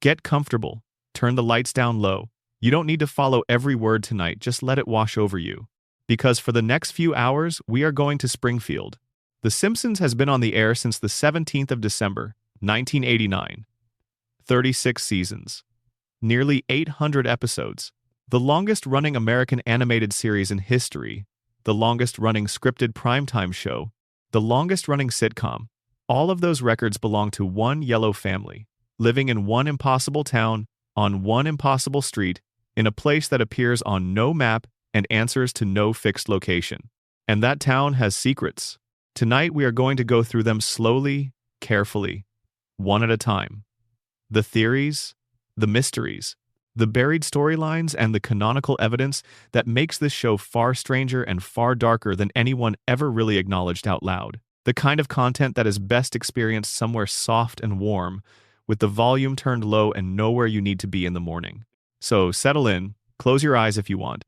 Get comfortable. Turn the lights down low. You don't need to follow every word tonight, just let it wash over you. Because for the next few hours, we are going to Springfield. The Simpsons has been on the air since the 17th of December, 1989. 36 seasons. Nearly 800 episodes. The longest-running American animated series in history. The longest-running scripted primetime show. The longest-running sitcom. All of those records belong to one yellow family, living in one impossible town, on one impossible street, in a place that appears on no map and answers to no fixed location. And that town has secrets. Tonight we are going to go through them slowly, carefully, one at a time. The theories, the mysteries, the buried storylines, and the canonical evidence that makes this show far stranger and far darker than anyone ever really acknowledged out loud. The kind of content that is best experienced somewhere soft and warm, with the volume turned low and nowhere you need to be in the morning. So settle in, close your eyes if you want,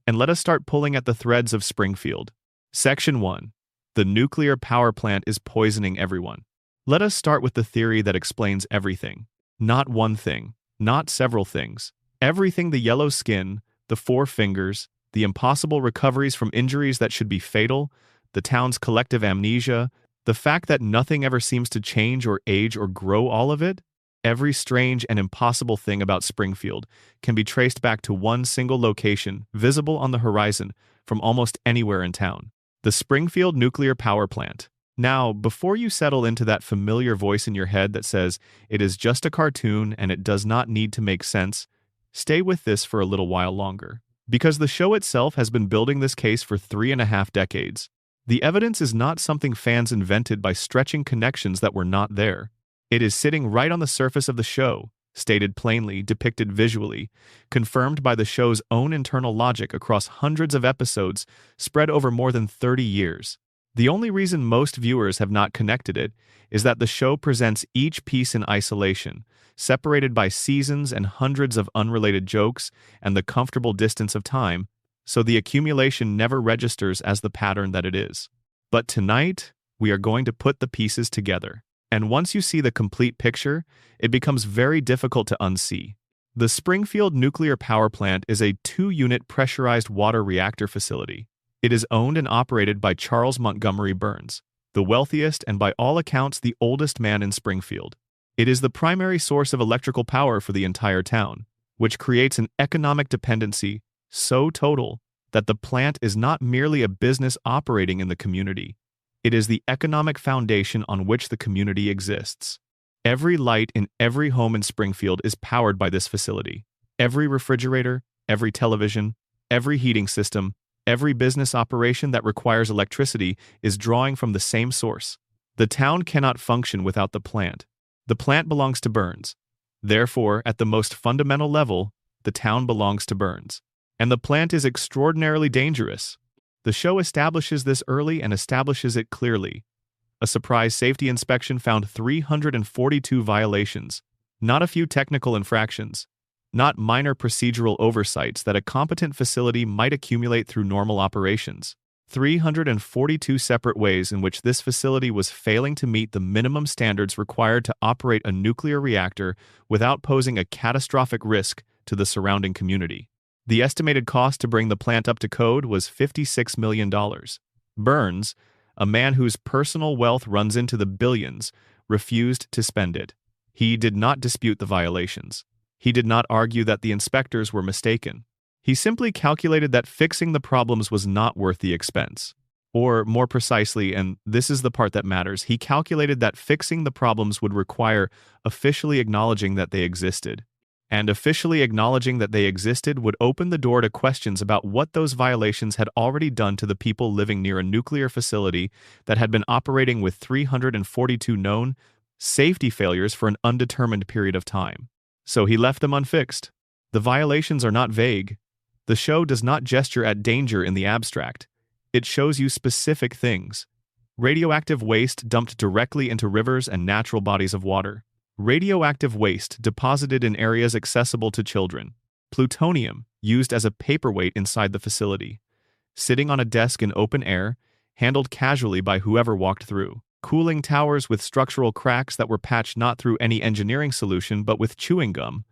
and let us start pulling at the threads of Springfield. Section 1. The nuclear power plant is poisoning everyone. Let us start with the theory that explains everything. Not one thing, not several things. Everything: the yellow skin, the 4 fingers, the impossible recoveries from injuries that should be fatal, the town's collective amnesia, the fact that nothing ever seems to change or age or grow, all of it. Every strange and impossible thing about Springfield can be traced back to one single location, visible on the horizon from almost anywhere in town. The Springfield nuclear power plant. Now, before you settle into that familiar voice in your head that says it is just a cartoon and it does not need to make sense, stay with this for a little while longer. Because the show itself has been building this case for 3.5 decades. The evidence is not something fans invented by stretching connections that were not there. It is sitting right on the surface of the show, stated plainly, depicted visually, confirmed by the show's own internal logic across hundreds of episodes spread over more than 30 years. The only reason most viewers have not connected it is that the show presents each piece in isolation, separated by seasons and hundreds of unrelated jokes and the comfortable distance of time, so the accumulation never registers as the pattern that it is. But tonight, we are going to put the pieces together. And once you see the complete picture, it becomes very difficult to unsee. The Springfield nuclear power plant is a 2-unit pressurized water reactor facility. It is owned and operated by Charles Montgomery Burns, the wealthiest and by all accounts the oldest man in Springfield. It is the primary source of electrical power for the entire town, which creates an economic dependency so total that the plant is not merely a business operating in the community. It is the economic foundation on which the community exists. Every light in every home in Springfield is powered by this facility. Every refrigerator, every television, every heating system, every business operation that requires electricity is drawing from the same source. The town cannot function without the plant. The plant belongs to Burns. Therefore, at the most fundamental level, the town belongs to Burns. And the plant is extraordinarily dangerous. The show establishes this early and establishes it clearly. A surprise safety inspection found 342 violations, not a few technical infractions, not minor procedural oversights that a competent facility might accumulate through normal operations. 342 separate ways in which this facility was failing to meet the minimum standards required to operate a nuclear reactor without posing a catastrophic risk to the surrounding community. The estimated cost to bring the plant up to code was $56 million. Burns, a man whose personal wealth runs into the billions, refused to spend it. He did not dispute the violations. He did not argue that the inspectors were mistaken. He simply calculated that fixing the problems was not worth the expense. Or, more precisely, and this is the part that matters, he calculated that fixing the problems would require officially acknowledging that they existed. And officially acknowledging that they existed would open the door to questions about what those violations had already done to the people living near a nuclear facility that had been operating with 342 known safety failures for an undetermined period of time. So he left them unfixed. The violations are not vague. The show does not gesture at danger in the abstract. It shows you specific things. Radioactive waste dumped directly into rivers and natural bodies of water. Radioactive waste deposited in areas accessible to children. Plutonium used as a paperweight inside the facility. Sitting on a desk in open air, handled casually by whoever walked through. cooling towers with structural cracks that were patched not through any engineering solution but with chewing gum.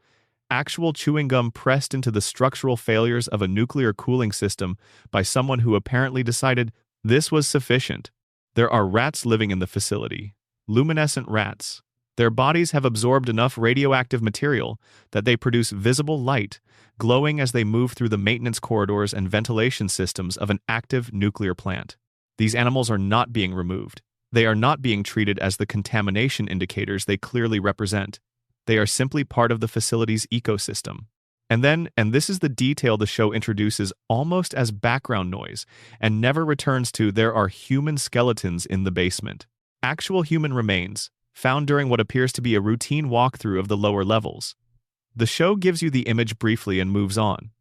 Actual chewing gum pressed into the structural failures of a nuclear cooling system by someone who apparently decided this was sufficient. There are rats living in the facility. Luminescent rats. Their bodies have absorbed enough radioactive material that they produce visible light, glowing as they move through the maintenance corridors and ventilation systems of an active nuclear plant. These animals are not being removed. They are not being treated as the contamination indicators they clearly represent. They are simply part of the facility's ecosystem. And this is the detail the show introduces almost as background noise and never returns to, there are human skeletons in the basement. Actual human remains, found during what appears to be a routine walkthrough of the lower levels. The show gives you the image briefly and moves on.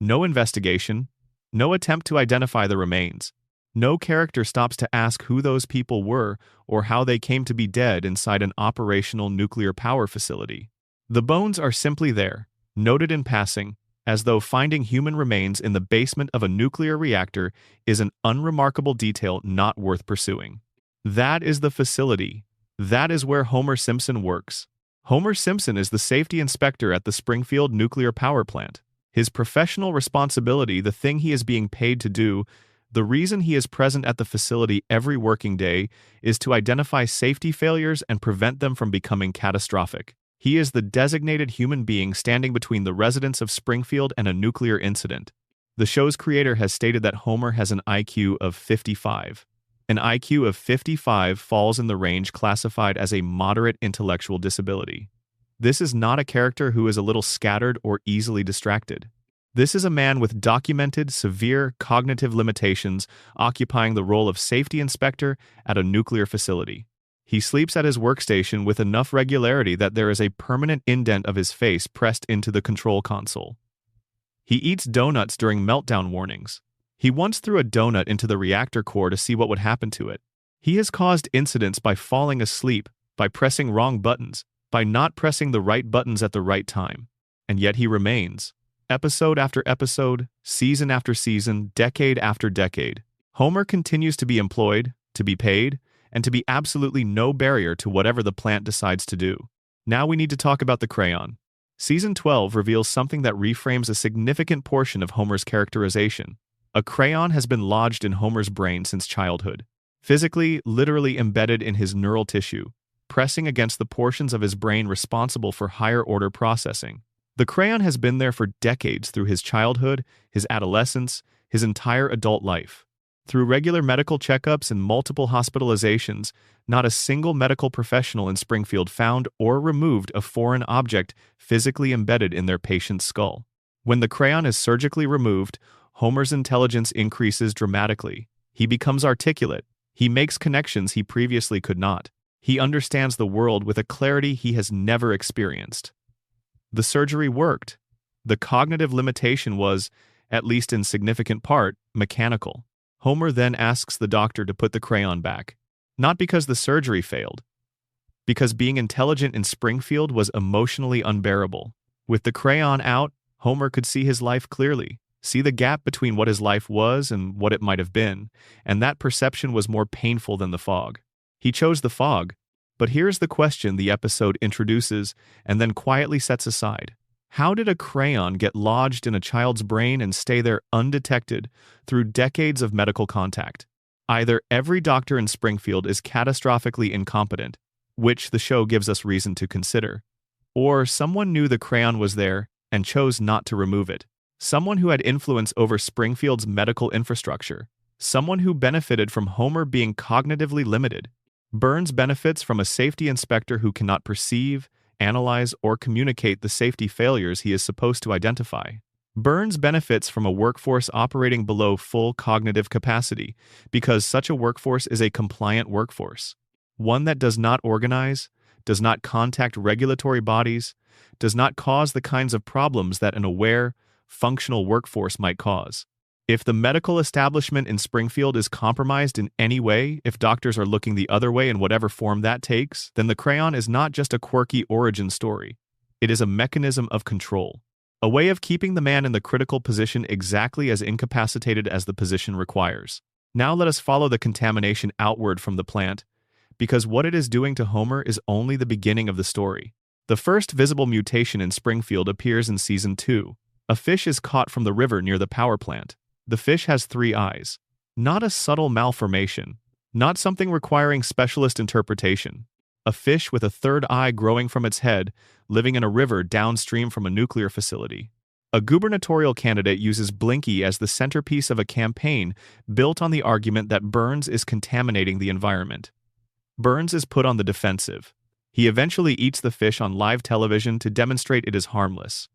No investigation, no attempt to identify the remains. No character stops to ask who those people were or how they came to be dead inside an operational nuclear power facility. The bones are simply there, noted in passing, as though finding human remains in the basement of a nuclear reactor is an unremarkable detail not worth pursuing. That is the facility. That is where Homer Simpson works. Homer Simpson is the safety inspector at the Springfield nuclear power plant. His professional responsibility, the thing he is being paid to do, the reason he is present at the facility every working day, is to identify safety failures and prevent them from becoming catastrophic. He is the designated human being standing between the residents of Springfield and a nuclear incident. The show's creator has stated that Homer has an IQ of 55. An IQ of 55 falls in the range classified as a moderate intellectual disability. This is not a character who is a little scattered or easily distracted. This is a man with documented, severe cognitive limitations occupying the role of safety inspector at a nuclear facility. He sleeps at his workstation with enough regularity that there is a permanent indent of his face pressed into the control console. He eats donuts during meltdown warnings. He once threw a donut into the reactor core to see what would happen to it. He has caused incidents by falling asleep, by pressing wrong buttons, by not pressing the right buttons at the right time. And yet he remains. Episode after episode, season after season, decade after decade. Homer continues to be employed, to be paid, and to be absolutely no barrier to whatever the plant decides to do. Now we need to talk about the crayon. Season 12 reveals something that reframes a significant portion of Homer's characterization. A crayon has been lodged in Homer's brain since childhood, physically, literally embedded in his neural tissue, pressing against the portions of his brain responsible for higher-order processing. The crayon has been there for decades through his childhood, his adolescence, his entire adult life. Through regular medical checkups and multiple hospitalizations, not a single medical professional in Springfield found or removed a foreign object physically embedded in their patient's skull. When the crayon is surgically removed, Homer's intelligence increases dramatically. He becomes articulate. He makes connections he previously could not. He understands the world with a clarity he has never experienced. The surgery worked. The cognitive limitation was, at least in significant part, mechanical. Homer then asks the doctor to put the crayon back. Not because the surgery failed, because being intelligent in Springfield was emotionally unbearable. With the crayon out, Homer could see his life clearly, see the gap between what his life was and what it might have been, and that perception was more painful than the fog. He chose the fog, but here's the question the episode introduces and then quietly sets aside. How did a crayon get lodged in a child's brain and stay there undetected through decades of medical contact? Either every doctor in Springfield is catastrophically incompetent, which the show gives us reason to consider, or someone knew the crayon was there and chose not to remove it. Someone who had influence over Springfield's medical infrastructure. Someone who benefited from Homer being cognitively limited. Burns benefits from a safety inspector who cannot perceive, analyze, or communicate the safety failures he is supposed to identify. Burns benefits from a workforce operating below full cognitive capacity because such a workforce is a compliant workforce. One that does not organize, does not contact regulatory bodies, does not cause the kinds of problems that an aware, functional workforce might cause. If the medical establishment in Springfield is compromised in any way, if doctors are looking the other way in whatever form that takes, then the crayon is not just a quirky origin story. It is a mechanism of control. A way of keeping the man in the critical position exactly as incapacitated as the position requires. Now let us follow the contamination outward from the plant because what it is doing to Homer is only the beginning of the story. The first visible mutation in Springfield appears in Season 2. A fish is caught from the river near the power plant. The fish has 3 eyes. Not a subtle malformation. Not something requiring specialist interpretation. A fish with a 3rd eye growing from its head, living in a river downstream from a nuclear facility. A gubernatorial candidate uses Blinky as the centerpiece of a campaign built on the argument that Burns is contaminating the environment. Burns is put on the defensive. He eventually eats the fish on live television to demonstrate it is harmless.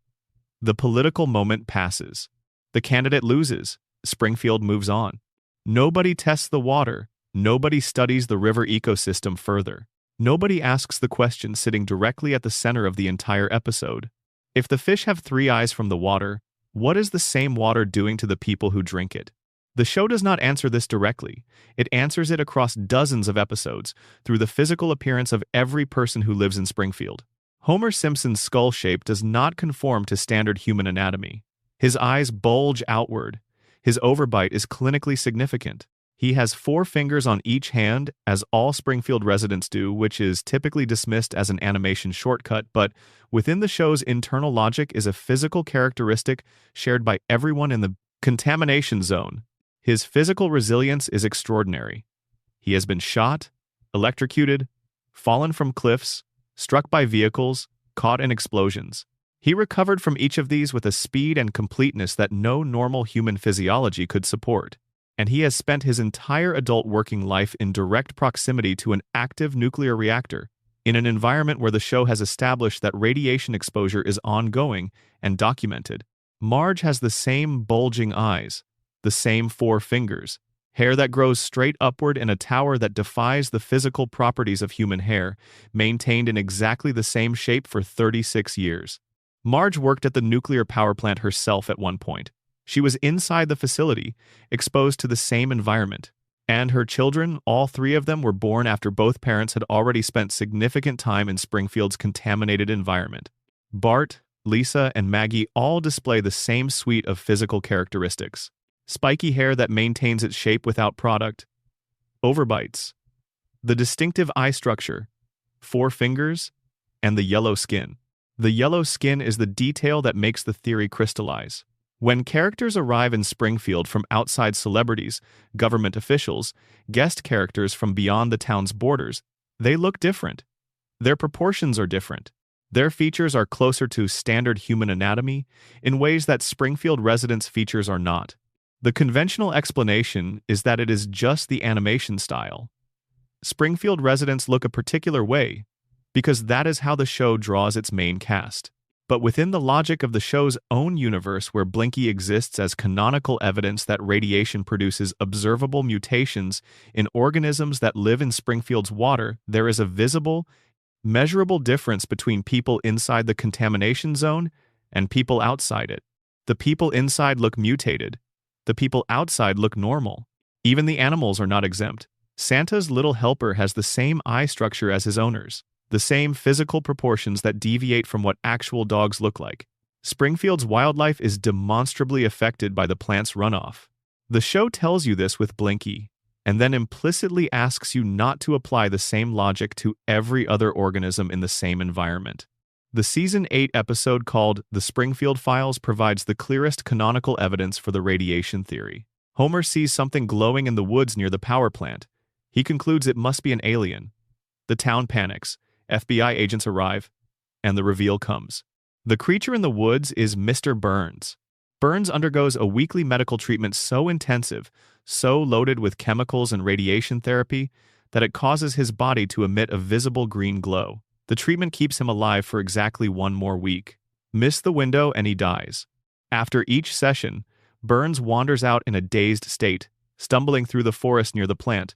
The political moment passes. The candidate loses. Springfield moves on. Nobody tests the water. Nobody studies the river ecosystem further. Nobody asks the question sitting directly at the center of the entire episode. If the fish have 3 eyes from the water, what is the same water doing to the people who drink it? The show does not answer this directly. It answers it across dozens of episodes, through the physical appearance of every person who lives in Springfield. Homer Simpson's skull shape does not conform to standard human anatomy. His eyes bulge outward. His overbite is clinically significant. He has 4 fingers on each hand, as all Springfield residents do, which is typically dismissed as an animation shortcut, but within the show's internal logic is a physical characteristic shared by everyone in the contamination zone. His physical resilience is extraordinary. He has been shot, electrocuted, fallen from cliffs, struck by vehicles, caught in explosions. He recovered from each of these with a speed and completeness that no normal human physiology could support. And he has spent his entire adult working life in direct proximity to an active nuclear reactor, in an environment where the show has established that radiation exposure is ongoing and documented. Marge has the same bulging eyes, the same 4 fingers, hair that grows straight upward in a tower that defies the physical properties of human hair, maintained in exactly the same shape for 36 years. Marge worked at the nuclear power plant herself at one point. She was inside the facility, exposed to the same environment. And her children, all 3 of them, were born after both parents had already spent significant time in Springfield's contaminated environment. Bart, Lisa, and Maggie all display the same suite of physical characteristics. Spiky hair that maintains its shape without product. Overbites. The distinctive eye structure. 4 fingers. And the yellow skin. The yellow skin is the detail that makes the theory crystallize. When characters arrive in Springfield from outside celebrities, government officials, guest characters from beyond the town's borders, they look different. Their proportions are different. Their features are closer to standard human anatomy in ways that Springfield residents' features are not. The conventional explanation is that it is just the animation style. Springfield residents look a particular way because that is how the show draws its main cast. But within the logic of the show's own universe, where Blinky exists as canonical evidence that radiation produces observable mutations in organisms that live in Springfield's water, there is a visible, measurable difference between people inside the contamination zone and people outside it. The people inside look mutated. The people outside look normal. Even the animals are not exempt. Santa's little helper has the same eye structure as his owners. The same physical proportions that deviate from what actual dogs look like. Springfield's wildlife is demonstrably affected by the plant's runoff. The show tells you this with Blinky, and then implicitly asks you not to apply the same logic to every other organism in the same environment. The Season 8 episode called The Springfield Files provides the clearest canonical evidence for the radiation theory. Homer sees something glowing in the woods near the power plant. He concludes it must be an alien. The town panics. FBI agents arrive, and the reveal comes. The creature in the woods is Mr. Burns. Burns undergoes a weekly medical treatment so intensive, so loaded with chemicals and radiation therapy, that it causes his body to emit a visible green glow. The treatment keeps him alive for exactly 1 more week. Miss the window and he dies. After each session, Burns wanders out in a dazed state, stumbling through the forest near the plant,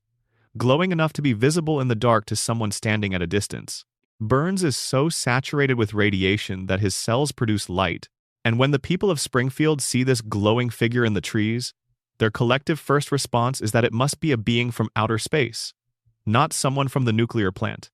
glowing enough to be visible in the dark to someone standing at a distance. Burns is so saturated with radiation that his cells produce light, and when the people of Springfield see this glowing figure in the trees, their collective first response is that it must be a being from outer space, not someone from the nuclear plant,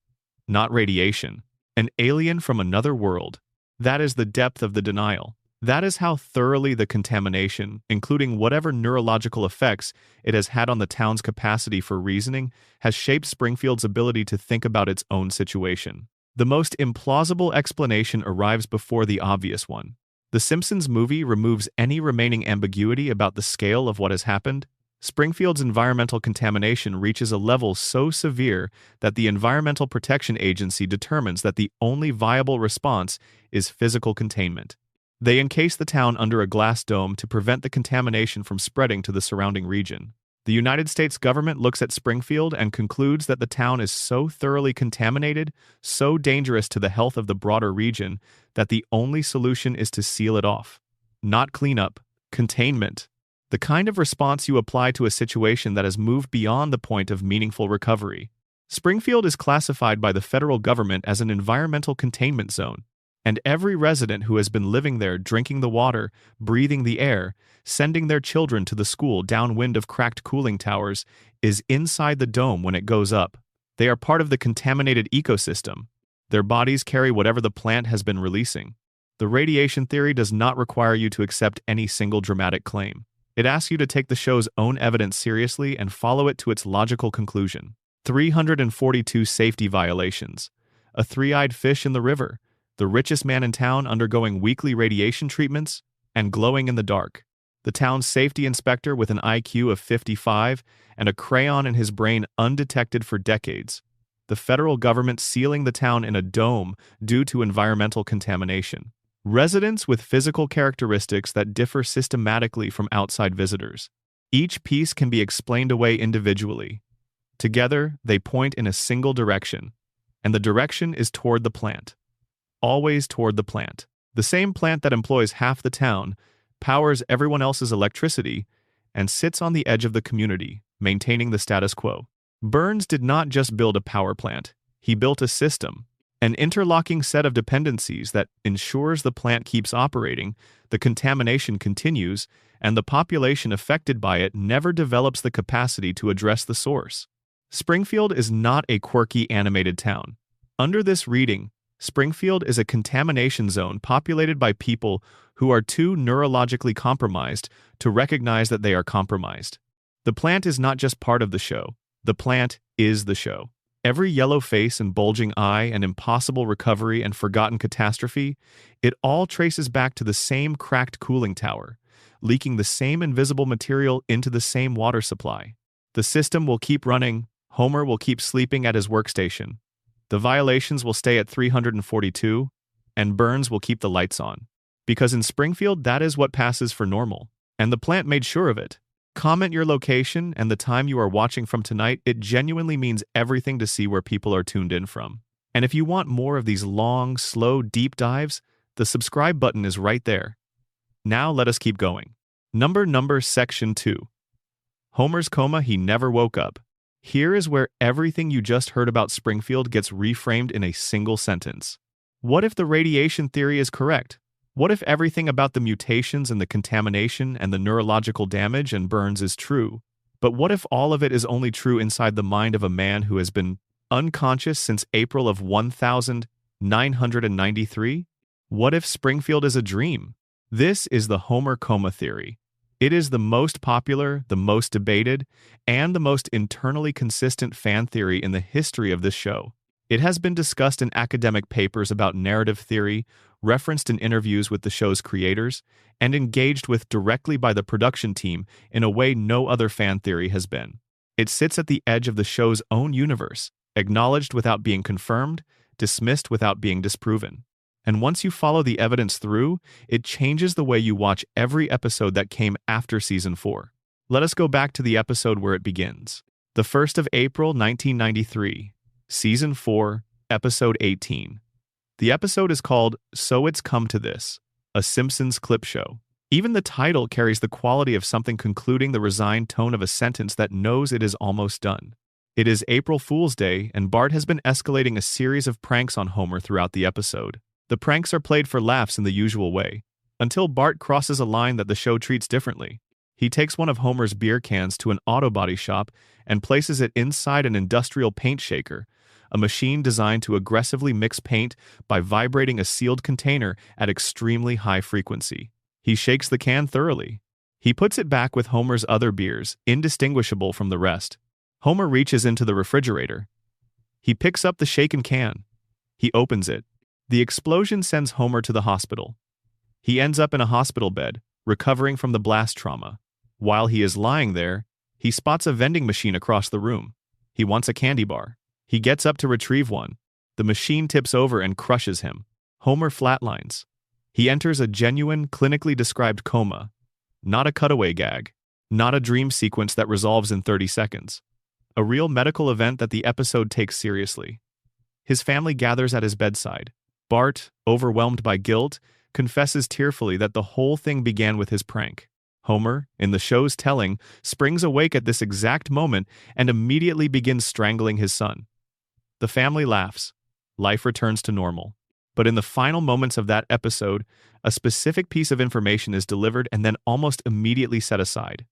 not radiation, an alien from another world. That is the depth of the denial. That is how thoroughly the contamination, including whatever neurological effects it has had on the town's capacity for reasoning, has shaped Springfield's ability to think about its own situation. The most implausible explanation arrives before the obvious one. The Simpsons movie removes any remaining ambiguity about the scale of what has happened. Springfield's environmental contamination reaches a level so severe that the Environmental Protection Agency determines that the only viable response is physical containment. They encase the town under a glass dome to prevent the contamination from spreading to the surrounding region. The United States government looks at Springfield and concludes that the town is so thoroughly contaminated, so dangerous to the health of the broader region, that the only solution is to seal it off. Not cleanup, containment. The kind of response you apply to a situation that has moved beyond the point of meaningful recovery. Springfield is classified by the federal government as an environmental containment zone, and every resident who has been living there drinking the water, breathing the air, sending their children to the school downwind of cracked cooling towers is inside the dome when it goes up. They are part of the contaminated ecosystem. Their bodies carry whatever the plant has been releasing. The radiation theory does not require you to accept any single dramatic claim. It asks you to take the show's own evidence seriously and follow it to its logical conclusion. 342 safety violations. A three-eyed fish in the river. The richest man in town undergoing weekly radiation treatments, and glowing in the dark. The town's safety inspector with an IQ of 55 and a crayon in his brain undetected for decades. The federal government sealing the town in a dome due to environmental contamination. Residents with physical characteristics that differ systematically from outside visitors. Each piece can be explained away individually. Together, they point in a single direction, and the direction is toward the plant. Always toward the plant. The same plant that employs half the town, powers everyone else's electricity, and sits on the edge of the community, maintaining the status quo. Burns did not just build a power plant, he built a system, an interlocking set of dependencies that ensures the plant keeps operating, the contamination continues, and the population affected by it never develops the capacity to address the source. Springfield is not a quirky animated town. Under this reading, Springfield is a contamination zone populated by people who are too neurologically compromised to recognize that they are compromised. The plant is not just part of the show. The plant is the show. Every yellow face and bulging eye and impossible recovery and forgotten catastrophe, it all traces back to the same cracked cooling tower, leaking the same invisible material into the same water supply. The system will keep running. Homer will keep sleeping at his workstation. The violations will stay at 342, and Burns will keep the lights on. Because in Springfield, that is what passes for normal, and the plant made sure of it. Comment your location and the time you are watching from tonight. It genuinely means everything to see where people are tuned in from. And if you want more of these long, slow, deep dives, the subscribe button is right there. Now let us keep going. Number Section 2. Homer's coma, he never woke up. Here is where everything you just heard about Springfield gets reframed in a single sentence. What if the radiation theory is correct? What if everything about the mutations and the contamination and the neurological damage and Burns is true? But what if all of it is only true inside the mind of a man who has been unconscious since April of 1993? What if Springfield is a dream? This is the Homer coma theory. It is the most popular, the most debated, and the most internally consistent fan theory in the history of this show. It has been discussed in academic papers about narrative theory, referenced in interviews with the show's creators, and engaged with directly by the production team in a way no other fan theory has been. It sits at the edge of the show's own universe, acknowledged without being confirmed, dismissed without being disproven. And once you follow the evidence through, it changes the way you watch every episode that came after Season 4. Let us go back to the episode where it begins. The 1st of April, 1993. Season 4, Episode 18. The episode is called So It's Come to This, a Simpsons clip show. Even the title carries the quality of something concluding the resigned tone of a sentence that knows it is almost done. It is April Fool's Day, and Bart has been escalating a series of pranks on Homer throughout the episode. The pranks are played for laughs in the usual way, until Bart crosses a line that the show treats differently. He takes one of Homer's beer cans to an auto body shop and places it inside an industrial paint shaker, a machine designed to aggressively mix paint by vibrating a sealed container at extremely high frequency. He shakes the can thoroughly. He puts it back with Homer's other beers, indistinguishable from the rest. Homer reaches into the refrigerator. He picks up the shaken can. He opens it. The explosion sends Homer to the hospital. He ends up in a hospital bed, recovering from the blast trauma. While he is lying there, he spots a vending machine across the room. He wants a candy bar. He gets up to retrieve one. The machine tips over and crushes him. Homer flatlines. He enters a genuine, clinically described coma. Not a cutaway gag. Not a dream sequence that resolves in 30 seconds. A real medical event that the episode takes seriously. His family gathers at his bedside. Bart, overwhelmed by guilt, confesses tearfully that the whole thing began with his prank. Homer, in the show's telling, springs awake at this exact moment and immediately begins strangling his son. The family laughs. Life returns to normal. But in the final moments of that episode, a specific piece of information is delivered and then almost immediately set aside.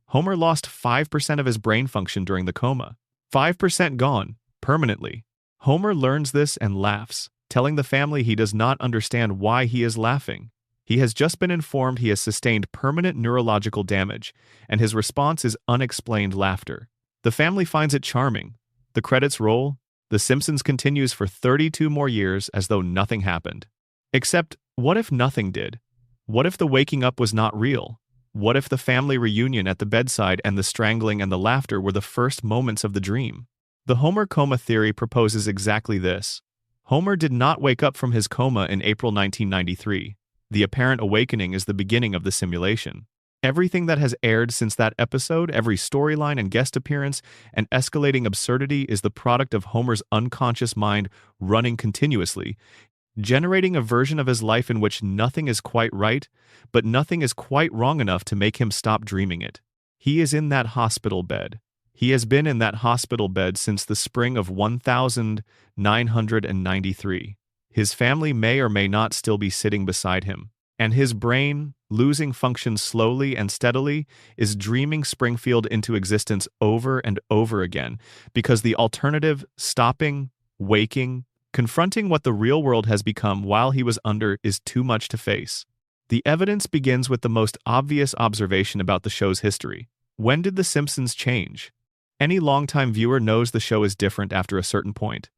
Homer lost 5% of his brain function during the coma. 5% gone, permanently. Homer learns this and laughs, telling the family he does not understand why he is laughing. He has just been informed he has sustained permanent neurological damage, and his response is unexplained laughter. The family finds it charming. The credits roll. The Simpsons continues for 32 more years as though nothing happened. Except, what if nothing did? What if the waking up was not real? What if the family reunion at the bedside and the strangling and the laughter were the first moments of the dream? The Homer coma theory proposes exactly this. Homer did not wake up from his coma in April 1993. The apparent awakening is the beginning of the simulation. Everything that has aired since that episode, every storyline and guest appearance, and escalating absurdity is the product of Homer's unconscious mind running continuously, generating a version of his life in which nothing is quite right, but nothing is quite wrong enough to make him stop dreaming it. He is in that hospital bed. He has been in that hospital bed since the spring of 1993. His family may or may not still be sitting beside him, and his brain, losing function slowly and steadily, is dreaming Springfield into existence over and over again, because the alternative, stopping, waking, confronting what the real world has become while he was under, is too much to face. The evidence begins with the most obvious observation about the show's history. When did The Simpsons change? Any longtime viewer knows the show is different after a certain point.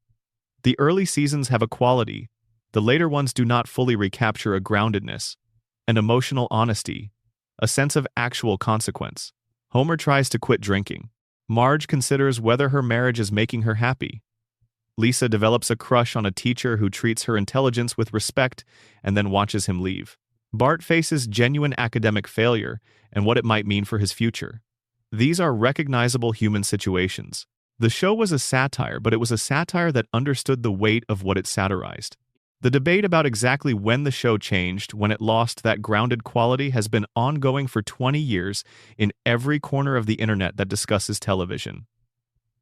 The early seasons have a quality. The later ones do not fully recapture a groundedness, an emotional honesty, a sense of actual consequence. Homer tries to quit drinking. Marge considers whether her marriage is making her happy. Lisa develops a crush on a teacher who treats her intelligence with respect and then watches him leave. Bart faces genuine academic failure and what it might mean for his future. These are recognizable human situations. The show was a satire, but it was a satire that understood the weight of what it satirized. The debate about exactly when the show changed, when it lost that grounded quality, has been ongoing for 20 years in every corner of the internet that discusses television.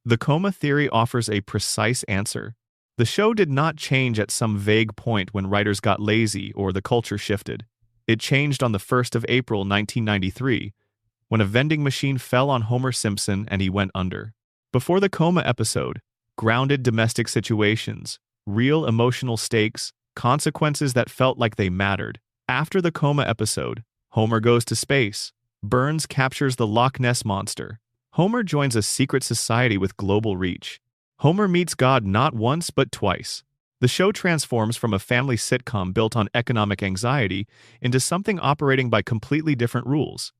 The coma theory offers a precise answer. The show did not change at some vague point when writers got lazy or the culture shifted. It changed on the 1st of April 1993, when a vending machine fell on Homer Simpson and he went under. Before the coma episode, grounded domestic situations, real emotional stakes, consequences that felt like they mattered. After the coma episode, Homer goes to space. Burns captures the Loch Ness Monster. Homer joins a secret society with global reach. Homer meets God not once but twice. The show transforms from a family sitcom built on economic anxiety into something operating by completely different rules.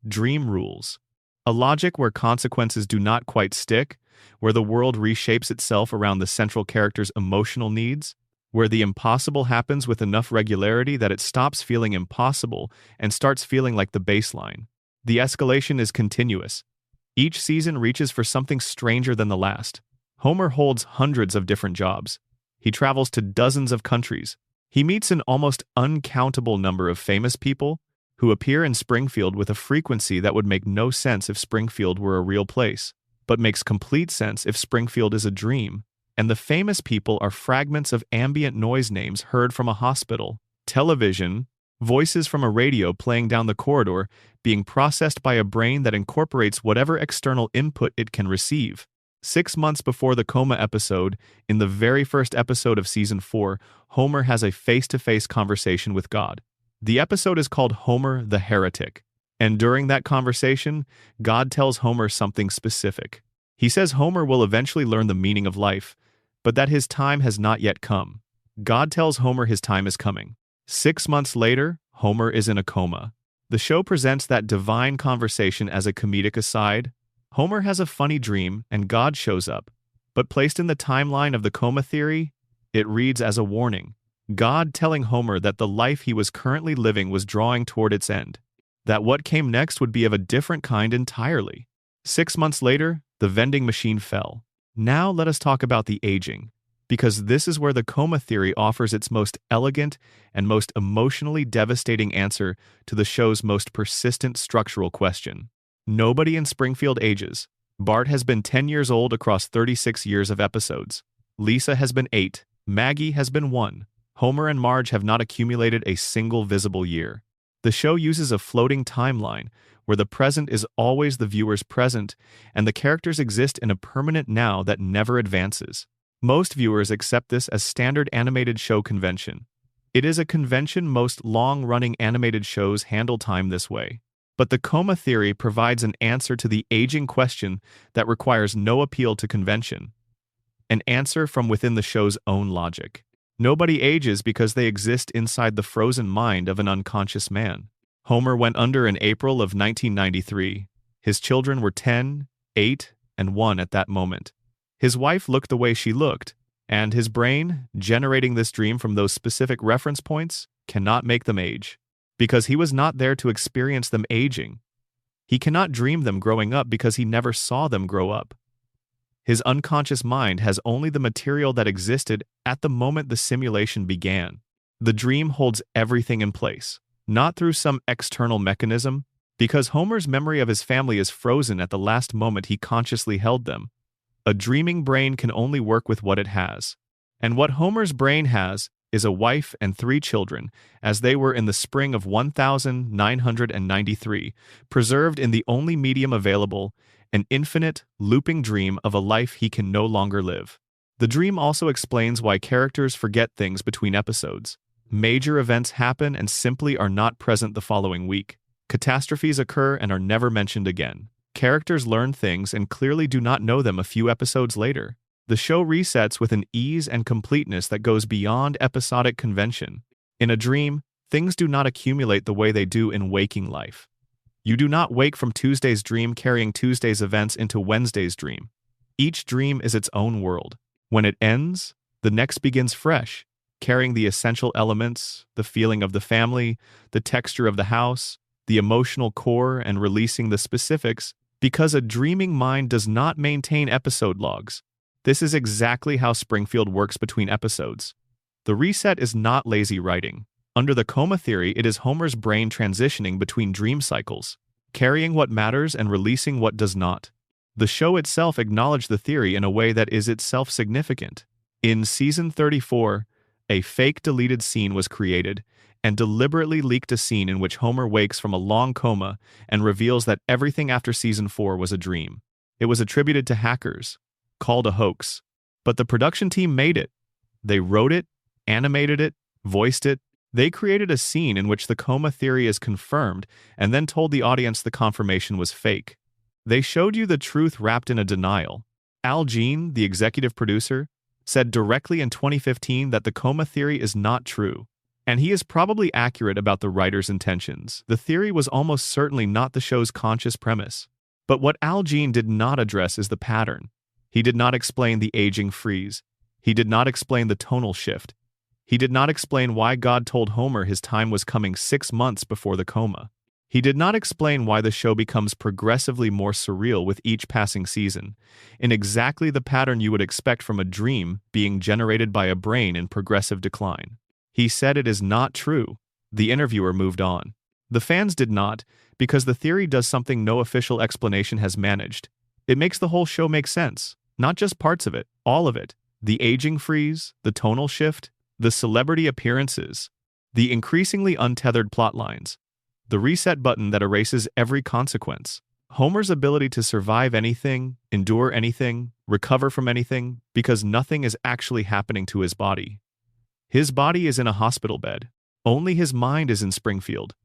Dream rules. A logic where consequences do not quite stick, where the world reshapes itself around the central character's emotional needs, where the impossible happens with enough regularity that it stops feeling impossible and starts feeling like the baseline. The escalation is continuous. Each season reaches for something stranger than the last. Homer holds hundreds of different jobs. He travels to dozens of countries. He meets an almost uncountable number of famous people who appear in Springfield with a frequency that would make no sense if Springfield were a real place, but makes complete sense if Springfield is a dream, and the famous people are fragments of ambient noise names heard from a hospital, television, voices from a radio playing down the corridor, being processed by a brain that incorporates whatever external input it can receive. 6 months before the coma episode, in the very first episode of season 4, Homer has a face-to-face conversation with God. The episode is called Homer the Heretic, and during that conversation, God tells Homer something specific. He says Homer will eventually learn the meaning of life, but that his time has not yet come. God tells Homer his time is coming. 6 months later, Homer is in a coma. The show presents that divine conversation as a comedic aside. Homer has a funny dream, and God shows up. But placed in the timeline of the coma theory, it reads as a warning. God telling Homer that the life he was currently living was drawing toward its end. That what came next would be of a different kind entirely. 6 months later, the vending machine fell. Now let us talk about the aging, because this is where the coma theory offers its most elegant and most emotionally devastating answer to the show's most persistent structural question. Nobody in Springfield ages. Bart has been 10 years old across 36 years of episodes. Lisa has been 8. Maggie has been 1. Homer and Marge have not accumulated a single visible year. The show uses a floating timeline where the present is always the viewer's present and the characters exist in a permanent now that never advances. Most viewers accept this as standard animated show convention. It is a convention most long-running animated shows handle time this way. But the coma theory provides an answer to the aging question that requires no appeal to convention. An answer from within the show's own logic. Nobody ages because they exist inside the frozen mind of an unconscious man. Homer went under in April of 1993. His children were 10, 8, and 1 at that moment. His wife looked the way she looked, and his brain, generating this dream from those specific reference points, cannot make them age. Because he was not there to experience them aging. He cannot dream them growing up because he never saw them grow up. His unconscious mind has only the material that existed at the moment the simulation began. The dream holds everything in place, not through some external mechanism, because Homer's memory of his family is frozen at the last moment he consciously held them. A dreaming brain can only work with what it has. And what Homer's brain has is a wife and 3 children, as they were in the spring of 1993, preserved in the only medium available, an infinite, looping dream of a life he can no longer live. The dream also explains why characters forget things between episodes. Major events happen and simply are not present the following week. Catastrophes occur and are never mentioned again. Characters learn things and clearly do not know them a few episodes later. The show resets with an ease and completeness that goes beyond episodic convention. In a dream, things do not accumulate the way they do in waking life. You do not wake from Tuesday's dream carrying Tuesday's events into Wednesday's dream. Each dream is its own world. When it ends, the next begins fresh, carrying the essential elements, the feeling of the family, the texture of the house, the emotional core, and releasing the specifics, because a dreaming mind does not maintain episode logs. This is exactly how Springfield works between episodes. The reset is not lazy writing. Under the coma theory, it is Homer's brain transitioning between dream cycles, carrying what matters and releasing what does not. The show itself acknowledged the theory in a way that is itself significant. In season 34, a fake deleted scene was created and deliberately leaked a scene in which Homer wakes from a long coma and reveals that everything after season 4 was a dream. It was attributed to hackers, called a hoax. But the production team made it. They wrote it, animated it, voiced it. They created a scene in which the coma theory is confirmed and then told the audience the confirmation was fake. They showed you the truth wrapped in a denial. Al Jean, the executive producer, said directly in 2015 that the coma theory is not true. And he is probably accurate about the writer's intentions. The theory was almost certainly not the show's conscious premise. But what Al Jean did not address is the pattern. He did not explain the aging freeze. He did not explain the tonal shift. He did not explain why God told Homer his time was coming 6 months before the coma. He did not explain why the show becomes progressively more surreal with each passing season, in exactly the pattern you would expect from a dream being generated by a brain in progressive decline. He said it is not true. The interviewer moved on. The fans did not, because the theory does something no official explanation has managed. It makes the whole show make sense, not just parts of it, all of it. The aging freeze, the tonal shift, the celebrity appearances, the increasingly untethered plot lines, the reset button that erases every consequence. Homer's ability to survive anything, endure anything, recover from anything, because nothing is actually happening to his body. His body is in a hospital bed. Only his mind is in Springfield.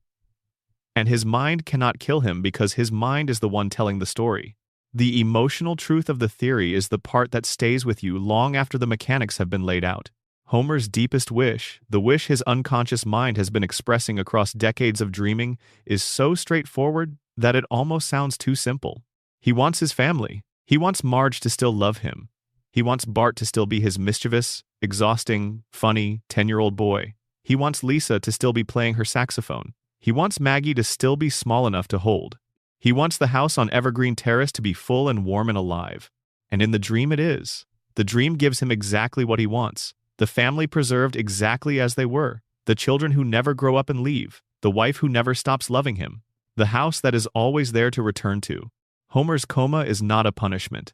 And his mind cannot kill him because his mind is the one telling the story. The emotional truth of the theory is the part that stays with you long after the mechanics have been laid out. Homer's deepest wish, the wish his unconscious mind has been expressing across decades of dreaming, is so straightforward that it almost sounds too simple. He wants his family. He wants Marge to still love him. He wants Bart to still be his mischievous, exhausting, funny 10-year-old boy. He wants Lisa to still be playing her saxophone. He wants Maggie to still be small enough to hold. He wants the house on Evergreen Terrace to be full and warm and alive. And in the dream it is. The dream gives him exactly what he wants. The family preserved exactly as they were. The children who never grow up and leave. The wife who never stops loving him. The house that is always there to return to. Homer's coma is not a punishment.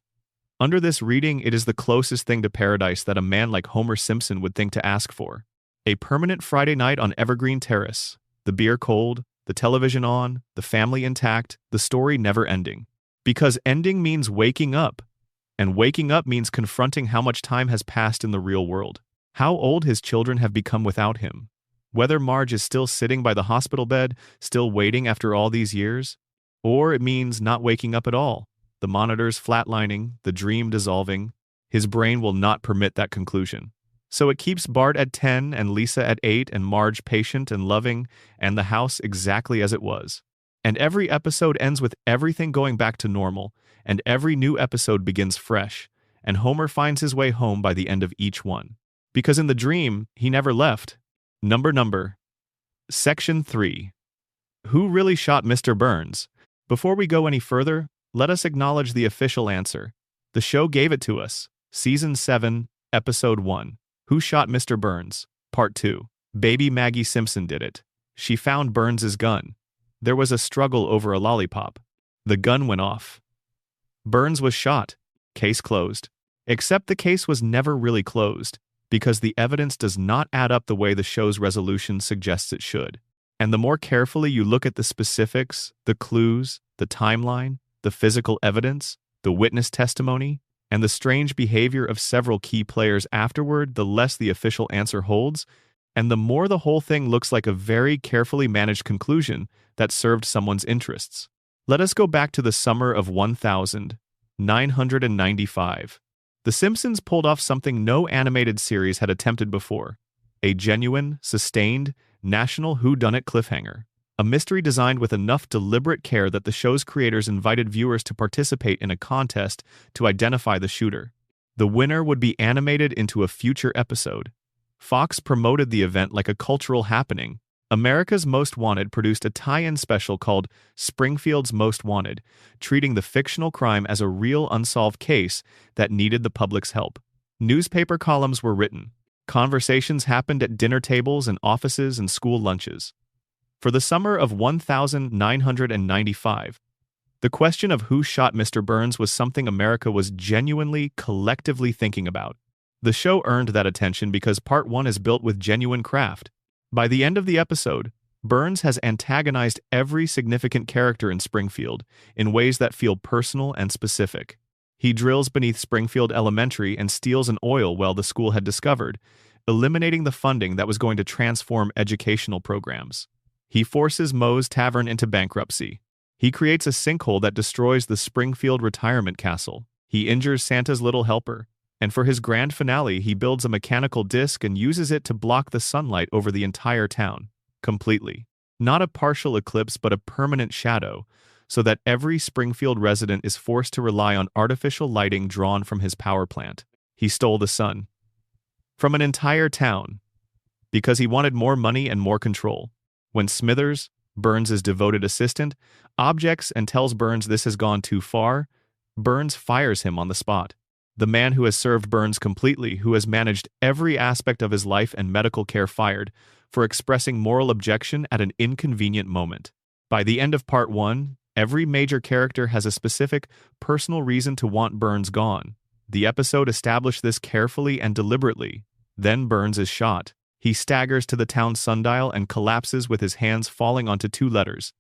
Under this reading, it is the closest thing to paradise that a man like Homer Simpson would think to ask for. A permanent Friday night on Evergreen Terrace. The beer cold, the television on, the family intact, the story never ending. Because ending means waking up. And waking up means confronting how much time has passed in the real world. How old his children have become without him. Whether Marge is still sitting by the hospital bed, still waiting after all these years. Or it means not waking up at all. The monitors flatlining, the dream dissolving. His brain will not permit that conclusion. So it keeps Bart at 10 and Lisa at 8 and Marge patient and loving and the house exactly as it was. And every episode ends with everything going back to normal, and every new episode begins fresh, and Homer finds his way home by the end of each one. Because in the dream, he never left. Number. Section 3. Who really shot Mr. Burns? Before we go any further, let us acknowledge the official answer. The show gave it to us. Season 7, Episode 1. Who Shot Mr. Burns? Part 2. Baby Maggie Simpson did it. She found Burns's gun. There was a struggle over a lollipop. The gun went off. Burns was shot. Case closed. Except the case was never really closed, because the evidence does not add up the way the show's resolution suggests it should. And the more carefully you look at the specifics, the clues, the timeline, the physical evidence, the witness testimony, and the strange behavior of several key players afterward, the less the official answer holds, and the more the whole thing looks like a very carefully managed conclusion that served someone's interests. Let us go back to the summer of 1995. The Simpsons pulled off something no animated series had attempted before: a genuine, sustained, national whodunit cliffhanger. A mystery designed with enough deliberate care that the show's creators invited viewers to participate in a contest to identify the shooter. The winner would be animated into a future episode. Fox promoted the event like a cultural happening. America's Most Wanted produced a tie-in special called Springfield's Most Wanted, treating the fictional crime as a real unsolved case that needed the public's help. Newspaper columns were written. Conversations happened at dinner tables and offices and school lunches. For the summer of 1995, the question of who shot Mr. Burns was something America was genuinely, collectively thinking about. The show earned that attention because Part 1 is built with genuine craft. By the end of the episode, Burns has antagonized every significant character in Springfield in ways that feel personal and specific. He drills beneath Springfield Elementary and steals an oil well the school had discovered, eliminating the funding that was going to transform educational programs. He forces Moe's Tavern into bankruptcy. He creates a sinkhole that destroys the Springfield retirement castle. He injures Santa's little helper. And for his grand finale, he builds a mechanical disc and uses it to block the sunlight over the entire town. Completely. Not a partial eclipse, but a permanent shadow, so that every Springfield resident is forced to rely on artificial lighting drawn from his power plant. He stole the sun from an entire town because he wanted more money and more control. When Smithers, Burns' devoted assistant, objects and tells Burns this has gone too far, Burns fires him on the spot. The man who has served Burns completely, who has managed every aspect of his life and medical care, fired for expressing moral objection at an inconvenient moment. By the end of Part 1, every major character has a specific, personal reason to want Burns gone. The episode established this carefully and deliberately. Then Burns is shot. He staggers to the town sundial and collapses with his hands falling onto two letters,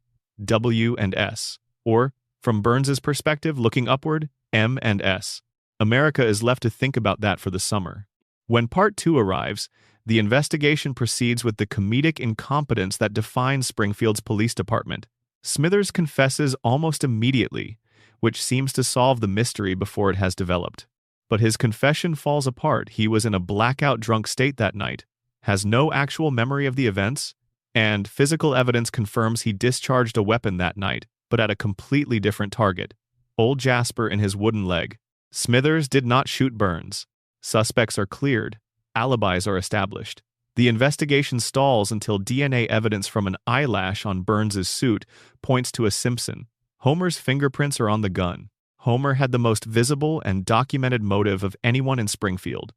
W and S, or From Burns's perspective, looking upward, M and S. America is left to think about that for the summer. When Part 2 arrives, the investigation proceeds with the comedic incompetence that defines Springfield's police department. Smithers confesses almost immediately, which seems to solve the mystery before it has developed. But his confession falls apart. He was in a blackout drunk state that night, has no actual memory of the events, and physical evidence confirms he discharged a weapon that night, but at a completely different target. Old Jasper in his wooden leg. Smithers did not shoot Burns. Suspects are cleared. Alibis are established. The investigation stalls until DNA evidence from an eyelash on Burns's suit points to a Simpson. Homer's fingerprints are on the gun. Homer had the most visible and documented motive of anyone in Springfield.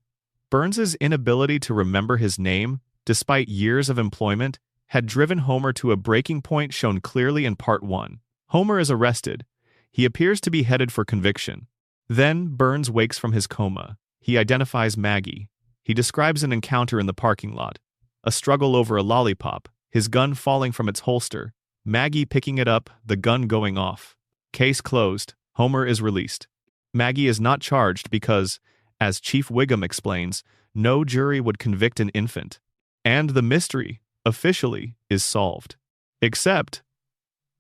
Burns's inability to remember his name, despite years of employment, had driven Homer to a breaking point shown clearly in Part 1. Homer is arrested. He appears to be headed for conviction. Then Burns wakes from his coma. He identifies Maggie. He describes an encounter in the parking lot. A struggle over a lollipop, his gun falling from its holster, Maggie picking it up, the gun going off. Case closed. Homer is released. Maggie is not charged because, as Chief Wiggum explains, no jury would convict an infant. And the mystery, officially, is solved. Except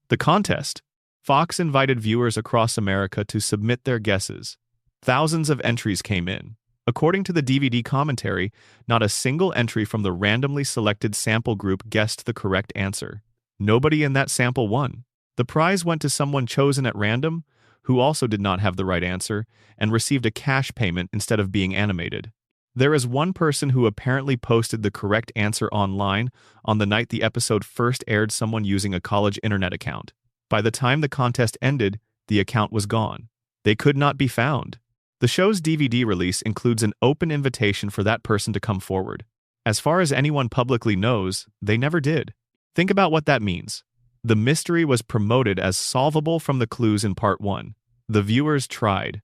the contest. Fox invited viewers across America to submit their guesses. Thousands of entries came in. According to the DVD commentary, not a single entry from the randomly selected sample group guessed the correct answer. Nobody in that sample won. The prize went to someone chosen at random, who also did not have the right answer, and received a cash payment instead of being animated. There is one person who apparently posted the correct answer online on the night the episode first aired, someone using a college internet account. By the time the contest ended, the account was gone. They could not be found. The show's DVD release includes an open invitation for that person to come forward. As far as anyone publicly knows, they never did. Think about what that means. The mystery was promoted as solvable from the clues in Part 1. The viewers tried.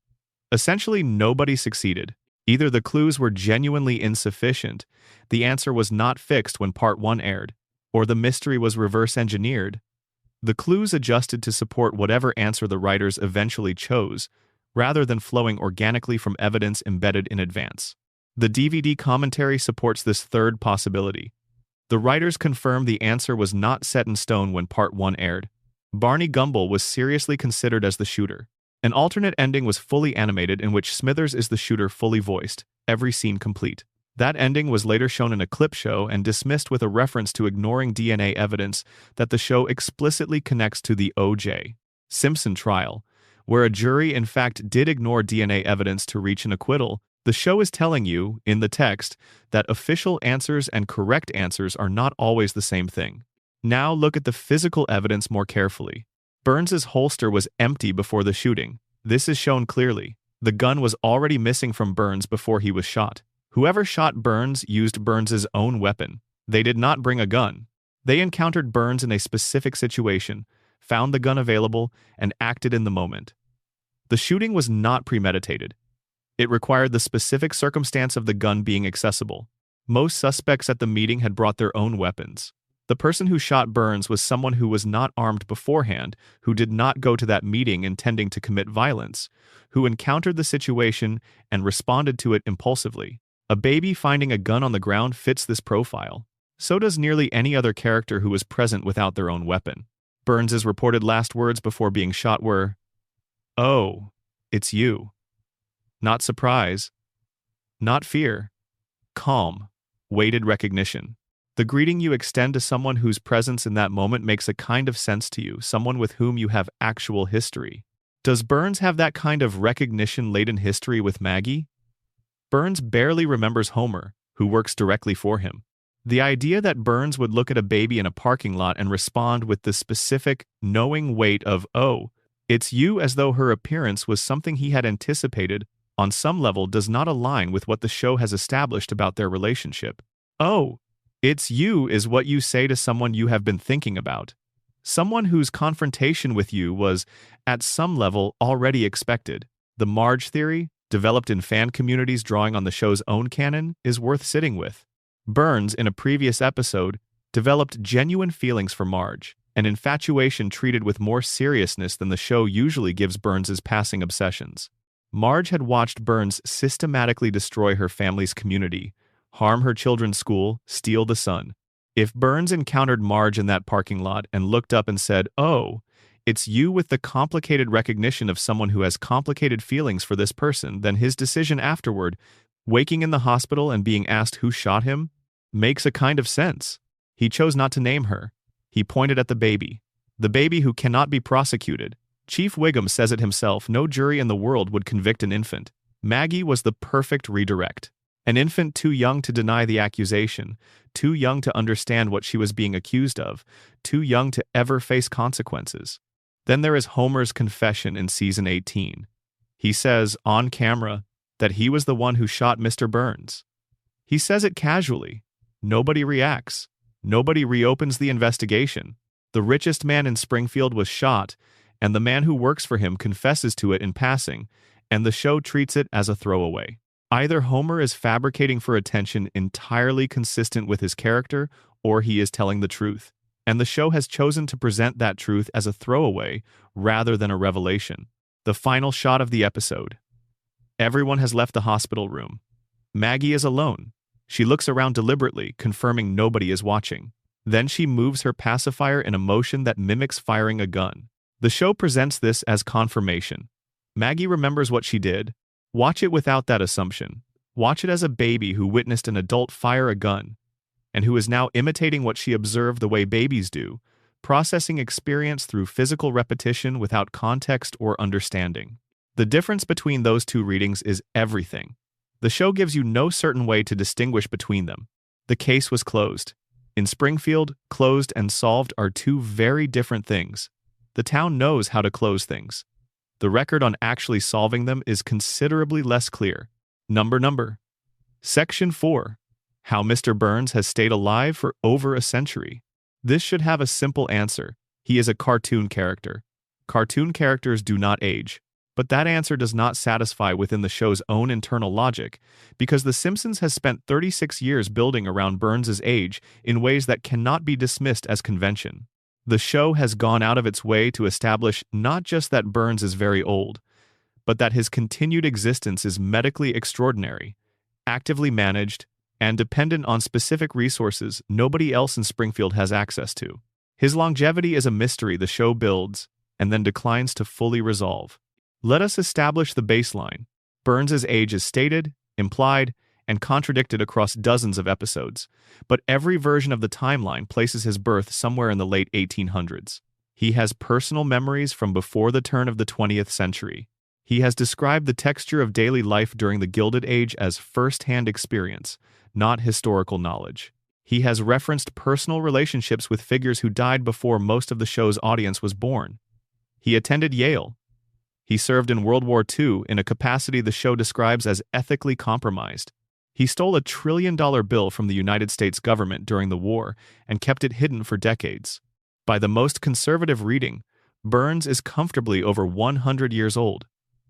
Essentially, nobody succeeded. Either the clues were genuinely insufficient, the answer was not fixed when Part 1 aired, or the mystery was reverse-engineered. The clues adjusted to support whatever answer the writers eventually chose, rather than flowing organically from evidence embedded in advance. The DVD commentary supports this third possibility. The writers confirmed the answer was not set in stone when Part 1 aired. Barney Gumble was seriously considered as the shooter. An alternate ending was fully animated in which Smithers is the shooter fully voiced, every scene complete. That ending was later shown in a clip show and dismissed with a reference to ignoring DNA evidence that the show explicitly connects to the O.J. Simpson trial, where a jury in fact did ignore DNA evidence to reach an acquittal. The show is telling you, in the text, that official answers and correct answers are not always the same thing. Now look at the physical evidence more carefully. Burns's holster was empty before the shooting. This is shown clearly. The gun was already missing from Burns before he was shot. Whoever shot Burns used Burns's own weapon. They did not bring a gun. They encountered Burns in a specific situation, found the gun available, and acted in the moment. The shooting was not premeditated. It required the specific circumstance of the gun being accessible. Most suspects at the meeting had brought their own weapons. The person who shot Burns was someone who was not armed beforehand, who did not go to that meeting intending to commit violence, who encountered the situation and responded to it impulsively. A baby finding a gun on the ground fits this profile. So does nearly any other character who was present without their own weapon. Burns's reported last words before being shot were, "Oh, it's you." Not surprise. Not fear. Calm. Weighted recognition. The greeting you extend to someone whose presence in that moment makes a kind of sense to you, someone with whom you have actual history. Does Burns have that kind of recognition-laden history with Maggie? Burns barely remembers Homer, who works directly for him. The idea that Burns would look at a baby in a parking lot and respond with the specific, knowing weight of, "Oh, it's you," as though her appearance was something he had anticipated, on some level does not align with what the show has established about their relationship. "Oh, it's you" is what you say to someone you have been thinking about. Someone whose confrontation with you was, at some level, already expected. The Marge theory, developed in fan communities drawing on the show's own canon, is worth sitting with. Burns, in a previous episode, developed genuine feelings for Marge. an infatuation treated with more seriousness than the show usually gives Burns's passing obsessions. Marge had watched Burns systematically destroy her family's community, harm her children's school, steal the sun. If Burns encountered Marge in that parking lot and looked up and said, "Oh, it's you," with the complicated recognition of someone who has complicated feelings for this person, then his decision afterward, waking in the hospital and being asked who shot him, makes a kind of sense. He chose not to name her. He pointed at the baby who cannot be prosecuted. Chief Wiggum says it himself, no jury in the world would convict an infant. Maggie was the perfect redirect. An infant too young to deny the accusation, too young to understand what she was being accused of, too young to ever face consequences. Then there is Homer's confession in season 18. He says, on camera, that he was the one who shot Mr. Burns. He says it casually. Nobody reacts. Nobody reopens the investigation. The richest man in Springfield was shot, and the man who works for him confesses to it in passing, and the show treats it as a throwaway. Either Homer is fabricating for attention entirely consistent with his character, or he is telling the truth. And the show has chosen to present that truth as a throwaway rather than a revelation. The final shot of the episode. Everyone has left the hospital room. Maggie is alone. She looks around deliberately, confirming nobody is watching. Then she moves her pacifier in a motion that mimics firing a gun. The show presents this as confirmation. Maggie remembers what she did. Watch it without that assumption. Watch it as a baby who witnessed an adult fire a gun, and who is now imitating what she observed the way babies do, processing experience through physical repetition without context or understanding. The difference between those two readings is everything. The show gives you no certain way to distinguish between them. The case was closed. In Springfield, closed and solved are two very different things. The town knows how to close things. The record on actually solving them is considerably less clear. Number. Section 4. How Mr. Burns has stayed alive for over a century. This should have a simple answer. He is a cartoon character. Cartoon characters do not age. But that answer does not satisfy within the show's own internal logic, because The Simpsons has spent 36 years building around Burns's age in ways that cannot be dismissed as convention. The show has gone out of its way to establish not just that Burns is very old, but that his continued existence is medically extraordinary, actively managed, and dependent on specific resources nobody else in Springfield has access to. His longevity is a mystery the show builds and then declines to fully resolve. Let us establish the baseline. Burns's age is stated, implied, and contradicted across dozens of episodes, but every version of the timeline places his birth somewhere in the late 1800s. He has personal memories from before the turn of the 20th century. He has described the texture of daily life during the Gilded Age as first-hand experience, not historical knowledge. He has referenced personal relationships with figures who died before most of the show's audience was born. He attended Yale. He served in World War II in a capacity the show describes as ethically compromised. He stole a $1 trillion bill from the United States government during the war and kept it hidden for decades. By the most conservative reading, Burns is comfortably over 100 years old.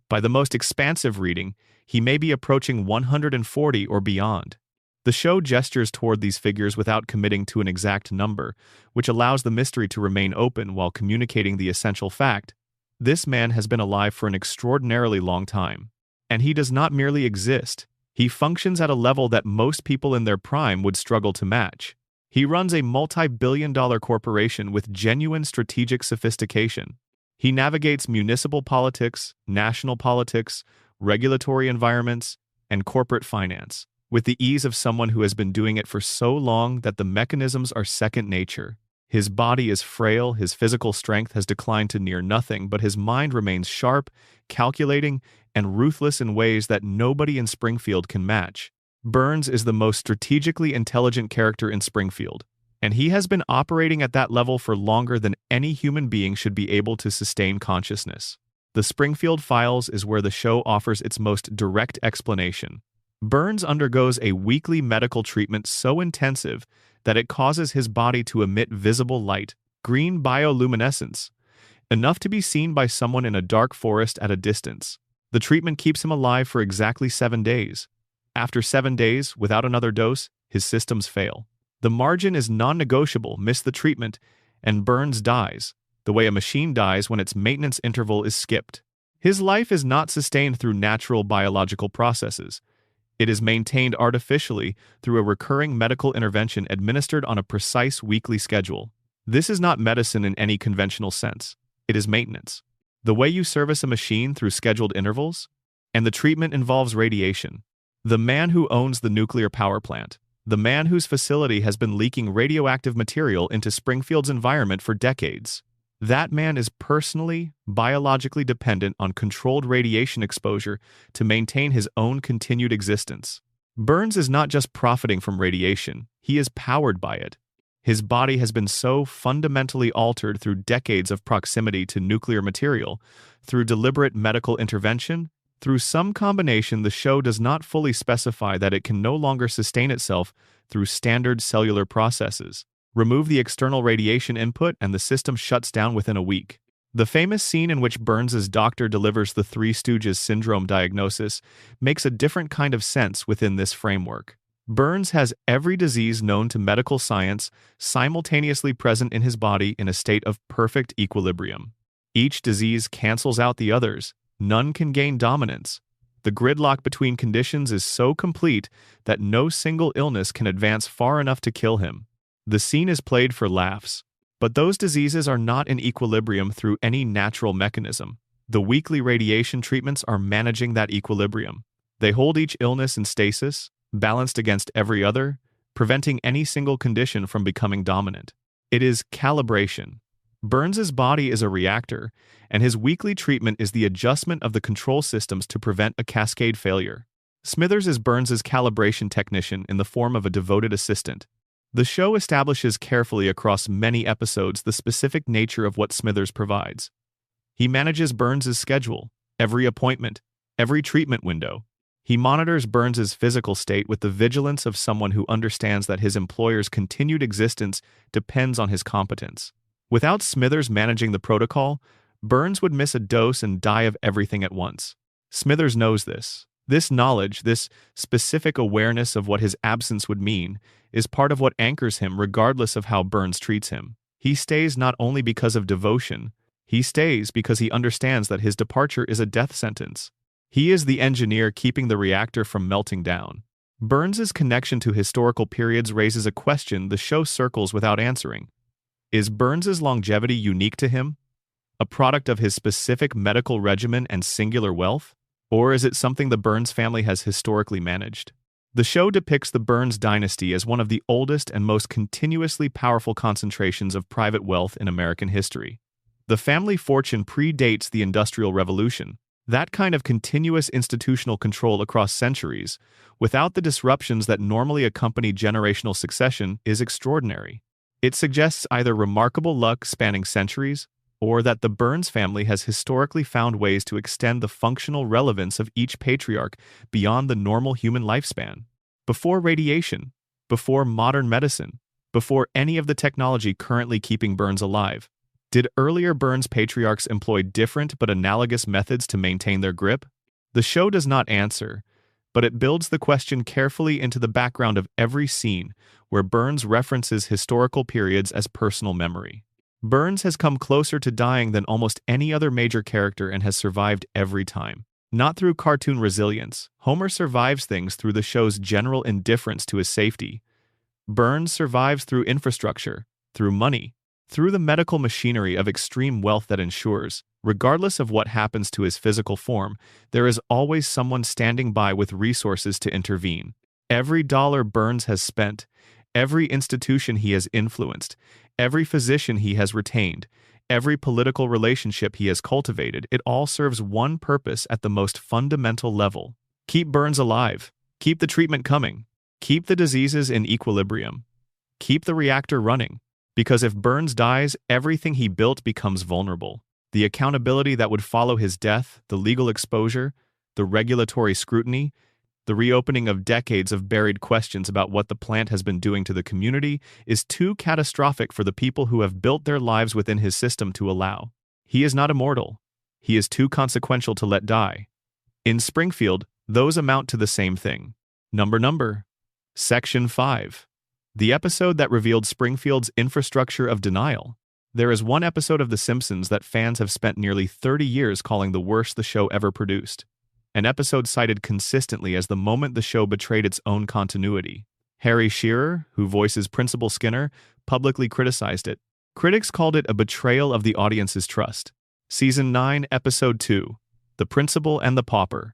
By the most expansive reading, he may be approaching 140 or beyond. The show gestures toward these figures without committing to an exact number, which allows the mystery to remain open while communicating the essential fact. This man has been alive for an extraordinarily long time. And he does not merely exist. He functions at a level that most people in their prime would struggle to match. He runs a multi-billion-dollar corporation with genuine strategic sophistication. He navigates municipal politics, national politics, regulatory environments, and corporate finance with the ease of someone who has been doing it for so long that the mechanisms are second nature. His body is frail, his physical strength has declined to near nothing, but his mind remains sharp, calculating, and ruthless in ways that nobody in Springfield can match. Burns is the most strategically intelligent character in Springfield, and he has been operating at that level for longer than any human being should be able to sustain consciousness. The Springfield Files is where the show offers its most direct explanation. Burns undergoes a weekly medical treatment so intensive that it causes his body to emit visible light, green bioluminescence, enough to be seen by someone in a dark forest at a distance. The treatment keeps him alive for exactly 7 days. After 7 days, without another dose, his systems fail. The margin is non-negotiable: miss the treatment, And Burns dies, the way a machine dies when its maintenance interval is skipped. His life is not sustained through natural biological processes. It is maintained artificially through a recurring medical intervention administered on a precise weekly schedule. This is not medicine in any conventional sense. It is maintenance. The way you service a machine through scheduled intervals, and the treatment involves radiation. The man who owns the nuclear power plant, the man whose facility has been leaking radioactive material into Springfield's environment for decades. That man is personally, biologically dependent on controlled radiation exposure to maintain his own continued existence. Burns is not just profiting from radiation, he is powered by it. His body has been so fundamentally altered through decades of proximity to nuclear material, through deliberate medical intervention, through some combination. The show does not fully specify that it can no longer sustain itself through standard cellular processes. Remove the external radiation input and the system shuts down within a week. The famous scene in which Burns's doctor delivers the Three Stooges syndrome diagnosis makes a different kind of sense within this framework. Burns has every disease known to medical science simultaneously present in his body in a state of perfect equilibrium. Each disease cancels out the others. None can gain dominance. The gridlock between conditions is so complete that no single illness can advance far enough to kill him. The scene is played for laughs, but those diseases are not in equilibrium through any natural mechanism. The weekly radiation treatments are managing that equilibrium. They hold each illness in stasis, balanced against every other, preventing any single condition from becoming dominant. It is calibration. Burns's body is a reactor, and his weekly treatment is the adjustment of the control systems to prevent a cascade failure. Smithers is Burns's calibration technician in the form of a devoted assistant. The show establishes carefully across many episodes the specific nature of what Smithers provides. He manages Burns's schedule, every appointment, every treatment window. He monitors Burns's physical state with the vigilance of someone who understands that his employer's continued existence depends on his competence. Without Smithers managing the protocol, Burns would miss a dose and die of everything at once. Smithers knows this. This knowledge, this specific awareness of what his absence would mean, is part of what anchors him regardless of how Burns treats him. He stays not only because of devotion, he stays because he understands that his departure is a death sentence. He is the engineer keeping the reactor from melting down. Burns's connection to historical periods raises a question the show circles without answering. Is Burns's longevity unique to him? A product of his specific medical regimen and singular wealth? Or is it something the Burns family has historically managed? The show depicts the Burns dynasty as one of the oldest and most continuously powerful concentrations of private wealth in American history. The family fortune predates the Industrial Revolution. That kind of continuous institutional control across centuries, without the disruptions that normally accompany generational succession, is extraordinary. It suggests either remarkable luck spanning centuries, or that the Burns family has historically found ways to extend the functional relevance of each patriarch beyond the normal human lifespan. Before radiation, before modern medicine, before any of the technology currently keeping Burns alive, did earlier Burns patriarchs employ different but analogous methods to maintain their grip? The show does not answer, but it builds the question carefully into the background of every scene where Burns references historical periods as personal memory. Burns has come closer to dying than almost any other major character and has survived every time. Not through cartoon resilience. Homer survives things through the show's general indifference to his safety. Burns survives through infrastructure, through money, through the medical machinery of extreme wealth that ensures, regardless of what happens to his physical form, there is always someone standing by with resources to intervene. Every dollar Burns has spent, every institution he has influenced, every physician he has retained, every political relationship he has cultivated, it all serves one purpose at the most fundamental level. Keep Burns alive. Keep the treatment coming. Keep the diseases in equilibrium. Keep the reactor running. Because if Burns dies, everything he built becomes vulnerable. The accountability that would follow his death, the legal exposure, the regulatory scrutiny, the reopening of decades of buried questions about what the plant has been doing to the community is too catastrophic for the people who have built their lives within his system to allow. He is not immortal. He is too consequential to let die. In Springfield, those amount to the same thing. Number. Section 5. The episode that revealed Springfield's infrastructure of denial. There is one episode of The Simpsons that fans have spent nearly 30 years calling the worst the show ever produced. An episode cited consistently as the moment the show betrayed its own continuity. Harry Shearer, who voices Principal Skinner, publicly criticized it. Critics called it a betrayal of the audience's trust. Season 9, Episode 2, The Principal and the Pauper.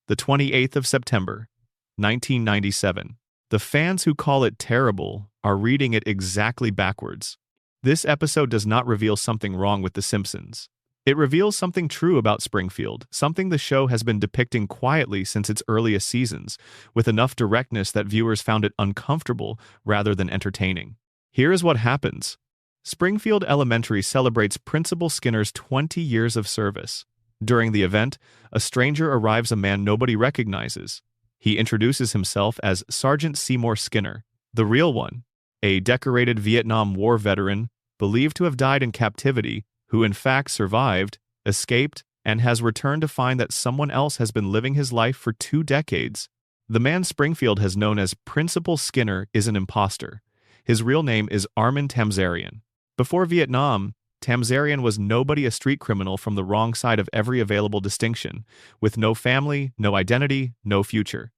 The 28th of September, 1997. The fans who call it terrible are reading it exactly backwards. This episode does not reveal something wrong with The Simpsons. It reveals something true about Springfield, something the show has been depicting quietly since its earliest seasons, with enough directness that viewers found it uncomfortable rather than entertaining. Here is what happens. Springfield Elementary celebrates Principal Skinner's 20 years of service. During the event, a stranger arrives, a man nobody recognizes. He introduces himself as Sergeant Seymour Skinner, the real one, a decorated Vietnam War veteran believed to have died in captivity, who in fact survived, escaped, and has returned to find that someone else has been living his life for 2 decades. The man Springfield has known as Principal Skinner is an imposter. His real name is Armin Tamzarian. Before Vietnam, Tamzarian was nobody, a street criminal from the wrong side of every available distinction, with no family, no identity, no future.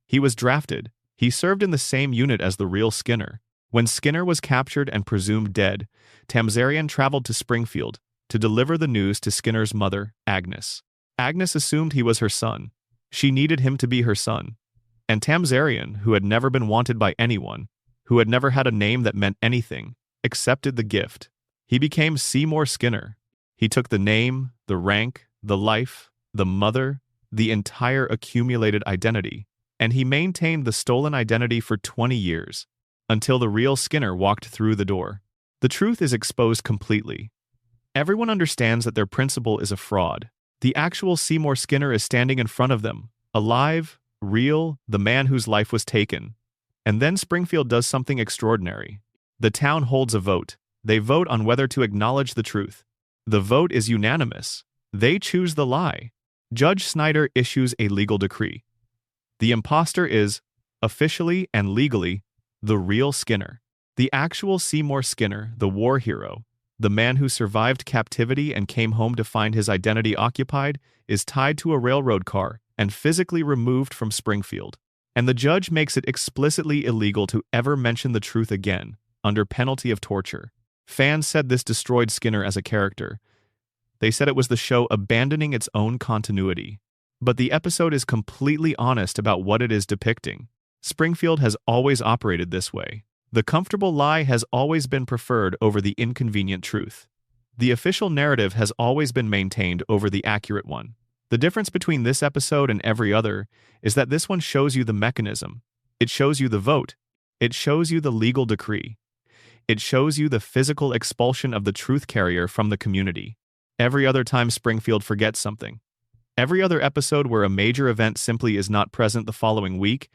He was drafted. He served in the same unit as the real Skinner. When Skinner was captured and presumed dead, Tamzarian traveled to Springfield to deliver the news to Skinner's mother, Agnes. Agnes assumed he was her son. She needed him to be her son. And Tamzarian, who had never been wanted by anyone, who had never had a name that meant anything, accepted the gift. He became Seymour Skinner. He took the name, the rank, the life, the mother, the entire accumulated identity, and he maintained the stolen identity for 20 years, until the real Skinner walked through the door. The truth is exposed completely. Everyone understands that their principal is a fraud. The actual Seymour Skinner is standing in front of them, alive, real, the man whose life was taken. And then Springfield does something extraordinary. The town holds a vote. They vote on whether to acknowledge the truth. The vote is unanimous. They choose the lie. Judge Snyder issues a legal decree. The imposter is, officially and legally, the real Skinner. The actual Seymour Skinner, the war hero, the man who survived captivity and came home to find his identity occupied, is tied to a railroad car and physically removed from Springfield. And the judge makes it explicitly illegal to ever mention the truth again, under penalty of torture. Fans said this destroyed Skinner as a character. They said it was the show abandoning its own continuity. But the episode is completely honest about what it is depicting. Springfield has always operated this way. The comfortable lie has always been preferred over the inconvenient truth. The official narrative has always been maintained over the accurate one. The difference between this episode and every other is that this one shows you the mechanism. It shows you the vote. It shows you the legal decree. It shows you the physical expulsion of the truth carrier from the community. Every other time Springfield forgets something. Every other episode where a major event simply is not present the following week,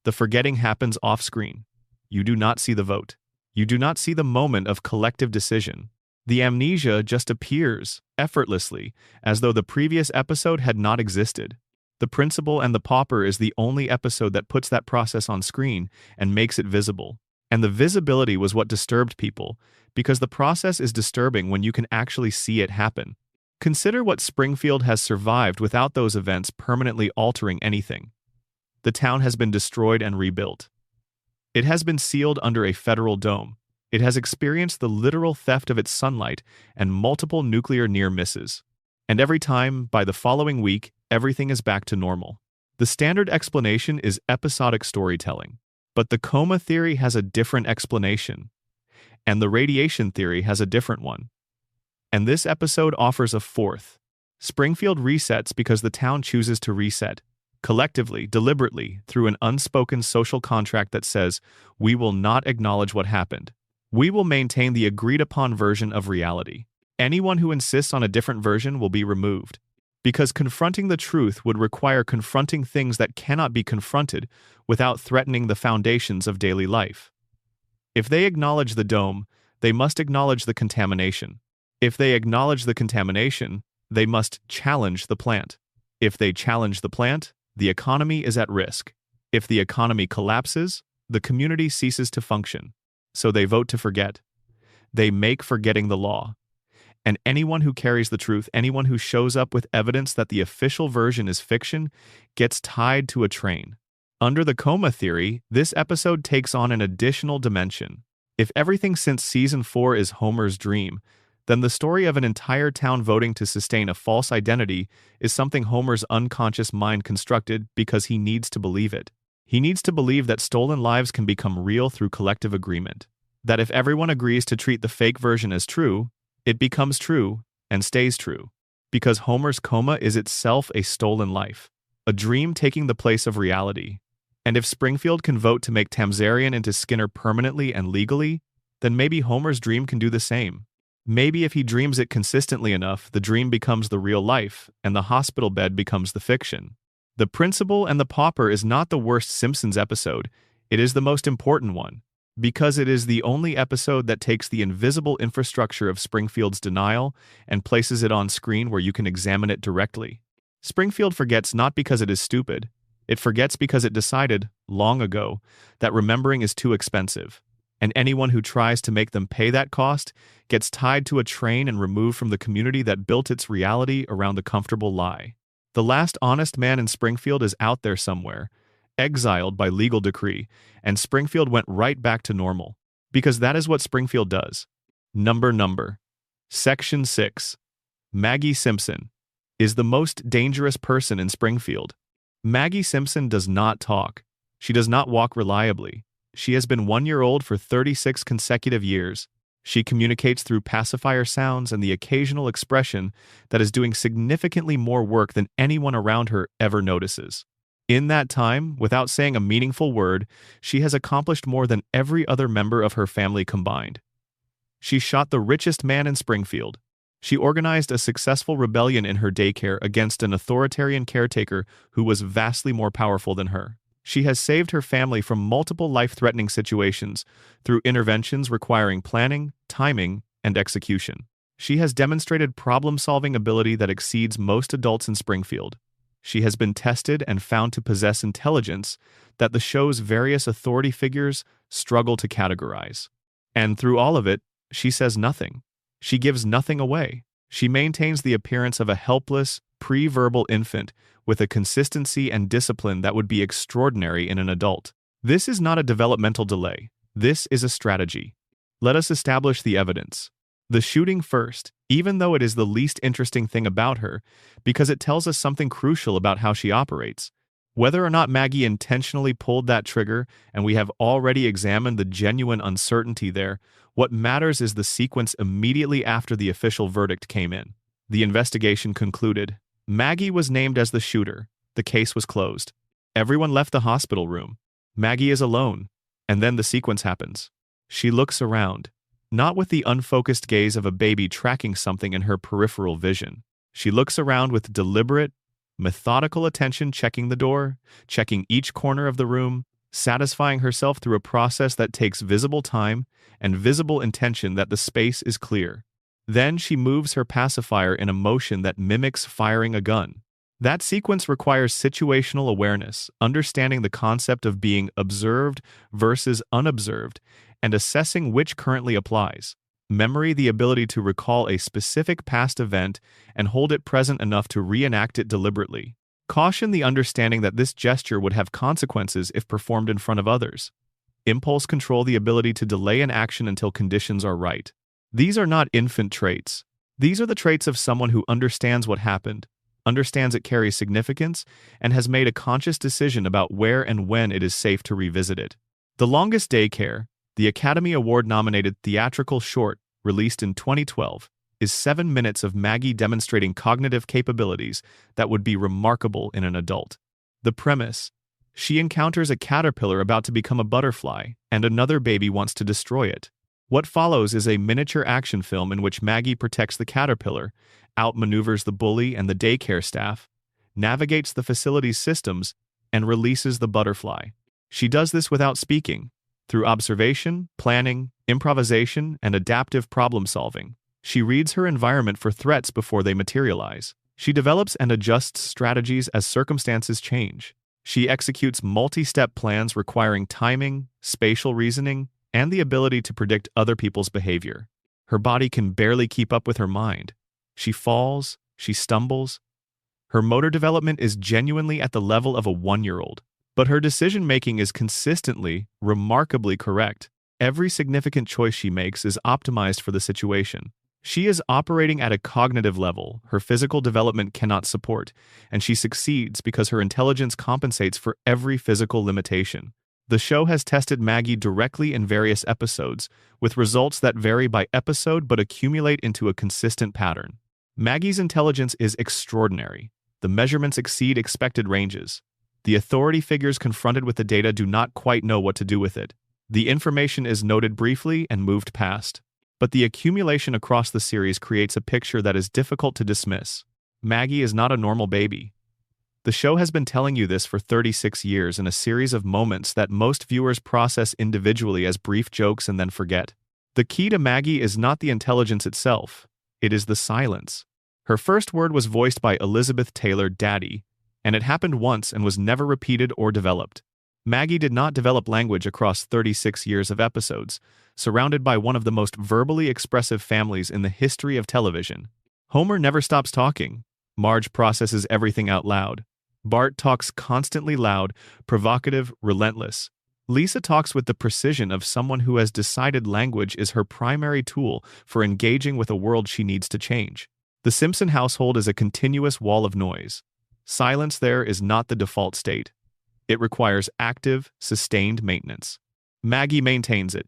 the forgetting happens off-screen. You do not see the vote. You do not see the moment of collective decision. The amnesia just appears, effortlessly, as though the previous episode had not existed. The Principal and the Pauper is the only episode that puts that process on screen and makes it visible. And the visibility was what disturbed people, because the process is disturbing when you can actually see it happen. Consider what Springfield has survived without those events permanently altering anything. The town has been destroyed and rebuilt. It has been sealed under a federal dome. It has experienced the literal theft of its sunlight and multiple nuclear near misses. And every time, by the following week, everything is back to normal. The standard explanation is episodic storytelling. But the coma theory has a different explanation. And the radiation theory has a different one. And this episode offers a fourth. Springfield resets because the town chooses to reset. Collectively, deliberately, through an unspoken social contract that says, we will not acknowledge what happened. We will maintain the agreed-upon version of reality. Anyone who insists on a different version will be removed. Because confronting the truth would require confronting things that cannot be confronted without threatening the foundations of daily life. If they acknowledge the dome, they must acknowledge the contamination. If they acknowledge the contamination, they must challenge the plant. If they challenge the plant, the economy is at risk. If the economy collapses, the community ceases to function. So they vote to forget. They make forgetting the law. And anyone who carries the truth, anyone who shows up with evidence that the official version is fiction, gets tied to a train. Under the coma theory, this episode takes on an additional dimension. If everything since season 4 is Homer's dream, then the story of an entire town voting to sustain a false identity is something Homer's unconscious mind constructed because he needs to believe it. He needs to believe that stolen lives can become real through collective agreement. That if everyone agrees to treat the fake version as true, it becomes true and stays true. Because Homer's coma is itself a stolen life, a dream taking the place of reality. And if Springfield can vote to make Tamzarian into Skinner permanently and legally, then maybe Homer's dream can do the same. Maybe if he dreams it consistently enough, the dream becomes the real life, and the hospital bed becomes the fiction. The Principal and the Pauper is not the worst Simpsons episode, it is the most important one, because it is the only episode that takes the invisible infrastructure of Springfield's denial and places it on screen where you can examine it directly. Springfield forgets not because it is stupid, it forgets because it decided, long ago, that remembering is too expensive. And anyone who tries to make them pay that cost gets tied to a train and removed from the community that built its reality around the comfortable lie. The last honest man in Springfield is out there somewhere, exiled by legal decree, and Springfield went right back to normal. Because that is what Springfield does. Number. Section 6. Maggie Simpson is the most dangerous person in Springfield. Maggie Simpson does not talk. She does not walk reliably. She has been 1 year old for 36 consecutive years. She communicates through pacifier sounds and the occasional expression that is doing significantly more work than anyone around her ever notices. In that time, without saying a meaningful word, she has accomplished more than every other member of her family combined. She shot the richest man in Springfield. She organized a successful rebellion in her daycare against an authoritarian caretaker who was vastly more powerful than her. She has saved her family from multiple life-threatening situations through interventions requiring planning, timing, and execution. She has demonstrated problem-solving ability that exceeds most adults in Springfield. She has been tested and found to possess intelligence that the show's various authority figures struggle to categorize. And through all of it, she says nothing. She gives nothing away. She maintains the appearance of a helpless, pre-verbal infant with a consistency and discipline that would be extraordinary in an adult. This is not a developmental delay. This is a strategy. Let us establish the evidence. The shooting first, even though it is the least interesting thing about her, because it tells us something crucial about how she operates. Whether or not Maggie intentionally pulled that trigger, and we have already examined the genuine uncertainty there, what matters is the sequence immediately after the official verdict came in. The investigation concluded. Maggie was named as the shooter. The case was closed. Everyone left the hospital room. Maggie is alone. And then the sequence happens. She looks around, not with the unfocused gaze of a baby tracking something in her peripheral vision. She looks around with deliberate, methodical attention, checking the door, checking each corner of the room, satisfying herself through a process that takes visible time and visible intention that the space is clear. Then she moves her pacifier in a motion that mimics firing a gun. That sequence requires situational awareness, understanding the concept of being observed versus unobserved, and assessing which currently applies. Memory, the ability to recall a specific past event and hold it present enough to reenact it deliberately. Caution, the understanding that this gesture would have consequences if performed in front of others. Impulse control, the ability to delay an action until conditions are right. These are not infant traits. These are the traits of someone who understands what happened, understands it carries significance, and has made a conscious decision about where and when it is safe to revisit it. The Longest Daycare, the Academy Award-nominated theatrical short released in 2012, is 7 minutes of Maggie demonstrating cognitive capabilities that would be remarkable in an adult. The premise: she encounters a caterpillar about to become a butterfly, and another baby wants to destroy it. What follows is a miniature action film in which Maggie protects the caterpillar, outmaneuvers the bully and the daycare staff, navigates the facility's systems, and releases the butterfly. She does this without speaking, through observation, planning, improvisation, and adaptive problem-solving. She reads her environment for threats before they materialize. She develops and adjusts strategies as circumstances change. She executes multi-step plans requiring timing, spatial reasoning, and the ability to predict other people's behavior. Her body can barely keep up with her mind. She falls, she stumbles. Her motor development is genuinely at the level of a 1-year-old. But her decision-making is consistently, remarkably correct. Every significant choice she makes is optimized for the situation. She is operating at a cognitive level her physical development cannot support, and she succeeds because her intelligence compensates for every physical limitation. The show has tested Maggie directly in various episodes, with results that vary by episode but accumulate into a consistent pattern. Maggie's intelligence is extraordinary. The measurements exceed expected ranges. The authority figures confronted with the data do not quite know what to do with it. The information is noted briefly and moved past. But the accumulation across the series creates a picture that is difficult to dismiss. Maggie is not a normal baby. The show has been telling you this for 36 years in a series of moments that most viewers process individually as brief jokes and then forget. The key to Maggie is not the intelligence itself. It is the silence. Her first word was voiced by Elizabeth Taylor, Daddy, and it happened once and was never repeated or developed. Maggie did not develop language across 36 years of episodes, surrounded by one of the most verbally expressive families in the history of television. Homer never stops talking. Marge processes everything out loud. Bart talks constantly loud, provocative, relentless. Lisa talks with the precision of someone who has decided language is her primary tool for engaging with a world she needs to change. The Simpson household is a continuous wall of noise. Silence there is not the default state. It requires active, sustained maintenance. Maggie maintains it.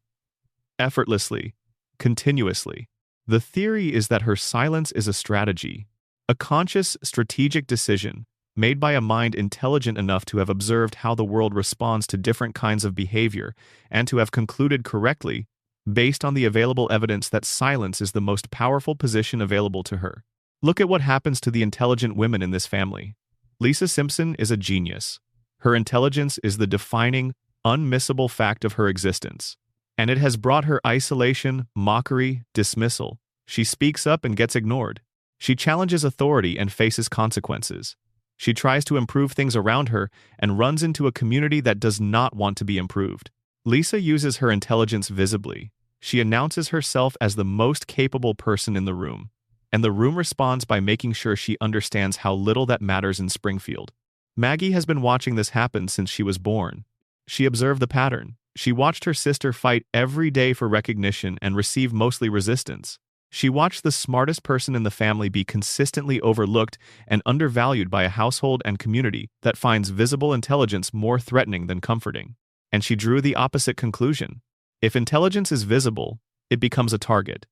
Effortlessly, continuously. The theory is that her silence is a strategy, a conscious, strategic decision made by a mind intelligent enough to have observed how the world responds to different kinds of behavior and to have concluded correctly, based on the available evidence, that silence is the most powerful position available to her. Look at what happens to the intelligent women in this family. Lisa Simpson is a genius. Her intelligence is the defining, unmissable fact of her existence. And it has brought her isolation, mockery, dismissal. She speaks up and gets ignored. She challenges authority and faces consequences. She tries to improve things around her and runs into a community that does not want to be improved. Lisa uses her intelligence visibly. She announces herself as the most capable person in the room. And the room responds by making sure she understands how little that matters in Springfield. Maggie has been watching this happen since she was born. She observed the pattern. She watched her sister fight every day for recognition and receive mostly resistance. She watched the smartest person in the family be consistently overlooked and undervalued by a household and community that finds visible intelligence more threatening than comforting. And she drew the opposite conclusion. If intelligence is visible, it becomes a target.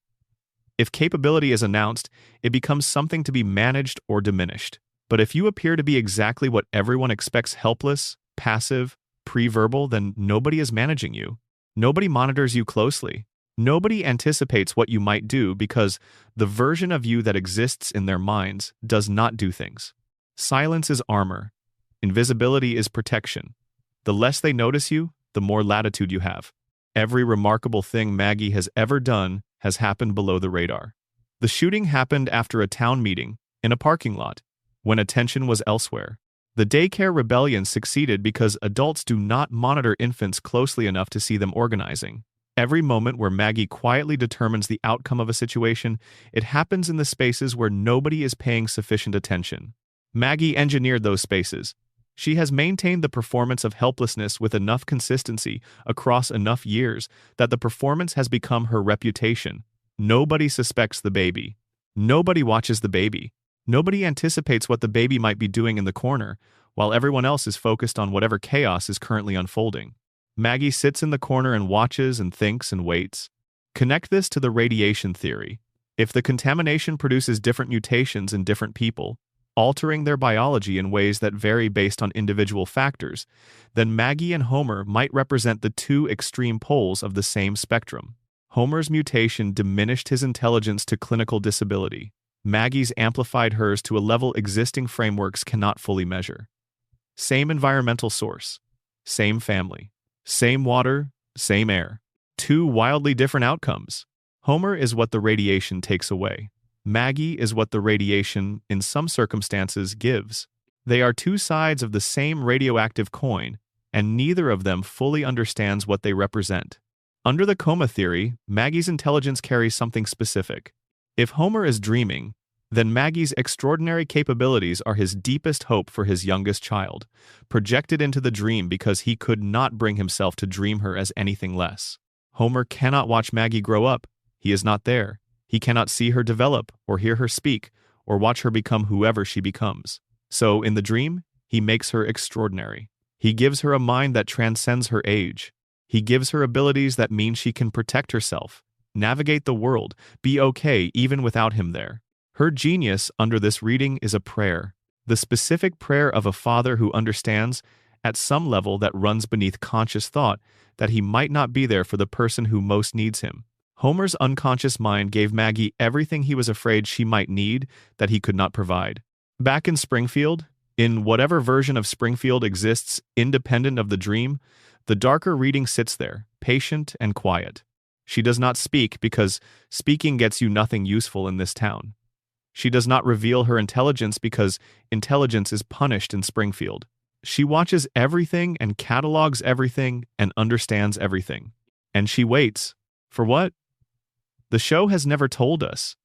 If capability is announced, it becomes something to be managed or diminished. But if you appear to be exactly what everyone expects, helpless, passive, pre-verbal, then nobody is managing you. Nobody monitors you closely. Nobody anticipates what you might do because the version of you that exists in their minds does not do things. Silence is armor. Invisibility is protection. The less they notice you, the more latitude you have. Every remarkable thing Maggie has ever done has happened below the radar. The shooting happened after a town meeting, in a parking lot, when attention was elsewhere. The daycare rebellion succeeded because adults do not monitor infants closely enough to see them organizing. Every moment where Maggie quietly determines the outcome of a situation, it happens in the spaces where nobody is paying sufficient attention. Maggie engineered those spaces. She has maintained the performance of helplessness with enough consistency across enough years that the performance has become her reputation. Nobody suspects the baby. Nobody watches the baby. Nobody anticipates what the baby might be doing in the corner, while everyone else is focused on whatever chaos is currently unfolding. Maggie sits in the corner and watches and thinks and waits. Connect this to the radiation theory. If the contamination produces different mutations in different people, altering their biology in ways that vary based on individual factors, then Maggie and Homer might represent the two extreme poles of the same spectrum. Homer's mutation diminished his intelligence to clinical disability. Maggie's amplified hers to a level existing frameworks cannot fully measure. Same environmental source, same family, same water, same air. Two wildly different outcomes. Homer is what the radiation takes away. Maggie is what the radiation, in some circumstances, gives. They are two sides of the same radioactive coin, and neither of them fully understands what they represent. Under the coma theory, Maggie's intelligence carries something specific. If Homer is dreaming, then Maggie's extraordinary capabilities are his deepest hope for his youngest child, projected into the dream because he could not bring himself to dream her as anything less. Homer cannot watch Maggie grow up. He is not there. He cannot see her develop, or hear her speak, or watch her become whoever she becomes. So, in the dream, he makes her extraordinary. He gives her a mind that transcends her age. He gives her abilities that mean she can protect herself, navigate the world, be okay even without him there. Her genius under this reading is a prayer, the specific prayer of a father who understands, at some level that runs beneath conscious thought, that he might not be there for the person who most needs him. Homer's unconscious mind gave Maggie everything he was afraid she might need that he could not provide. Back in Springfield, in whatever version of Springfield exists independent of the dream, the darker reading sits there, patient and quiet. She does not speak because speaking gets you nothing useful in this town. She does not reveal her intelligence because intelligence is punished in Springfield. She watches everything and catalogs everything and understands everything. And she waits. For what? The show has never told us.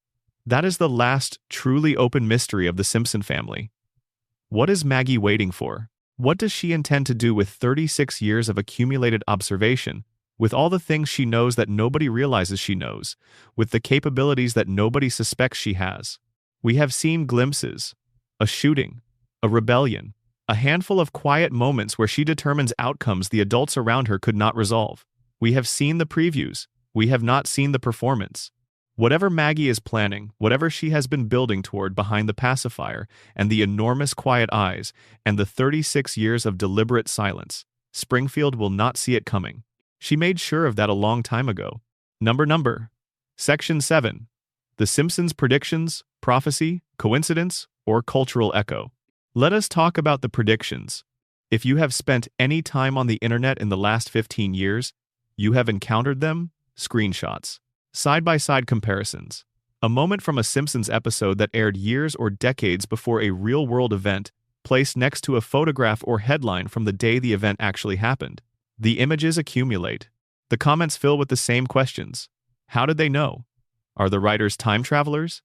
That is the last truly open mystery of the Simpson family. What is Maggie waiting for? What does she intend to do with 36 years of accumulated observation, with all the things she knows that nobody realizes she knows, with the capabilities that nobody suspects she has? We have seen glimpses, a shooting, a rebellion, a handful of quiet moments where she determines outcomes the adults around her could not resolve. We have seen the previews. We have not seen the performance. Whatever Maggie is planning, whatever she has been building toward behind the pacifier and the enormous quiet eyes and the 36 years of deliberate silence, Springfield will not see it coming. She made sure of that a long time ago. Number. Section 7. The Simpsons predictions, prophecy, coincidence, or cultural echo. Let us talk about the predictions. If you have spent any time on the internet in the last 15 years, you have encountered them. Screenshots. Side-by-side comparisons. A moment from a Simpsons episode that aired years or decades before a real-world event, placed next to a photograph or headline from the day the event actually happened. The images accumulate. The comments fill with the same questions. How did they know? Are the writers time travelers?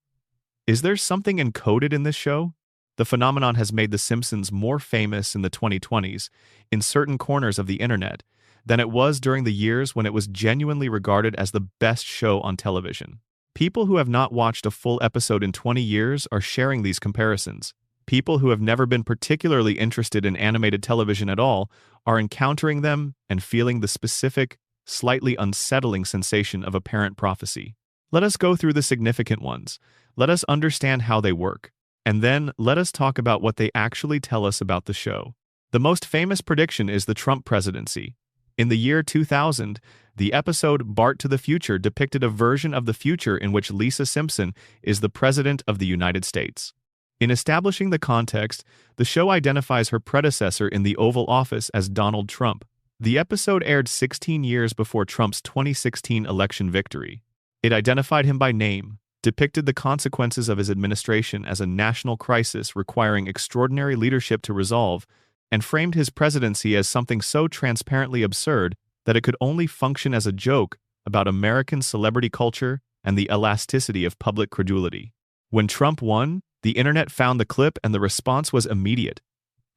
Is there something encoded in this show? The phenomenon has made The Simpsons more famous in the 2020s, in certain corners of the internet, than it was during the years when it was genuinely regarded as the best show on television. People who have not watched a full episode in 20 years are sharing these comparisons. People who have never been particularly interested in animated television at all are encountering them and feeling the specific, slightly unsettling sensation of apparent prophecy. Let us go through the significant ones. Let us understand how they work. And then let us talk about what they actually tell us about the show. The most famous prediction is the Trump presidency. In the year 2000, the episode Bart to the Future depicted a version of the future in which Lisa Simpson is the President of the United States. In establishing the context, the show identifies her predecessor in the Oval Office as Donald Trump. The episode aired 16 years before Trump's 2016 election victory. It identified him by name, depicted the consequences of his administration as a national crisis requiring extraordinary leadership to resolve, and framed his presidency as something so transparently absurd that it could only function as a joke about American celebrity culture and the elasticity of public credulity. When Trump won, the internet found the clip and the response was immediate.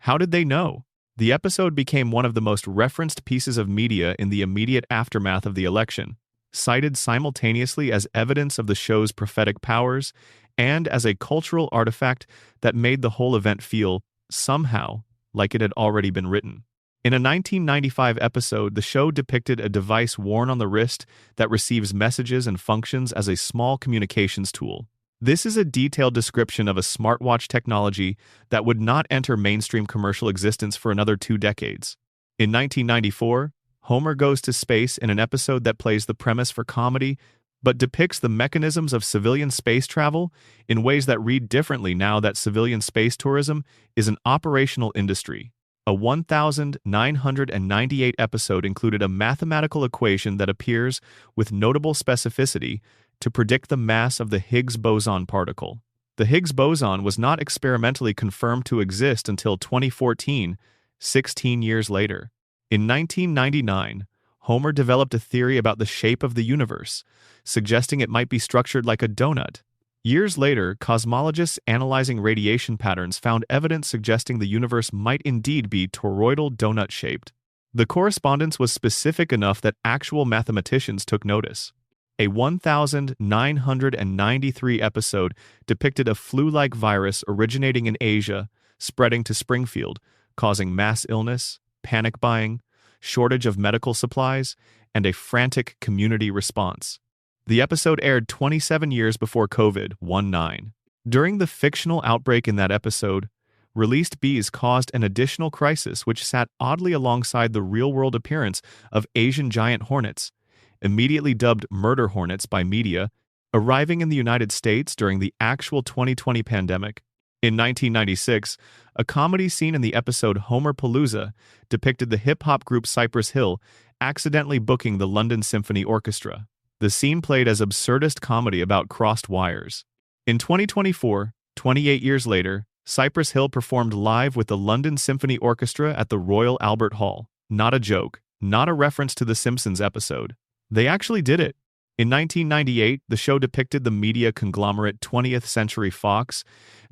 How did they know? The episode became one of the most referenced pieces of media in the immediate aftermath of the election, cited simultaneously as evidence of the show's prophetic powers and as a cultural artifact that made the whole event feel, somehow, like it had already been written. In a 1995 episode, the show depicted a device worn on the wrist that receives messages and functions as a small communications tool. This is a detailed description of a smartwatch technology that would not enter mainstream commercial existence for another 2 decades. In 1994, Homer goes to space in an episode that plays the premise for comedy, but depicts the mechanisms of civilian space travel in ways that read differently now that civilian space tourism is an operational industry. A 1,998 episode included a mathematical equation that appears with notable specificity to predict the mass of the Higgs boson particle. The Higgs boson was not experimentally confirmed to exist until 2014, 16 years later. In 1999, Homer developed a theory about the shape of the universe, suggesting it might be structured like a donut. Years later, cosmologists analyzing radiation patterns found evidence suggesting the universe might indeed be toroidal donut-shaped. The correspondence was specific enough that actual mathematicians took notice. A 1993 episode depicted a flu-like virus originating in Asia, spreading to Springfield, causing mass illness, panic buying, shortage of medical supplies, and a frantic community response. The episode aired 27 years before COVID-19. During the fictional outbreak in that episode, released bees caused an additional crisis which sat oddly alongside the real-world appearance of Asian giant hornets, immediately dubbed murder hornets by media, arriving in the United States during the actual 2020 pandemic. In 1996, a comedy scene in the episode Homerpalooza depicted the hip-hop group Cypress Hill accidentally booking the London Symphony Orchestra. The scene played as absurdist comedy about crossed wires. In 2024, 28 years later, Cypress Hill performed live with the London Symphony Orchestra at the Royal Albert Hall. Not a joke, not a reference to the Simpsons episode. They actually did it. In 1998, the show depicted the media conglomerate 20th Century Fox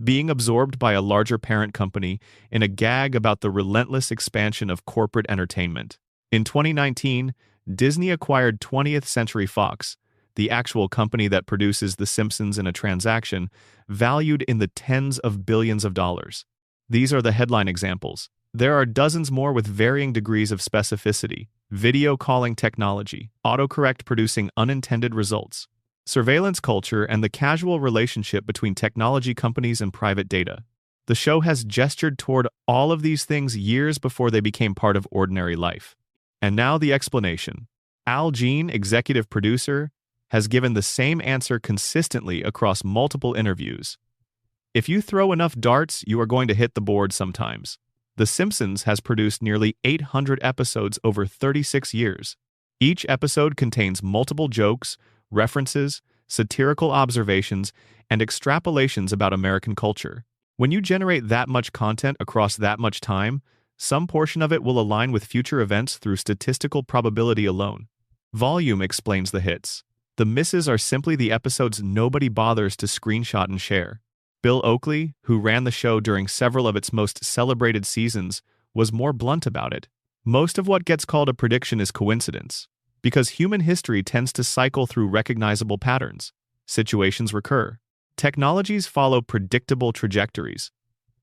being absorbed by a larger parent company in a gag about the relentless expansion of corporate entertainment. In 2019, Disney acquired 20th Century Fox, the actual company that produces The Simpsons, in a transaction valued in the tens of billions of dollars. These are the headline examples. There are dozens more with varying degrees of specificity. Video calling technology, autocorrect producing unintended results, surveillance culture, and the casual relationship between technology companies and private data. The show has gestured toward all of these things years before they became part of ordinary life. And now the explanation. Al Jean, executive producer, has given the same answer consistently across multiple interviews. If you throw enough darts, you are going to hit the board sometimes. The Simpsons has produced nearly 800 episodes over 36 years. Each episode contains multiple jokes, references, satirical observations, and extrapolations about American culture. When you generate that much content across that much time, some portion of it will align with future events through statistical probability alone. Volume explains the hits. The misses are simply the episodes nobody bothers to screenshot and share. Bill Oakley, who ran the show during several of its most celebrated seasons, was more blunt about it. Most of what gets called a prediction is coincidence, because human history tends to cycle through recognizable patterns. Situations recur. Technologies follow predictable trajectories.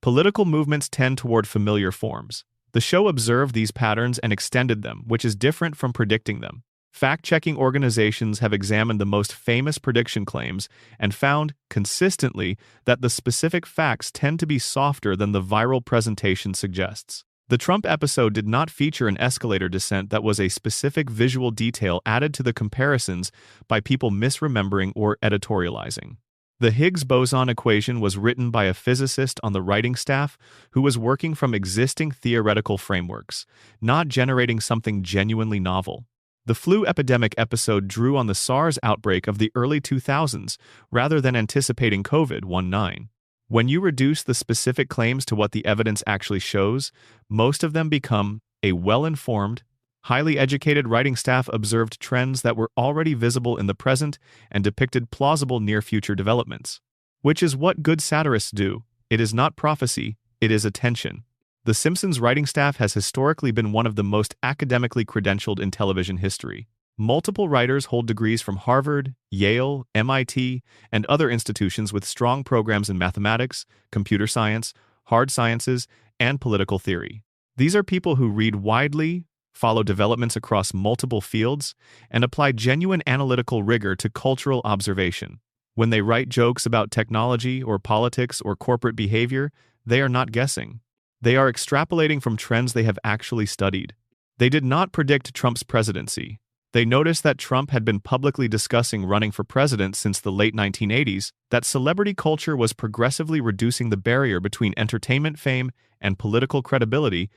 Political movements tend toward familiar forms. The show observed these patterns and extended them, which is different from predicting them. Fact-checking organizations have examined the most famous prediction claims and found, consistently, that the specific facts tend to be softer than the viral presentation suggests. The Trump episode did not feature an escalator descent that was a specific visual detail added to the comparisons by people misremembering or editorializing. The Higgs boson equation was written by a physicist on the writing staff who was working from existing theoretical frameworks, not generating something genuinely novel. The flu epidemic episode drew on the SARS outbreak of the early 2000s rather than anticipating COVID-19. When you reduce the specific claims to what the evidence actually shows, most of them become a well-informed, highly educated writing staff observed trends that were already visible in the present and depicted plausible near-future developments. Which is what good satirists do. It is not prophecy, it is attention. The Simpsons writing staff has historically been one of the most academically credentialed in television history. Multiple writers hold degrees from Harvard, Yale, MIT, and other institutions with strong programs in mathematics, computer science, hard sciences, and political theory. These are people who read widely, follow developments across multiple fields, and apply genuine analytical rigor to cultural observation. When they write jokes about technology or politics or corporate behavior, they are not guessing. They are extrapolating from trends they have actually studied. They did not predict Trump's presidency. They noticed that Trump had been publicly discussing running for president since the late 1980s, that celebrity culture was progressively reducing the barrier between entertainment fame and political credibility,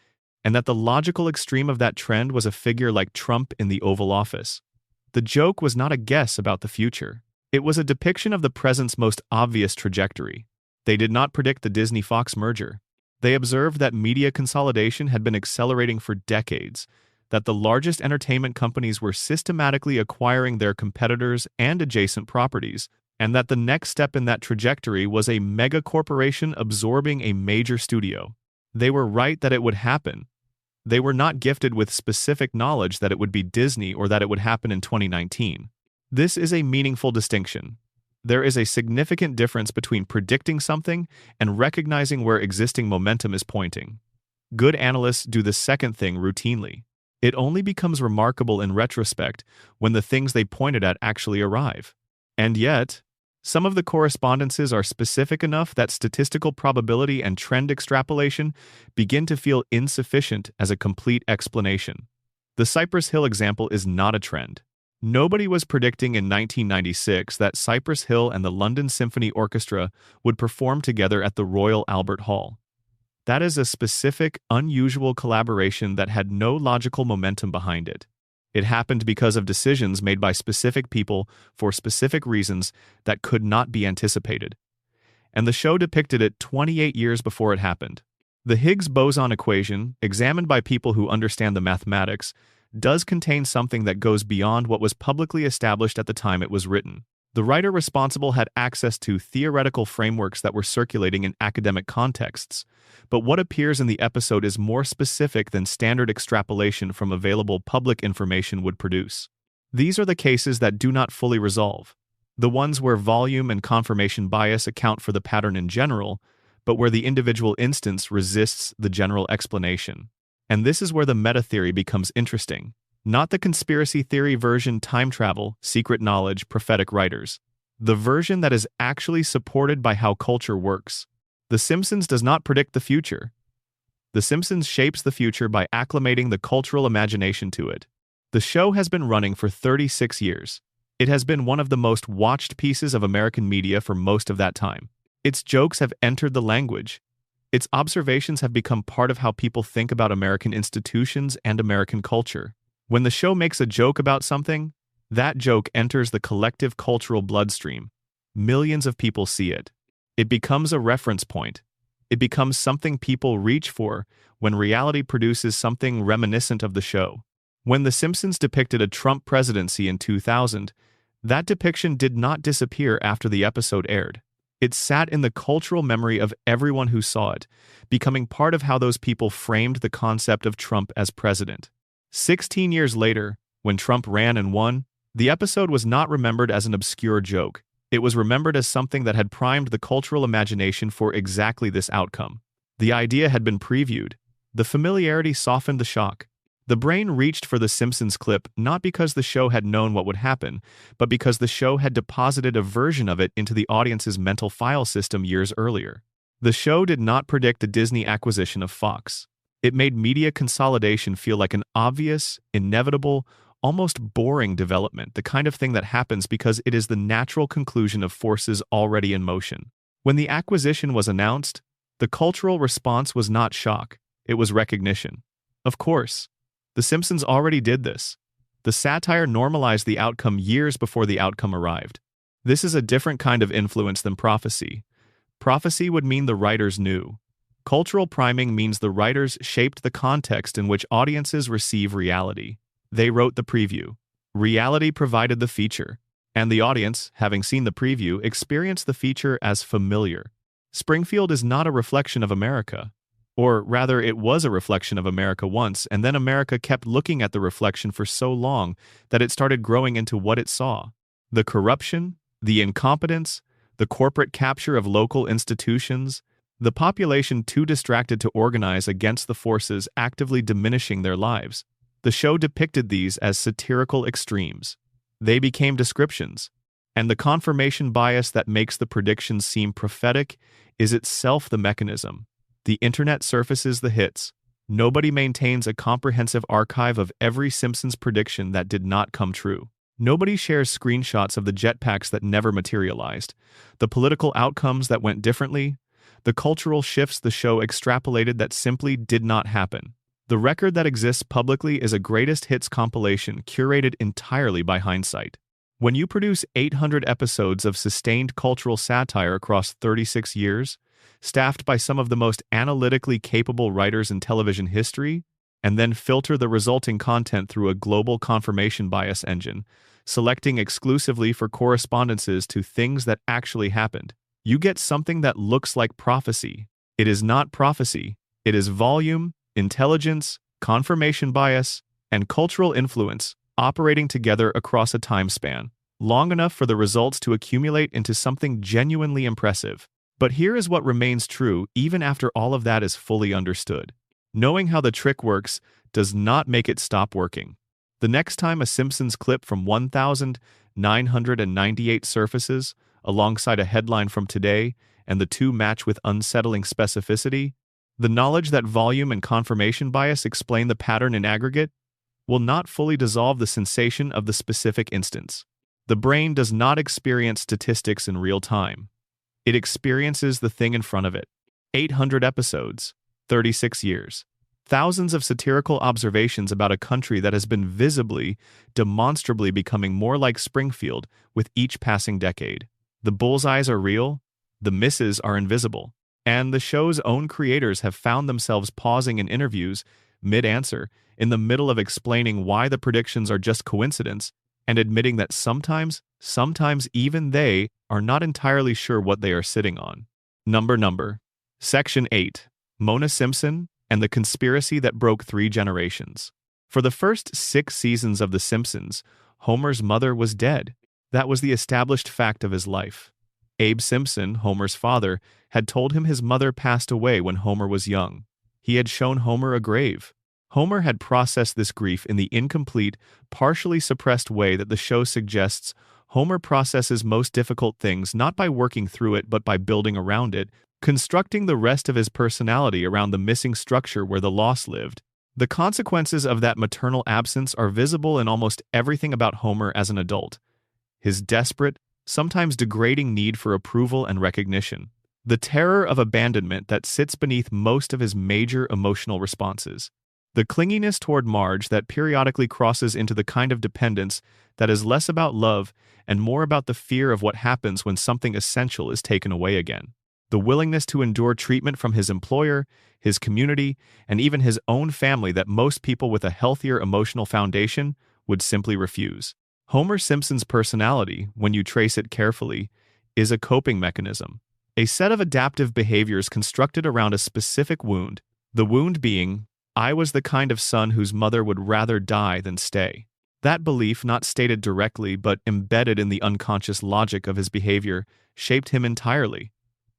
and that the logical extreme of that trend was a figure like Trump in the Oval Office. The joke was not a guess about the future. It was a depiction of the present's most obvious trajectory. They did not predict the Disney-Fox merger. They observed that media consolidation had been accelerating for decades, that the largest entertainment companies were systematically acquiring their competitors and adjacent properties, and that the next step in that trajectory was a mega corporation absorbing a major studio. They were right that it would happen. They were not gifted with specific knowledge that it would be Disney or that it would happen in 2019. This is a meaningful distinction. There is a significant difference between predicting something and recognizing where existing momentum is pointing. Good analysts do the second thing routinely. It only becomes remarkable in retrospect when the things they pointed at actually arrive. And yet, some of the correspondences are specific enough that statistical probability and trend extrapolation begin to feel insufficient as a complete explanation. The Cypress Hill example is not a trend. Nobody was predicting in 1996 that Cypress Hill and the London Symphony Orchestra would perform together at the Royal Albert Hall. That is a specific, unusual collaboration that had no logical momentum behind it. It happened because of decisions made by specific people for specific reasons that could not be anticipated. And the show depicted it 28 years before it happened. The Higgs boson equation, examined by people who understand the mathematics, does contain something that goes beyond what was publicly established at the time it was written. The writer responsible had access to theoretical frameworks that were circulating in academic contexts, but what appears in the episode is more specific than standard extrapolation from available public information would produce. These are the cases that do not fully resolve, the ones where volume and confirmation bias account for the pattern in general, but where the individual instance resists the general explanation. And this is where the meta-theory becomes interesting. Not the conspiracy theory version time travel, secret knowledge, prophetic writers. The version that is actually supported by how culture works. The Simpsons does not predict the future. The Simpsons shapes the future by acclimating the cultural imagination to it. The show has been running for 36 years. It has been one of the most watched pieces of American media for most of that time. Its jokes have entered the language. Its observations have become part of how people think about American institutions and American culture. When the show makes a joke about something, that joke enters the collective cultural bloodstream. Millions of people see it. It becomes a reference point. It becomes something people reach for when reality produces something reminiscent of the show. When The Simpsons depicted a Trump presidency in 2000, that depiction did not disappear after the episode aired. It sat in the cultural memory of everyone who saw it, becoming part of how those people framed the concept of Trump as president. 16 years later, when Trump ran and won, the episode was not remembered as an obscure joke. It was remembered as something that had primed the cultural imagination for exactly this outcome. The idea had been previewed. The familiarity softened the shock. The brain reached for the Simpsons clip not because the show had known what would happen, but because the show had deposited a version of it into the audience's mental file system years earlier. The show did not predict the Disney acquisition of Fox. It made media consolidation feel like an obvious, inevitable, almost boring development, the kind of thing that happens because it is the natural conclusion of forces already in motion. When the acquisition was announced, the cultural response was not shock, it was recognition. Of course, The Simpsons already did this. The satire normalized the outcome years before the outcome arrived. This is a different kind of influence than prophecy. Prophecy would mean the writers knew. Cultural priming means the writers shaped the context in which audiences receive reality. They wrote the preview. Reality provided the feature. And the audience, having seen the preview, experienced the feature as familiar. Springfield is not a reflection of America. Or rather, it was a reflection of America once, and then America kept looking at the reflection for so long that it started growing into what it saw. The corruption, the incompetence, the corporate capture of local institutions, the population too distracted to organize against the forces actively diminishing their lives. The show depicted these as satirical extremes. They became descriptions. And the confirmation bias that makes the predictions seem prophetic is itself the mechanism. The internet surfaces the hits. Nobody maintains a comprehensive archive of every Simpsons prediction that did not come true. Nobody shares screenshots of the jetpacks that never materialized, the political outcomes that went differently, the cultural shifts the show extrapolated that simply did not happen. The record that exists publicly is a greatest hits compilation curated entirely by hindsight. When you produce 800 episodes of sustained cultural satire across 36 years, staffed by some of the most analytically capable writers in television history, and then filter the resulting content through a global confirmation bias engine, selecting exclusively for correspondences to things that actually happened. You get something that looks like prophecy. It is not prophecy. It is volume, intelligence, confirmation bias, and cultural influence operating together across a time span, long enough for the results to accumulate into something genuinely impressive. But here is what remains true even after all of that is fully understood. Knowing how the trick works does not make it stop working. The next time a Simpsons clip from 1998 surfaces, alongside a headline from today, and the two match with unsettling specificity, the knowledge that volume and confirmation bias explain the pattern in aggregate will not fully dissolve the sensation of the specific instance. The brain does not experience statistics in real time. It experiences the thing in front of it. 800 episodes, 36 years. Thousands of satirical observations about a country that has been visibly, demonstrably becoming more like Springfield with each passing decade. The bullseyes are real, the misses are invisible, and the show's own creators have found themselves pausing in interviews, mid-answer, in the middle of explaining why the predictions are just coincidence, and admitting that sometimes even they are not entirely sure what they are sitting on. Number. Section 8. Mona Simpson and the Conspiracy That Broke 3 Generations. For the first 6 seasons of The Simpsons, Homer's mother was dead. That was the established fact of his life. Abe Simpson, Homer's father, had told him his mother passed away when Homer was young. He had shown Homer a grave. Homer had processed this grief in the incomplete, partially suppressed way that the show suggests. Homer processes most difficult things not by working through it but by building around it, constructing the rest of his personality around the missing structure where the loss lived. The consequences of that maternal absence are visible in almost everything about Homer as an adult. His desperate, sometimes degrading need for approval and recognition. The terror of abandonment that sits beneath most of his major emotional responses. The clinginess toward Marge that periodically crosses into the kind of dependence that is less about love and more about the fear of what happens when something essential is taken away again. The willingness to endure treatment from his employer, his community, and even his own family that most people with a healthier emotional foundation would simply refuse. Homer Simpson's personality, when you trace it carefully, is a coping mechanism. A set of adaptive behaviors constructed around a specific wound, the wound being, I was the kind of son whose mother would rather die than stay. That belief, not stated directly but embedded in the unconscious logic of his behavior, shaped him entirely,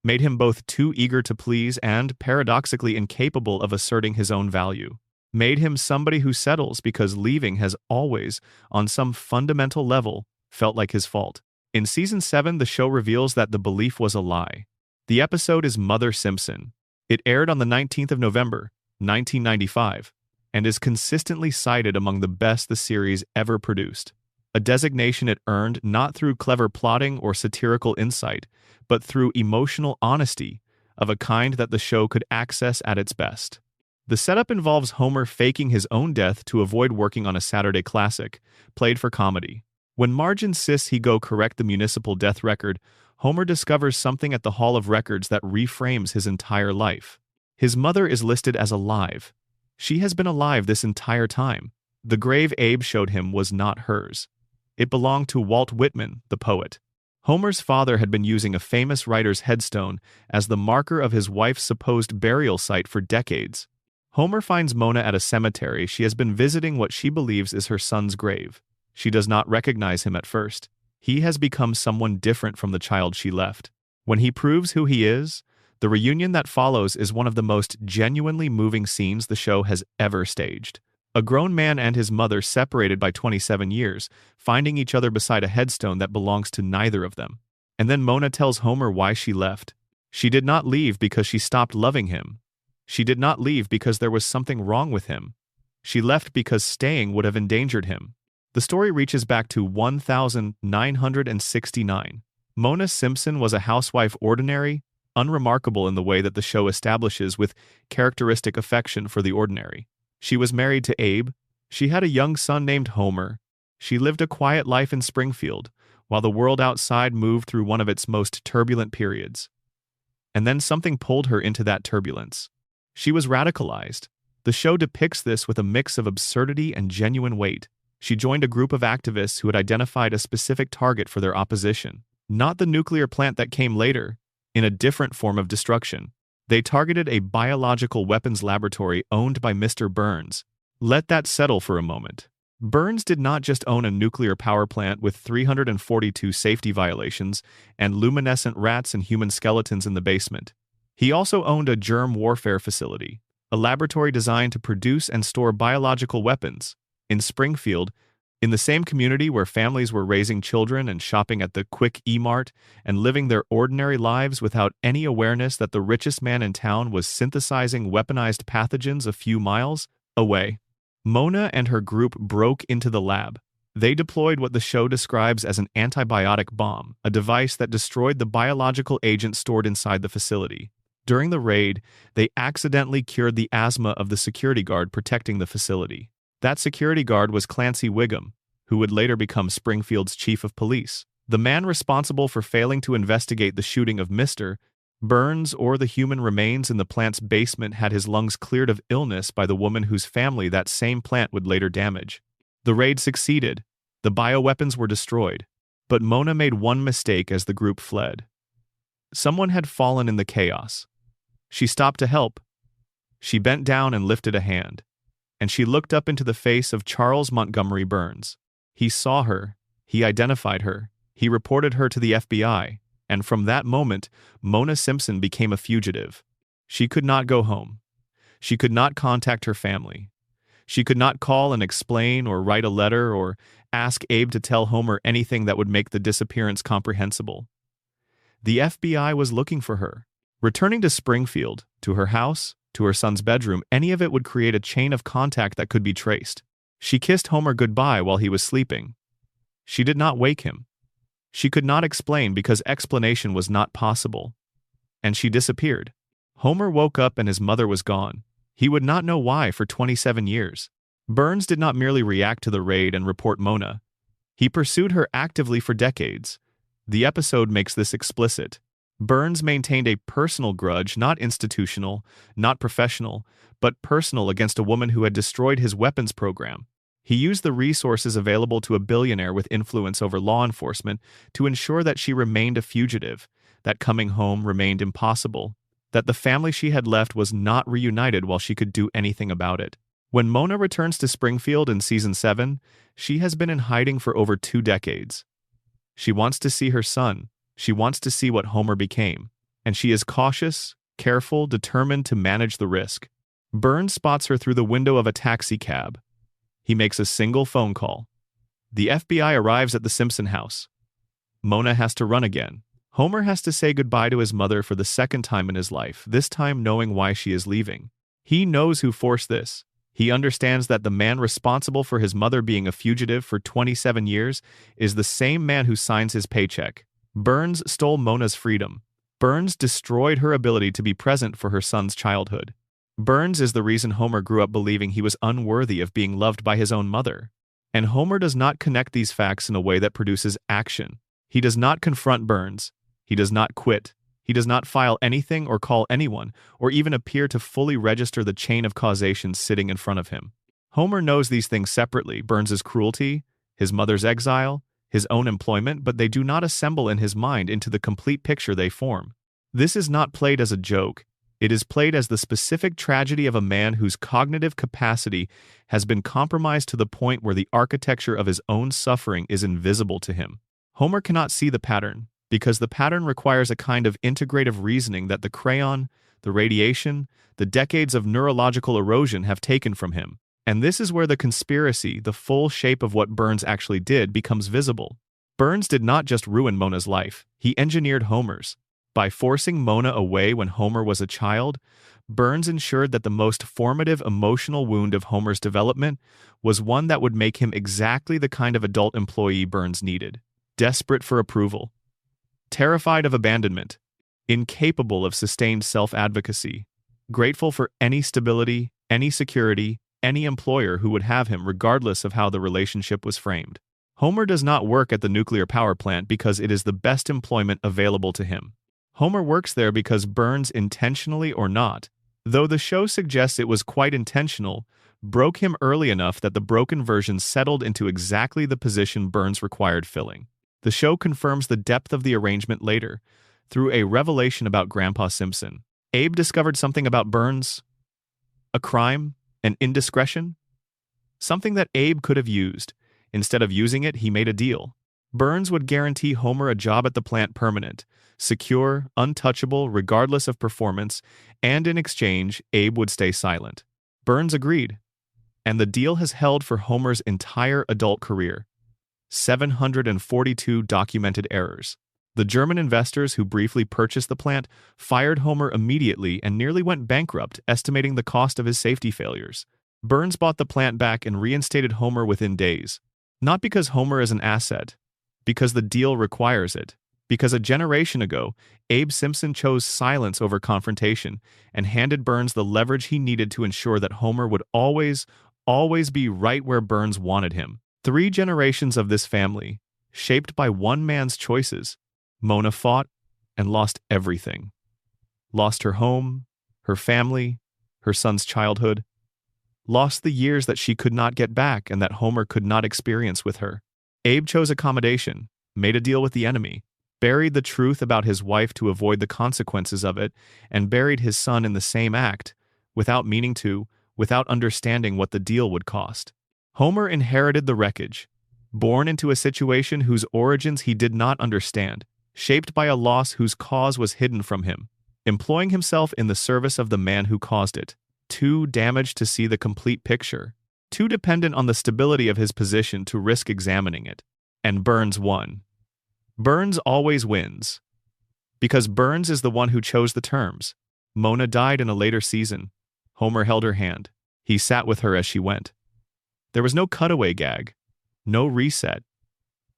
made him both too eager to please and, paradoxically, incapable of asserting his own value, made him somebody who settles because leaving has always, on some fundamental level, felt like his fault. In Season 7, the show reveals that the belief was a lie. The episode is Mother Simpson. It aired on the 19th of November, 1995, and is consistently cited among the best the series ever produced. A designation it earned not through clever plotting or satirical insight, but through emotional honesty of a kind that the show could access at its best. The setup involves Homer faking his own death to avoid working on a Saturday classic, played for comedy. When Marge insists he go correct the municipal death record, Homer discovers something at the Hall of Records that reframes his entire life. His mother is listed as alive. She has been alive this entire time. The grave Abe showed him was not hers. It belonged to Walt Whitman, the poet. Homer's father had been using a famous writer's headstone as the marker of his wife's supposed burial site for decades. Homer finds Mona at a cemetery. She has been visiting what she believes is her son's grave. She does not recognize him at first. He has become someone different from the child she left. When he proves who he is, the reunion that follows is one of the most genuinely moving scenes the show has ever staged. A grown man and his mother separated by 27 years, finding each other beside a headstone that belongs to neither of them. And then Mona tells Homer why she left. She did not leave because she stopped loving him. She did not leave because there was something wrong with him. She left because staying would have endangered him. The story reaches back to 1969. Mona Simpson was a housewife, ordinary, unremarkable in the way that the show establishes with characteristic affection for the ordinary. She was married to Abe. She had a young son named Homer. She lived a quiet life in Springfield, while the world outside moved through one of its most turbulent periods. And then something pulled her into that turbulence. She was radicalized. The show depicts this with a mix of absurdity and genuine weight. She joined a group of activists who had identified a specific target for their opposition, not the nuclear plant that came later, in a different form of destruction. They targeted a biological weapons laboratory owned by Mr. Burns. Let that settle for a moment. Burns did not just own a nuclear power plant with 342 safety violations and luminescent rats and human skeletons in the basement. He also owned a germ warfare facility, a laboratory designed to produce and store biological weapons, in Springfield, in the same community where families were raising children and shopping at the Quick E-Mart and living their ordinary lives without any awareness that the richest man in town was synthesizing weaponized pathogens a few miles away. Mona and her group broke into the lab. They deployed what the show describes as an antibiotic bomb, a device that destroyed the biological agent stored inside the facility. During the raid, they accidentally cured the asthma of the security guard protecting the facility. That security guard was Clancy Wiggum, who would later become Springfield's chief of police. The man responsible for failing to investigate the shooting of Mr. Burns or the human remains in the plant's basement had his lungs cleared of illness by the woman whose family that same plant would later damage. The raid succeeded. The bioweapons were destroyed. But Mona made one mistake as the group fled. Someone had fallen in the chaos. She stopped to help. She bent down and lifted a hand. And she looked up into the face of Charles Montgomery Burns. He saw her. He identified her. He reported her to the FBI. And from that moment, Mona Simpson became a fugitive. She could not go home. She could not contact her family. She could not call and explain or write a letter or ask Abe to tell Homer anything that would make the disappearance comprehensible. The FBI was looking for her. Returning to Springfield, to her house, to her son's bedroom, any of it would create a chain of contact that could be traced. She kissed Homer goodbye while he was sleeping. She did not wake him. She could not explain because explanation was not possible. And she disappeared. Homer woke up and his mother was gone. He would not know why for 27 years. Burns did not merely react to the raid and report Mona. He pursued her actively for decades. The episode makes this explicit. Burns maintained a personal grudge, not institutional, not professional, but personal against a woman who had destroyed his weapons program. He used the resources available to a billionaire with influence over law enforcement to ensure that she remained a fugitive, that coming home remained impossible, that the family she had left was not reunited while she could do anything about it. When Mona returns to Springfield in Season 7, she has been in hiding for over 2 decades. She wants to see her son. She wants to see what Homer became. And she is cautious, careful, determined to manage the risk. Burns spots her through the window of a taxi cab. He makes a single phone call. The FBI arrives at the Simpson house. Mona has to run again. Homer has to say goodbye to his mother for the second time in his life, this time knowing why she is leaving. He knows who forced this. He understands that the man responsible for his mother being a fugitive for 27 years is the same man who signs his paycheck. Burns stole Mona's freedom. Burns destroyed her ability to be present for her son's childhood. Burns is the reason Homer grew up believing he was unworthy of being loved by his own mother. And Homer does not connect these facts in a way that produces action. He does not confront Burns. He does not quit. He does not file anything or call anyone, or even appear to fully register the chain of causation sitting in front of him. Homer knows these things separately, Burns's cruelty, his mother's exile, his own employment, but they do not assemble in his mind into the complete picture they form. This is not played as a joke. It is played as the specific tragedy of a man whose cognitive capacity has been compromised to the point where the architecture of his own suffering is invisible to him. Homer cannot see the pattern, because the pattern requires a kind of integrative reasoning that the crayon, the radiation, the decades of neurological erosion have taken from him. And this is where the conspiracy, the full shape of what Burns actually did, becomes visible. Burns did not just ruin Mona's life, he engineered Homer's. By forcing Mona away when Homer was a child, Burns ensured that the most formative emotional wound of Homer's development was one that would make him exactly the kind of adult employee Burns needed. Desperate for approval. Terrified of abandonment. Incapable of sustained self-advocacy. Grateful for any stability, any security, any employer who would have him regardless of how the relationship was framed. Homer does not work at the nuclear power plant because it is the best employment available to him. Homer works there because Burns, intentionally or not, though the show suggests it was quite intentional, broke him early enough that the broken version settled into exactly the position Burns required filling. The show confirms the depth of the arrangement later, through a revelation about Grandpa Simpson. Abe discovered something about Burns, a crime, an indiscretion, something that Abe could have used. Instead of using it, he made a deal. Burns would guarantee Homer a job at the plant permanent, secure, untouchable, regardless of performance, and in exchange, Abe would stay silent. Burns agreed, and the deal has held for Homer's entire adult career. 742 documented errors. The German investors who briefly purchased the plant fired Homer immediately and nearly went bankrupt, estimating the cost of his safety failures. Burns bought the plant back and reinstated Homer within days. Not because Homer is an asset, because the deal requires it. Because a generation ago, Abe Simpson chose silence over confrontation and handed Burns the leverage he needed to ensure that Homer would always be right where Burns wanted him. 3 generations of this family, shaped by one man's choices, Mona fought and lost everything. Lost her home, her family, her son's childhood. Lost the years that she could not get back and that Homer could not experience with her. Abe chose accommodation, made a deal with the enemy, buried the truth about his wife to avoid the consequences of it, and buried his son in the same act, without meaning to, without understanding what the deal would cost. Homer inherited the wreckage, born into a situation whose origins he did not understand, shaped by a loss whose cause was hidden from him, employing himself in the service of the man who caused it, too damaged to see the complete picture, too dependent on the stability of his position to risk examining it. And Burns won. Burns always wins. Because Burns is the one who chose the terms. Mona died in a later season. Homer held her hand. He sat with her as she went. There was no cutaway gag, no reset,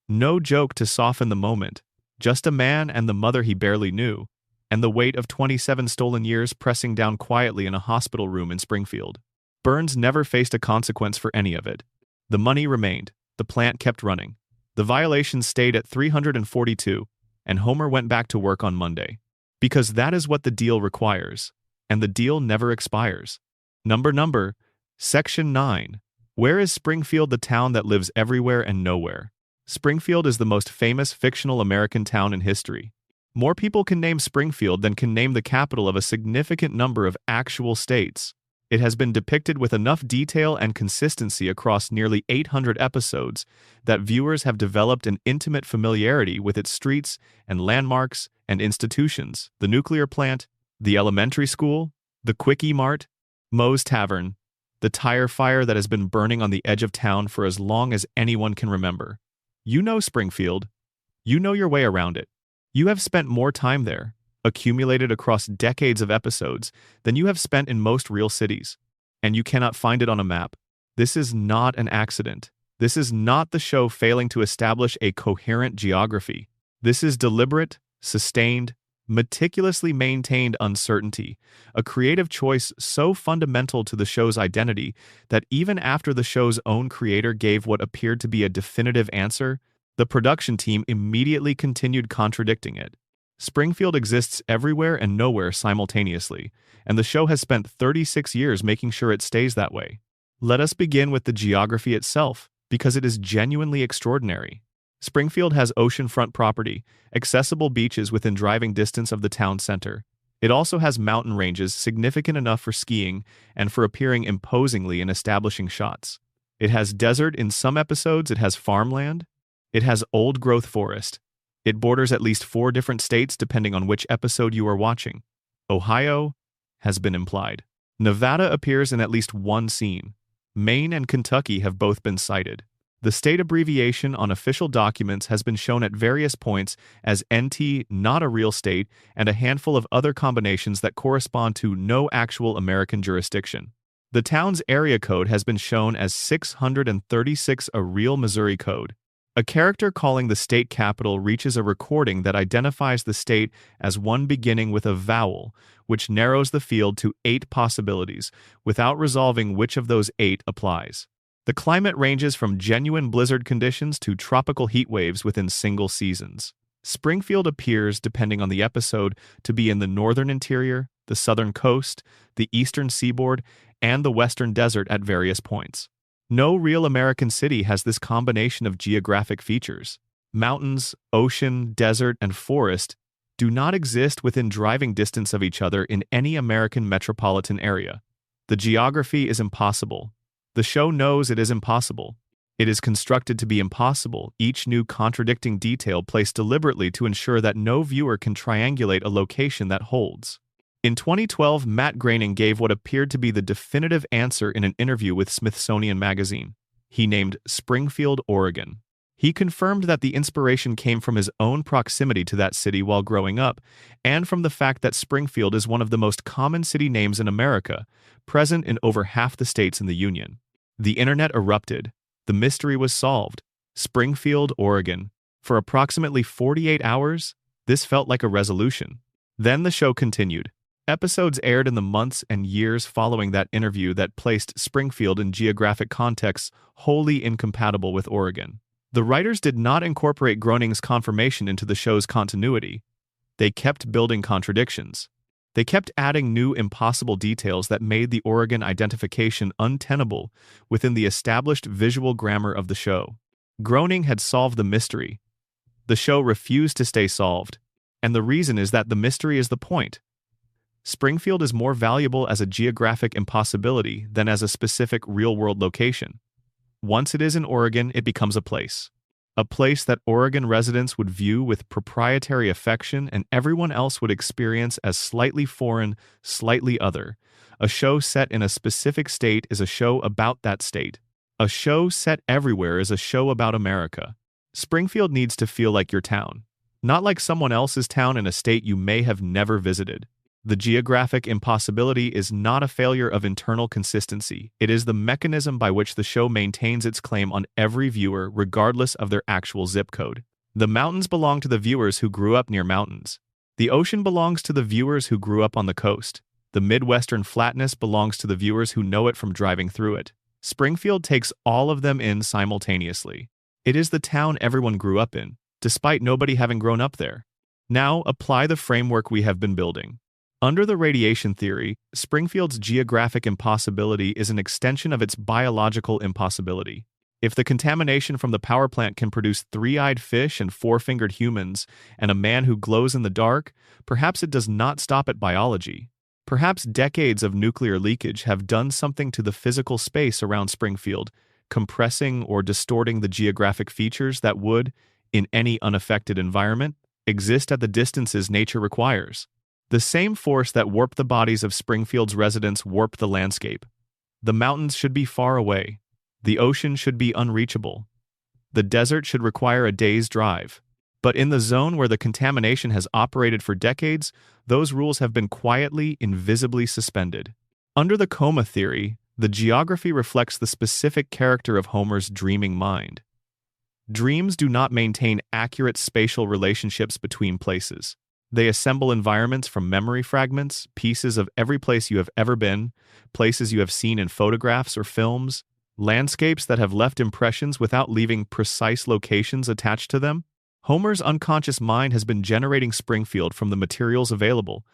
no joke to soften the moment, just a man and the mother he barely knew, and the weight of 27 stolen years pressing down quietly in a hospital room in Springfield. Burns never faced a consequence for any of it. The money remained, the plant kept running. The violations stayed at 342, and Homer went back to work on Monday. Because that is what the deal requires, and the deal never expires. Number, Section 9. Where is Springfield, the town that lives everywhere and nowhere? Springfield is the most famous fictional American town in history. More people can name Springfield than can name the capital of a significant number of actual states. It has been depicted with enough detail and consistency across nearly 800 episodes that viewers have developed an intimate familiarity with its streets and landmarks and institutions: the nuclear plant, the elementary school, the Quickie Mart, Moe's Tavern, the tire fire that has been burning on the edge of town for as long as anyone can remember. You know Springfield. You know your way around it. You have spent more time there, accumulated across decades of episodes, than you have spent in most real cities. And you cannot find it on a map. This is not an accident. This is not the show failing to establish a coherent geography. This is deliberate, sustained, meticulously maintained uncertainty, a creative choice so fundamental to the show's identity that even after the show's own creator gave what appeared to be a definitive answer, the production team immediately continued contradicting it. Springfield exists everywhere and nowhere simultaneously, and the show has spent 36 years making sure it stays that way. Let us begin with the geography itself, because it is genuinely extraordinary. Springfield has oceanfront property, accessible beaches within driving distance of the town center. It also has mountain ranges significant enough for skiing and for appearing imposingly in establishing shots. It has desert in some episodes, it has farmland. It has old-growth forest. It borders at least 4 different states depending on which episode you are watching. Ohio has been implied. Nevada appears in at least one scene. Maine and Kentucky have both been cited. The state abbreviation on official documents has been shown at various points as NT, not a real state, and a handful of other combinations that correspond to no actual American jurisdiction. The town's area code has been shown as 636, a real Missouri code. A character calling the state capital reaches a recording that identifies the state as one beginning with a vowel, which narrows the field to 8 possibilities, without resolving which of those 8 applies. The climate ranges from genuine blizzard conditions to tropical heat waves within single seasons. Springfield appears, depending on the episode, to be in the northern interior, the southern coast, the eastern seaboard, and the western desert at various points. No real American city has this combination of geographic features. Mountains, ocean, desert, and forest do not exist within driving distance of each other in any American metropolitan area. The geography is impossible. The show knows it is impossible. It is constructed to be impossible, each new contradicting detail placed deliberately to ensure that no viewer can triangulate a location that holds. In 2012, Matt Groening gave what appeared to be the definitive answer in an interview with Smithsonian Magazine. He named Springfield, Oregon. He confirmed that the inspiration came from his own proximity to that city while growing up, and from the fact that Springfield is one of the most common city names in America, present in over half the states in the Union. The internet erupted. The mystery was solved. Springfield, Oregon. For approximately 48 hours, this felt like a resolution. Then the show continued. Episodes aired in the months and years following that interview that placed Springfield in geographic contexts wholly incompatible with Oregon. The writers did not incorporate Groening's confirmation into the show's continuity. They kept building contradictions. They kept adding new impossible details that made the Oregon identification untenable within the established visual grammar of the show. Groening had solved the mystery. The show refused to stay solved, and the reason is that the mystery is the point. Springfield is more valuable as a geographic impossibility than as a specific real-world location. Once it is in Oregon, it becomes a place that Oregon residents would view with proprietary affection and everyone else would experience as slightly foreign, slightly other. A show set in a specific state is a show about that state. A show set everywhere is a show about America. Springfield needs to feel like your town, not like someone else's town in a state you may have never visited. The geographic impossibility is not a failure of internal consistency. It is the mechanism by which the show maintains its claim on every viewer regardless of their actual zip code. The mountains belong to the viewers who grew up near mountains. The ocean belongs to the viewers who grew up on the coast. The Midwestern flatness belongs to the viewers who know it from driving through it. Springfield takes all of them in simultaneously. It is the town everyone grew up in, despite nobody having grown up there. Now, apply the framework we have been building. Under the radiation theory, Springfield's geographic impossibility is an extension of its biological impossibility. If the contamination from the power plant can produce three-eyed fish and four-fingered humans and a man who glows in the dark, perhaps it does not stop at biology. Perhaps decades of nuclear leakage have done something to the physical space around Springfield, compressing or distorting the geographic features that would, in any unaffected environment, exist at the distances nature requires. The same force that warped the bodies of Springfield's residents warped the landscape. The mountains should be far away. The ocean should be unreachable. The desert should require a day's drive. But in the zone where the contamination has operated for decades, those rules have been quietly, invisibly suspended. Under the coma theory, the geography reflects the specific character of Homer's dreaming mind. Dreams do not maintain accurate spatial relationships between places. They assemble environments from memory fragments, pieces of every place you have ever been, places you have seen in photographs or films, landscapes that have left impressions without leaving precise locations attached to them. Homer's unconscious mind has been generating Springfield from the materials available.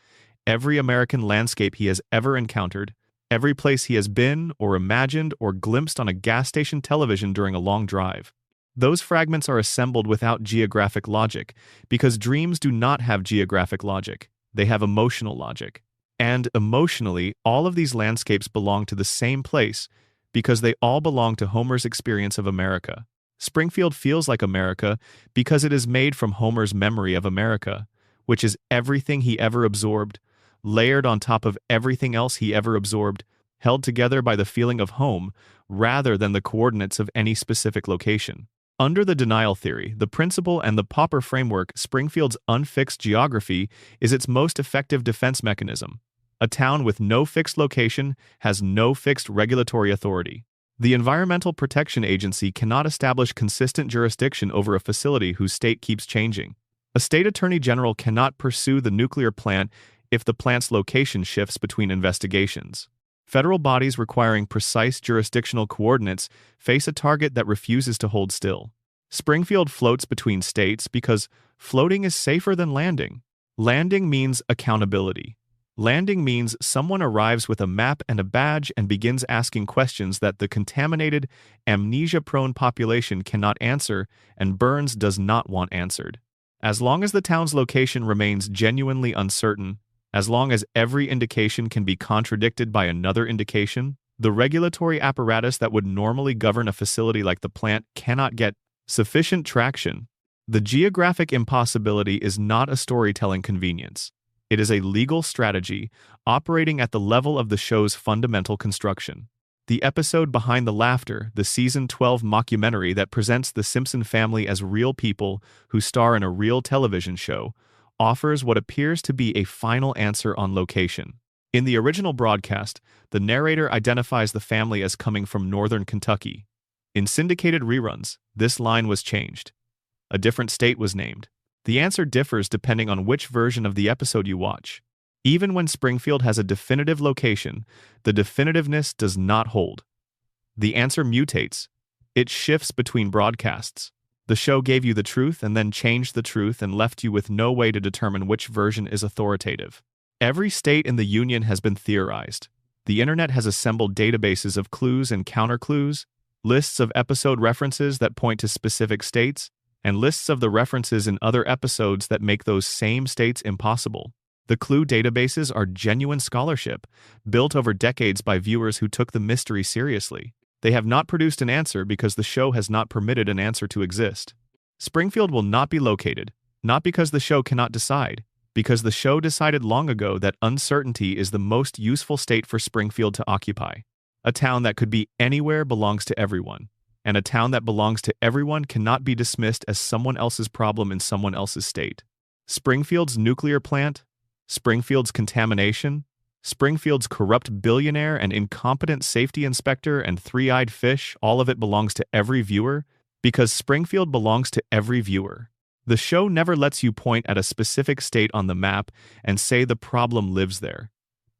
Every American landscape he has ever encountered, every place he has been or imagined or glimpsed on a gas station television during a long drive. Those fragments are assembled without geographic logic, because dreams do not have geographic logic. They have emotional logic. And emotionally, all of these landscapes belong to the same place, because they all belong to Homer's experience of America. Springfield feels like America because it is made from Homer's memory of America, which is everything he ever absorbed, layered on top of everything else he ever absorbed, held together by the feeling of home rather than the coordinates of any specific location. Under the denial theory, the principle and the Popper framework, Springfield's unfixed geography is its most effective defense mechanism. A town with no fixed location has no fixed regulatory authority. The Environmental Protection Agency cannot establish consistent jurisdiction over a facility whose state keeps changing. A state attorney general cannot pursue the nuclear plant if the plant's location shifts between investigations. Federal bodies requiring precise jurisdictional coordinates face a target that refuses to hold still. Springfield floats between states because floating is safer than landing. Landing means accountability. Landing means someone arrives with a map and a badge and begins asking questions that the contaminated, amnesia-prone population cannot answer and Burns does not want answered. As long as the town's location remains genuinely uncertain, as long as every indication can be contradicted by another indication, the regulatory apparatus that would normally govern a facility like the plant cannot get sufficient traction. The geographic impossibility is not a storytelling convenience. It is a legal strategy operating at the level of the show's fundamental construction. The episode Behind the Laughter, the Season 12 mockumentary that presents the Simpson family as real people who star in a real television show, offers what appears to be a final answer on location. In the original broadcast, the narrator identifies the family as coming from northern Kentucky. In syndicated reruns, this line was changed. A different state was named. The answer differs depending on which version of the episode you watch. Even when Springfield has a definitive location, the definitiveness does not hold. The answer mutates. It shifts between broadcasts. The show gave you the truth and then changed the truth and left you with no way to determine which version is authoritative. Every state in the Union has been theorized. The internet has assembled databases of clues and counterclues, lists of episode references that point to specific states, and lists of the references in other episodes that make those same states impossible. The clue databases are genuine scholarship, built over decades by viewers who took the mystery seriously. They have not produced an answer because the show has not permitted an answer to exist. Springfield will not be located, not because the show cannot decide, because the show decided long ago that uncertainty is the most useful state for Springfield to occupy. A town that could be anywhere belongs to everyone. And a town that belongs to everyone cannot be dismissed as someone else's problem in someone else's state. Springfield's nuclear plant, Springfield's contamination, Springfield's corrupt billionaire and incompetent safety inspector and three-eyed fish, all of it belongs to every viewer, because Springfield belongs to every viewer. The show never lets you point at a specific state on the map and say the problem lives there.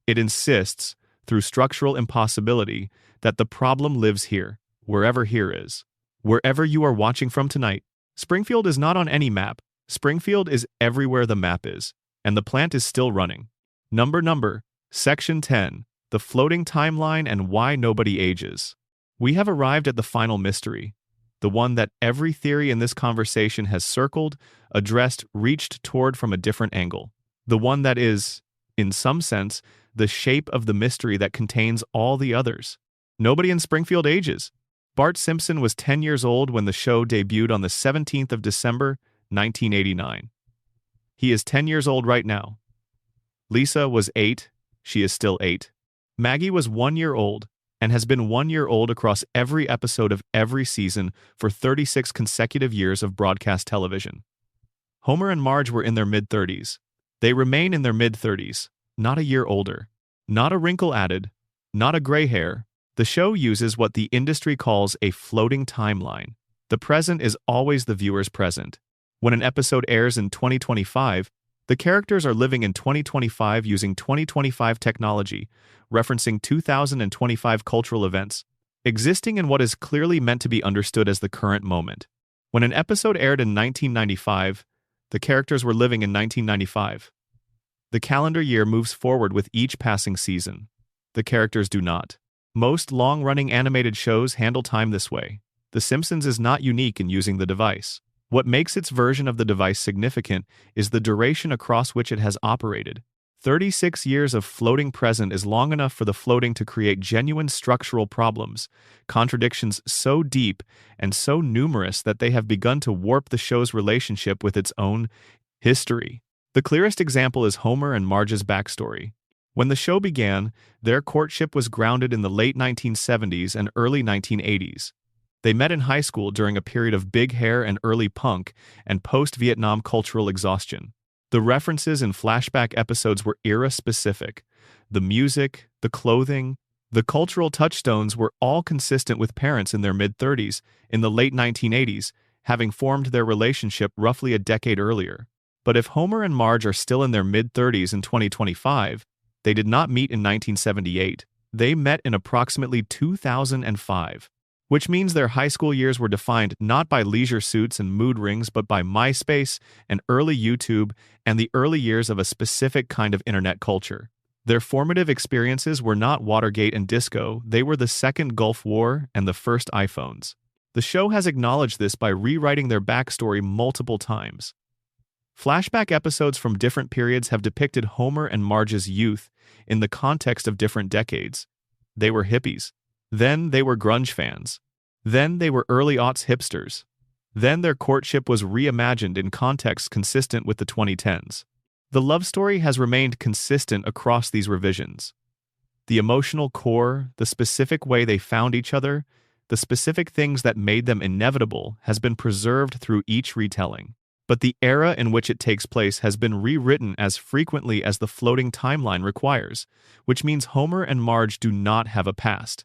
It insists, through structural impossibility, that the problem lives here. Wherever here is. Wherever you are watching from tonight, Springfield is not on any map. Springfield is everywhere the map is, and the plant is still running. Number, Section 10, the floating timeline and why nobody ages. We have arrived at the final mystery, the one that every theory in this conversation has circled, addressed, reached toward from a different angle. The one that is, in some sense, the shape of the mystery that contains all the others. Nobody in Springfield ages. Bart Simpson was 10 years old when the show debuted on the 17th of December, 1989. He is 10 years old right now. Lisa was 8. She is still 8. Maggie was 1 year old and has been 1 year old across every episode of every season for 36 consecutive years of broadcast television. Homer and Marge were in their mid-30s. They remain in their mid-30s, not a year older. Not a wrinkle added, not a gray hair. The show uses what the industry calls a floating timeline. The present is always the viewer's present. When an episode airs in 2025, the characters are living in 2025 using 2025 technology, referencing 2025 cultural events, existing in what is clearly meant to be understood as the current moment. When an episode aired in 1995, the characters were living in 1995. The calendar year moves forward with each passing season. The characters do not. Most long-running animated shows handle time this way. The Simpsons is not unique in using the device. What makes its version of the device significant is the duration across which it has operated. 36 years of floating present is long enough for the floating to create genuine structural problems, contradictions so deep and so numerous that they have begun to warp the show's relationship with its own history. The clearest example is Homer and Marge's backstory. When the show began, their courtship was grounded in the late 1970s and early 1980s. They met in high school during a period of big hair and early punk and post-Vietnam cultural exhaustion. The references in flashback episodes were era-specific. The music, the clothing, the cultural touchstones were all consistent with parents in their mid-30s in the late 1980s, having formed their relationship roughly a decade earlier. But if Homer and Marge are still in their mid-30s in 2025, they did not meet in 1978. They met in approximately 2005, which means their high school years were defined not by leisure suits and mood rings but by MySpace and early YouTube and the early years of a specific kind of internet culture. Their formative experiences were not Watergate and disco, they were the Second Gulf War and the first iPhones. The show has acknowledged this by rewriting their backstory multiple times. Flashback episodes from different periods have depicted Homer and Marge's youth in the context of different decades. They were hippies. Then they were grunge fans. Then they were early aughts hipsters. Then their courtship was reimagined in contexts consistent with the 2010s. The love story has remained consistent across these revisions. The emotional core, the specific way they found each other, the specific things that made them inevitable has been preserved through each retelling. But the era in which it takes place has been rewritten as frequently as the floating timeline requires, which means Homer and Marge do not have a past.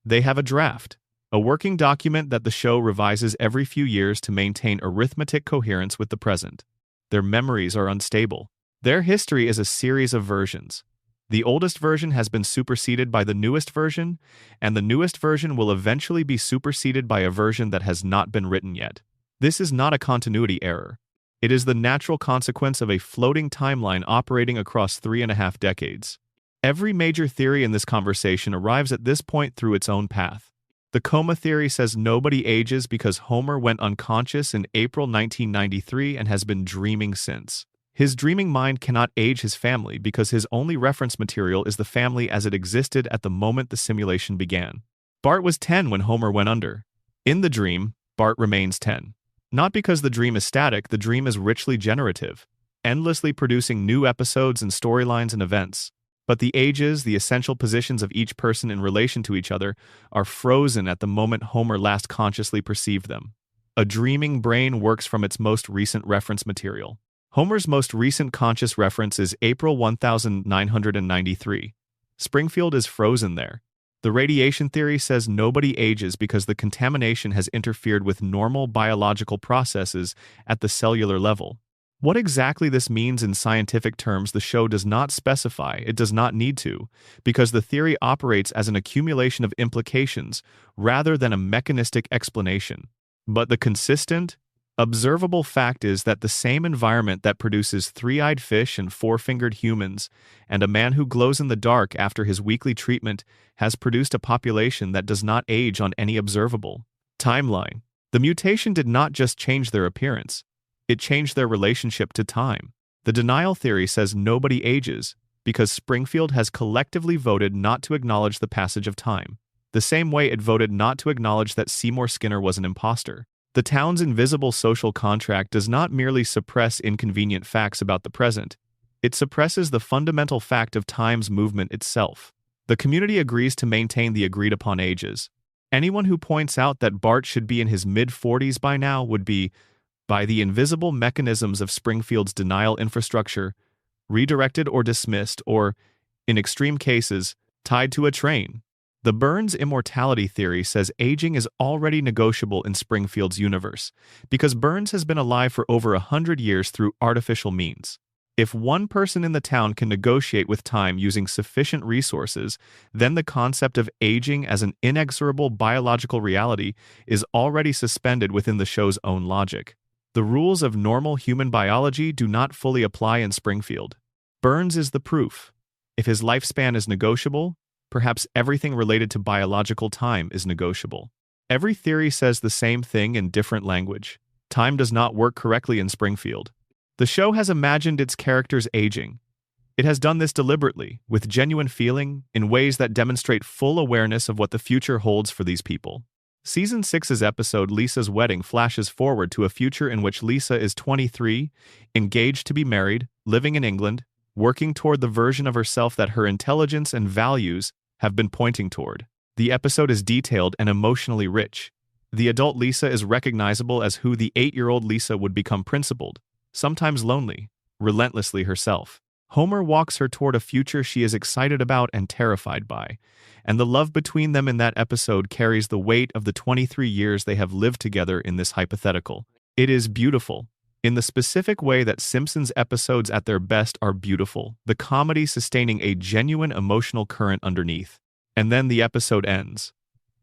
They have a draft, a working document that the show revises every few years to maintain arithmetic coherence with the present. Their memories are unstable. Their history is a series of versions. The oldest version has been superseded by the newest version, and the newest version will eventually be superseded by a version that has not been written yet. This is not a continuity error. It is the natural consequence of a floating timeline operating across 3.5 decades. Every major theory in this conversation arrives at this point through its own path. The coma theory says nobody ages because Homer went unconscious in April 1993 and has been dreaming since. His dreaming mind cannot age his family because his only reference material is the family as it existed at the moment the simulation began. Bart was 10 when Homer went under. In the dream, Bart remains 10. Not because the dream is static, the dream is richly generative, endlessly producing new episodes and storylines and events. But the ages, the essential positions of each person in relation to each other, are frozen at the moment Homer last consciously perceived them. A dreaming brain works from its most recent reference material. Homer's most recent conscious reference is April 1993. Springfield is frozen there. The radiation theory says nobody ages because the contamination has interfered with normal biological processes at the cellular level. What exactly this means in scientific terms the show does not specify, it does not need to, because the theory operates as an accumulation of implications rather than a mechanistic explanation. But the consistent, observable fact is that the same environment that produces three-eyed fish and four-fingered humans and a man who glows in the dark after his weekly treatment has produced a population that does not age on any observable timeline. The mutation did not just change their appearance. It changed their relationship to time. The denial theory says nobody ages because Springfield has collectively voted not to acknowledge the passage of time, the same way it voted not to acknowledge that Seymour Skinner was an imposter. The town's invisible social contract does not merely suppress inconvenient facts about the present, it suppresses the fundamental fact of time's movement itself. The community agrees to maintain the agreed-upon ages. Anyone who points out that Bart should be in his mid-40s by now would be, by the invisible mechanisms of Springfield's denial infrastructure, redirected or dismissed or, in extreme cases, tied to a train. The Burns immortality theory says aging is already negotiable in Springfield's universe, because Burns has been alive for over 100 years through artificial means. If one person in the town can negotiate with time using sufficient resources, then the concept of aging as an inexorable biological reality is already suspended within the show's own logic. The rules of normal human biology do not fully apply in Springfield. Burns is the proof. If his lifespan is negotiable, perhaps everything related to biological time is negotiable. Every theory says the same thing in different language. Time does not work correctly in Springfield. The show has imagined its characters aging. It has done this deliberately, with genuine feeling, in ways that demonstrate full awareness of what the future holds for these people. Season 6's episode Lisa's Wedding flashes forward to a future in which Lisa is 23, engaged to be married, living in England, working toward the version of herself that her intelligence and values have been pointing toward. The episode is detailed and emotionally rich. The adult Lisa is recognizable as who the 8-year-old Lisa would become principled, sometimes lonely, relentlessly herself. Homer walks her toward a future she is excited about and terrified by, and the love between them in that episode carries the weight of the 23 years they have lived together in this hypothetical. It is beautiful, in the specific way that Simpsons episodes at their best are beautiful, the comedy sustaining a genuine emotional current underneath. And then the episode ends.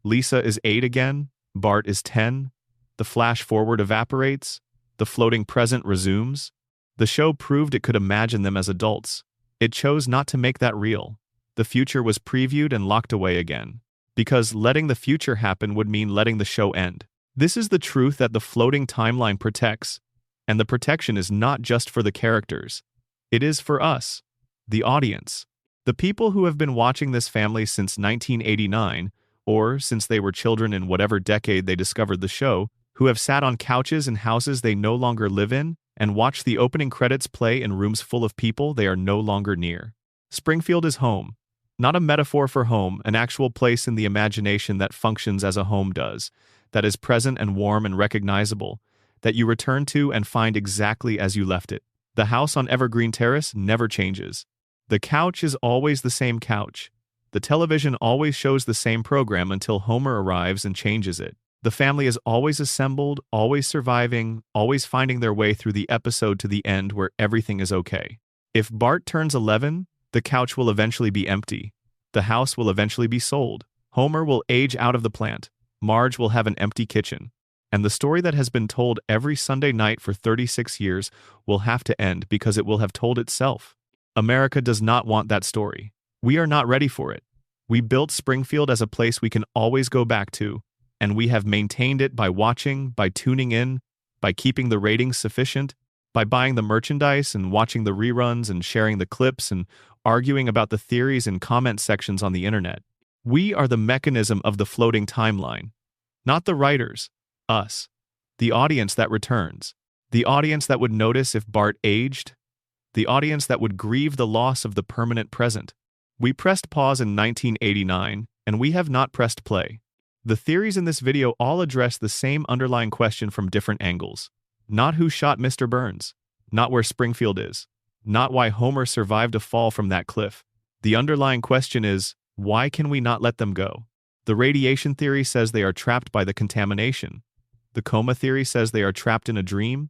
Lisa is 8 again, Bart is 10, the flash forward evaporates, the floating present resumes. The show proved it could imagine them as adults, It chose not to make that real. The future was previewed and locked away again. Because letting the future happen would mean letting the show end. This is the truth that the floating timeline protects. And the protection is not just for the characters. It is for us, the audience. The people who have been watching this family since 1989, or since they were children in whatever decade they discovered the show, who have sat on couches in houses they no longer live in, and watched the opening credits play in rooms full of people they are no longer near. Springfield is home. Not a metaphor for home, an actual place in the imagination that functions as a home does, that is present and warm and recognizable, that you return to and find exactly as you left it. The house on Evergreen Terrace never changes. The couch is always the same couch. The television always shows the same program until Homer arrives and changes it. The family is always assembled, always surviving, always finding their way through the episode to the end where everything is okay. If Bart turns 11, the couch will eventually be empty. The house will eventually be sold. Homer will age out of the plant. Marge will have an empty kitchen. And the story that has been told every Sunday night for 36 years will have to end because it will have told itself. America does not want that story. We are not ready for it. We built Springfield as a place we can always go back to, and we have maintained it by watching, by tuning in, by keeping the ratings sufficient, by buying the merchandise and watching the reruns and sharing the clips and arguing about the theories in comment sections on the internet. We are the mechanism of the floating timeline, not the writers, us, the audience that returns, the audience that would notice if Bart aged, the audience that would grieve the loss of the permanent present. We pressed pause in 1989, and we have not pressed play. The theories in this video all address the same underlying question from different angles. Not who shot Mr. Burns, not where Springfield is, not why Homer survived a fall from that cliff. The underlying question is, why can we not let them go? The radiation theory says they are trapped by the contamination. The coma theory says they are trapped in a dream.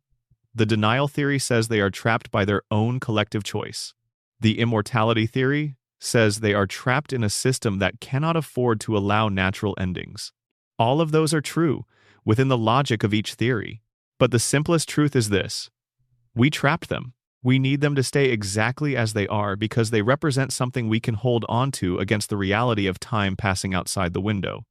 The denial theory says they are trapped by their own collective choice. The immortality theory says they are trapped in a system that cannot afford to allow natural endings. All of those are true, within the logic of each theory. But the simplest truth is this: we trapped them. We need them to stay exactly as they are because they represent something we can hold on to against the reality of time passing outside the window.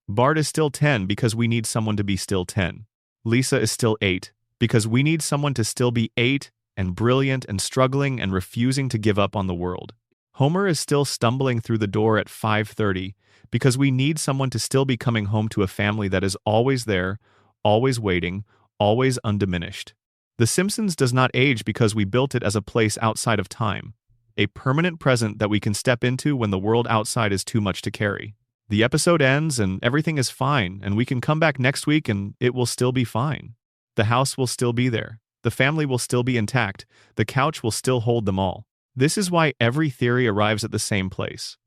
Bart is still 10 because we need someone to be still 10. Lisa is still 8 because we need someone to still be 8 and brilliant and struggling and refusing to give up on the world. Homer is still stumbling through the door at 5:30 because we need someone to still be coming home to a family that is always there, always waiting, always undiminished. The Simpsons does not age because we built it as a place outside of time, a permanent present that we can step into when the world outside is too much to carry. The episode ends and everything is fine, and we can come back next week and it will still be fine. The house will still be there. The family will still be intact. The couch will still hold them all. This is why every theory arrives at the same place.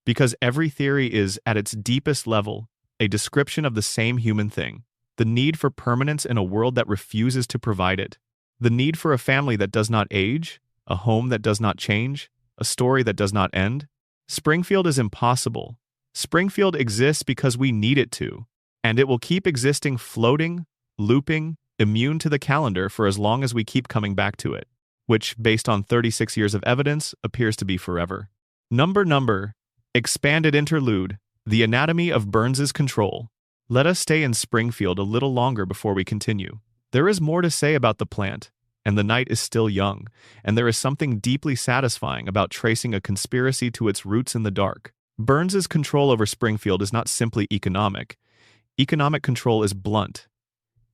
Because every theory is, at its deepest level, a description of the same human thing. The need for permanence in a world that refuses to provide it. The need for a family that does not age, a home that does not change, a story that does not end. Springfield is impossible. Springfield exists because we need it to, and it will keep existing, floating, looping, immune to the calendar for as long as we keep coming back to it, which, based on 36 years of evidence, appears to be forever. Number, expanded interlude, the anatomy of Burns's control. Let us stay in Springfield a little longer before we continue. There is more to say about the plant, and the night is still young, and there is something deeply satisfying about tracing a conspiracy to its roots in the dark. Burns's control over Springfield is not simply economic. Economic control is blunt.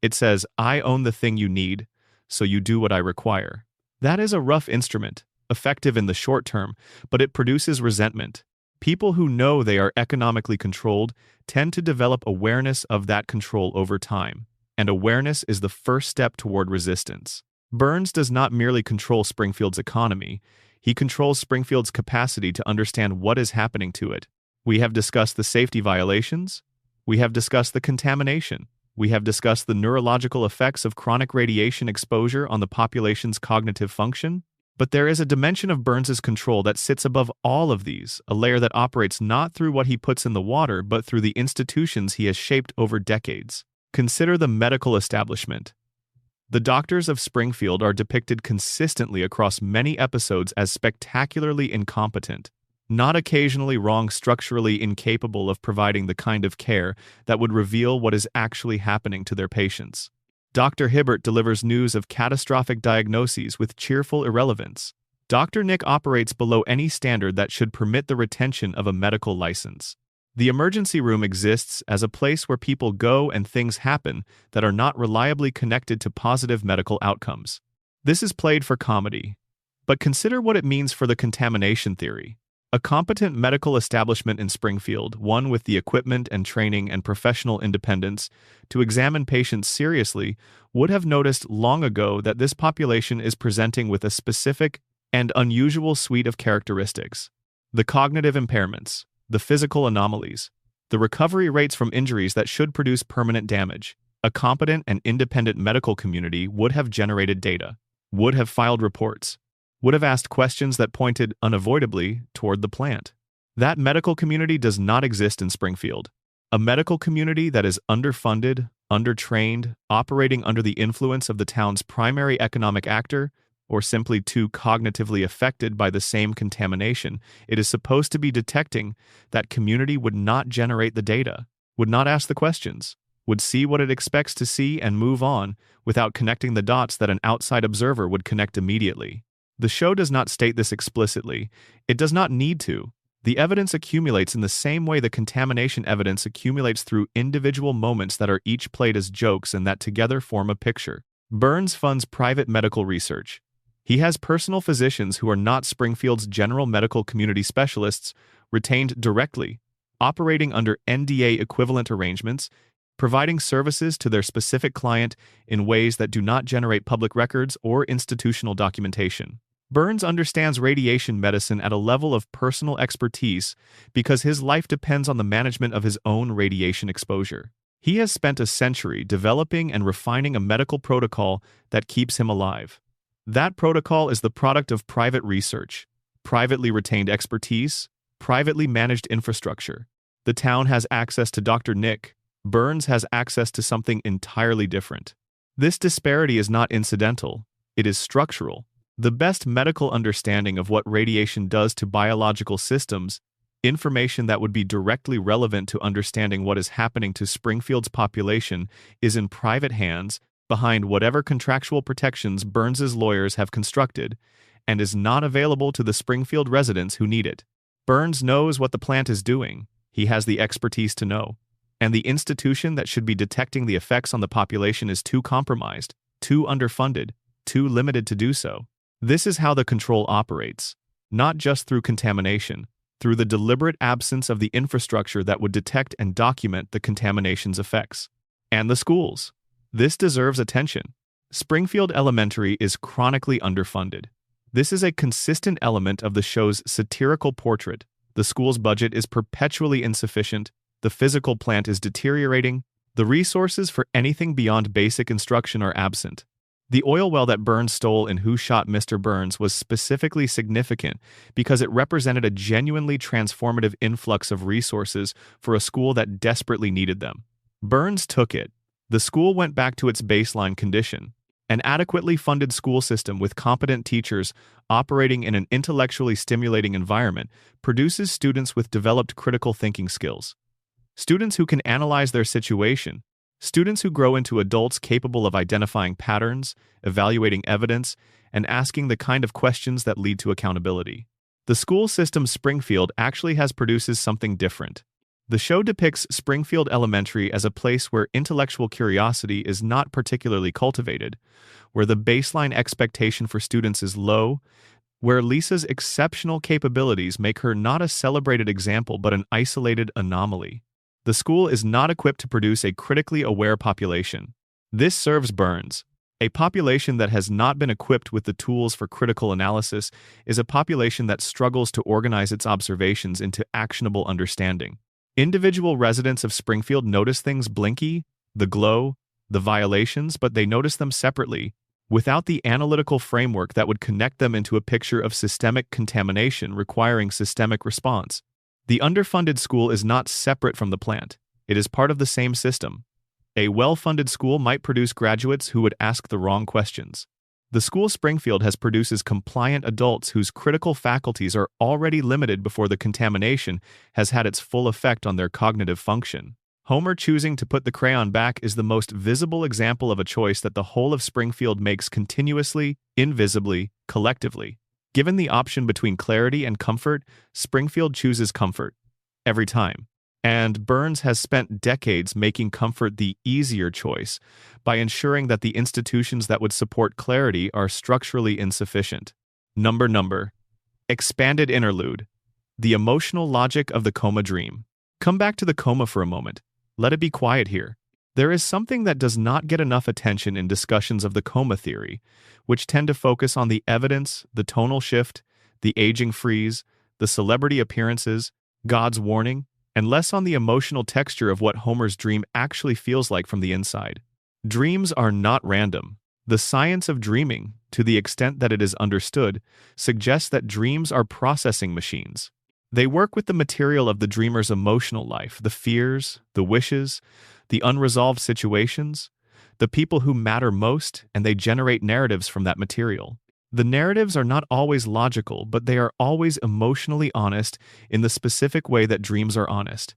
It says, I own the thing you need, so you do what I require. That is a rough instrument, effective in the short term, but it produces resentment. People who know they are economically controlled tend to develop awareness of that control over time, and awareness is the first step toward resistance. Burns does not merely control Springfield's economy, he controls Springfield's capacity to understand what is happening to it. We have discussed the safety violations, we have discussed the contamination, we have discussed the neurological effects of chronic radiation exposure on the population's cognitive function. But there is a dimension of Burns's control that sits above all of these, a layer that operates not through what he puts in the water, but through the institutions he has shaped over decades. Consider the medical establishment. The doctors of Springfield are depicted consistently across many episodes as spectacularly incompetent, not occasionally wrong, structurally incapable of providing the kind of care that would reveal what is actually happening to their patients. Dr. Hibbert delivers news of catastrophic diagnoses with cheerful irrelevance. Dr. Nick operates below any standard that should permit the retention of a medical license. The emergency room exists as a place where people go and things happen that are not reliably connected to positive medical outcomes. This is played for comedy. But consider what it means for the contamination theory. A competent medical establishment in Springfield, one with the equipment and training and professional independence to examine patients seriously, would have noticed long ago that this population is presenting with a specific and unusual suite of characteristics. The cognitive impairments, the physical anomalies, the recovery rates from injuries that should produce permanent damage. A competent and independent medical community would have generated data, would have filed reports, would have asked questions that pointed unavoidably toward the plant. That medical community does not exist in Springfield. A medical community that is underfunded, undertrained, operating under the influence of the town's primary economic actor, or simply too cognitively affected by the same contamination it is supposed to be detecting, that community would not generate the data, would not ask the questions, would see what it expects to see and move on without connecting the dots that an outside observer would connect immediately. The show does not state this explicitly. It does not need to. The evidence accumulates in the same way the contamination evidence accumulates through individual moments that are each played as jokes and that together form a picture. Burns funds private medical research. He has personal physicians who are not Springfield's general medical community specialists retained directly, operating under NDA equivalent arrangements, providing services to their specific client in ways that do not generate public records or institutional documentation. Burns understands radiation medicine at a level of personal expertise because his life depends on the management of his own radiation exposure. He has spent a century developing and refining a medical protocol that keeps him alive. That protocol is the product of private research, privately retained expertise, privately managed infrastructure. The town has access to Dr. Nick. Burns has access to something entirely different. This disparity is not incidental. It is structural. The best medical understanding of what radiation does to biological systems, information that would be directly relevant to understanding what is happening to Springfield's population, is in private hands, behind whatever contractual protections Burns's lawyers have constructed, and is not available to the Springfield residents who need it. Burns knows what the plant is doing. He has the expertise to know. And the institution that should be detecting the effects on the population is too compromised, too underfunded, too limited to do so. This is how the control operates, not just through contamination, through the deliberate absence of the infrastructure that would detect and document the contamination's effects. And the schools. This deserves attention. Springfield Elementary is chronically underfunded. This is a consistent element of the show's satirical portrait. The school's budget is perpetually insufficient, the physical plant is deteriorating, the resources for anything beyond basic instruction are absent. The oil well that Burns stole in Who Shot Mr. Burns was specifically significant because it represented a genuinely transformative influx of resources for a school that desperately needed them. Burns took it. The school went back to its baseline condition. An adequately funded school system with competent teachers operating in an intellectually stimulating environment produces students with developed critical thinking skills. Students who can analyze their situation. Students who grow into adults capable of identifying patterns, evaluating evidence, and asking the kind of questions that lead to accountability. The school system Springfield actually produces something different. The show depicts Springfield Elementary as a place where intellectual curiosity is not particularly cultivated, where the baseline expectation for students is low, where Lisa's exceptional capabilities make her not a celebrated example but an isolated anomaly. The school is not equipped to produce a critically aware population. This serves Burns. A population that has not been equipped with the tools for critical analysis is a population that struggles to organize its observations into actionable understanding. Individual residents of Springfield notice things blinky, the glow, the violations, but they notice them separately, without the analytical framework that would connect them into a picture of systemic contamination requiring systemic response. The underfunded school is not separate from the plant. It is part of the same system. A well-funded school might produce graduates who would ask the wrong questions. The school Springfield has produces compliant adults whose critical faculties are already limited before the contamination has had its full effect on their cognitive function. Homer choosing to put the crayon back is the most visible example of a choice that the whole of Springfield makes continuously, invisibly, collectively. Given the option between clarity and comfort, Springfield chooses comfort. Every time. And Burns has spent decades making comfort the easier choice by ensuring that the institutions that would support clarity are structurally insufficient. Number. Expanded interlude. The emotional logic of the coma dream. Come back to the coma for a moment. Let it be quiet here. There is something that does not get enough attention in discussions of the coma theory, which tend to focus on the evidence, the tonal shift, the aging freeze, the celebrity appearances, God's warning, and less on the emotional texture of what Homer's dream actually feels like from the inside. Dreams are not random. The science of dreaming, to the extent that it is understood, suggests that dreams are processing machines. They work with the material of the dreamer's emotional life, the fears, the wishes, the unresolved situations, the people who matter most, and they generate narratives from that material. The narratives are not always logical, but they are always emotionally honest in the specific way that dreams are honest.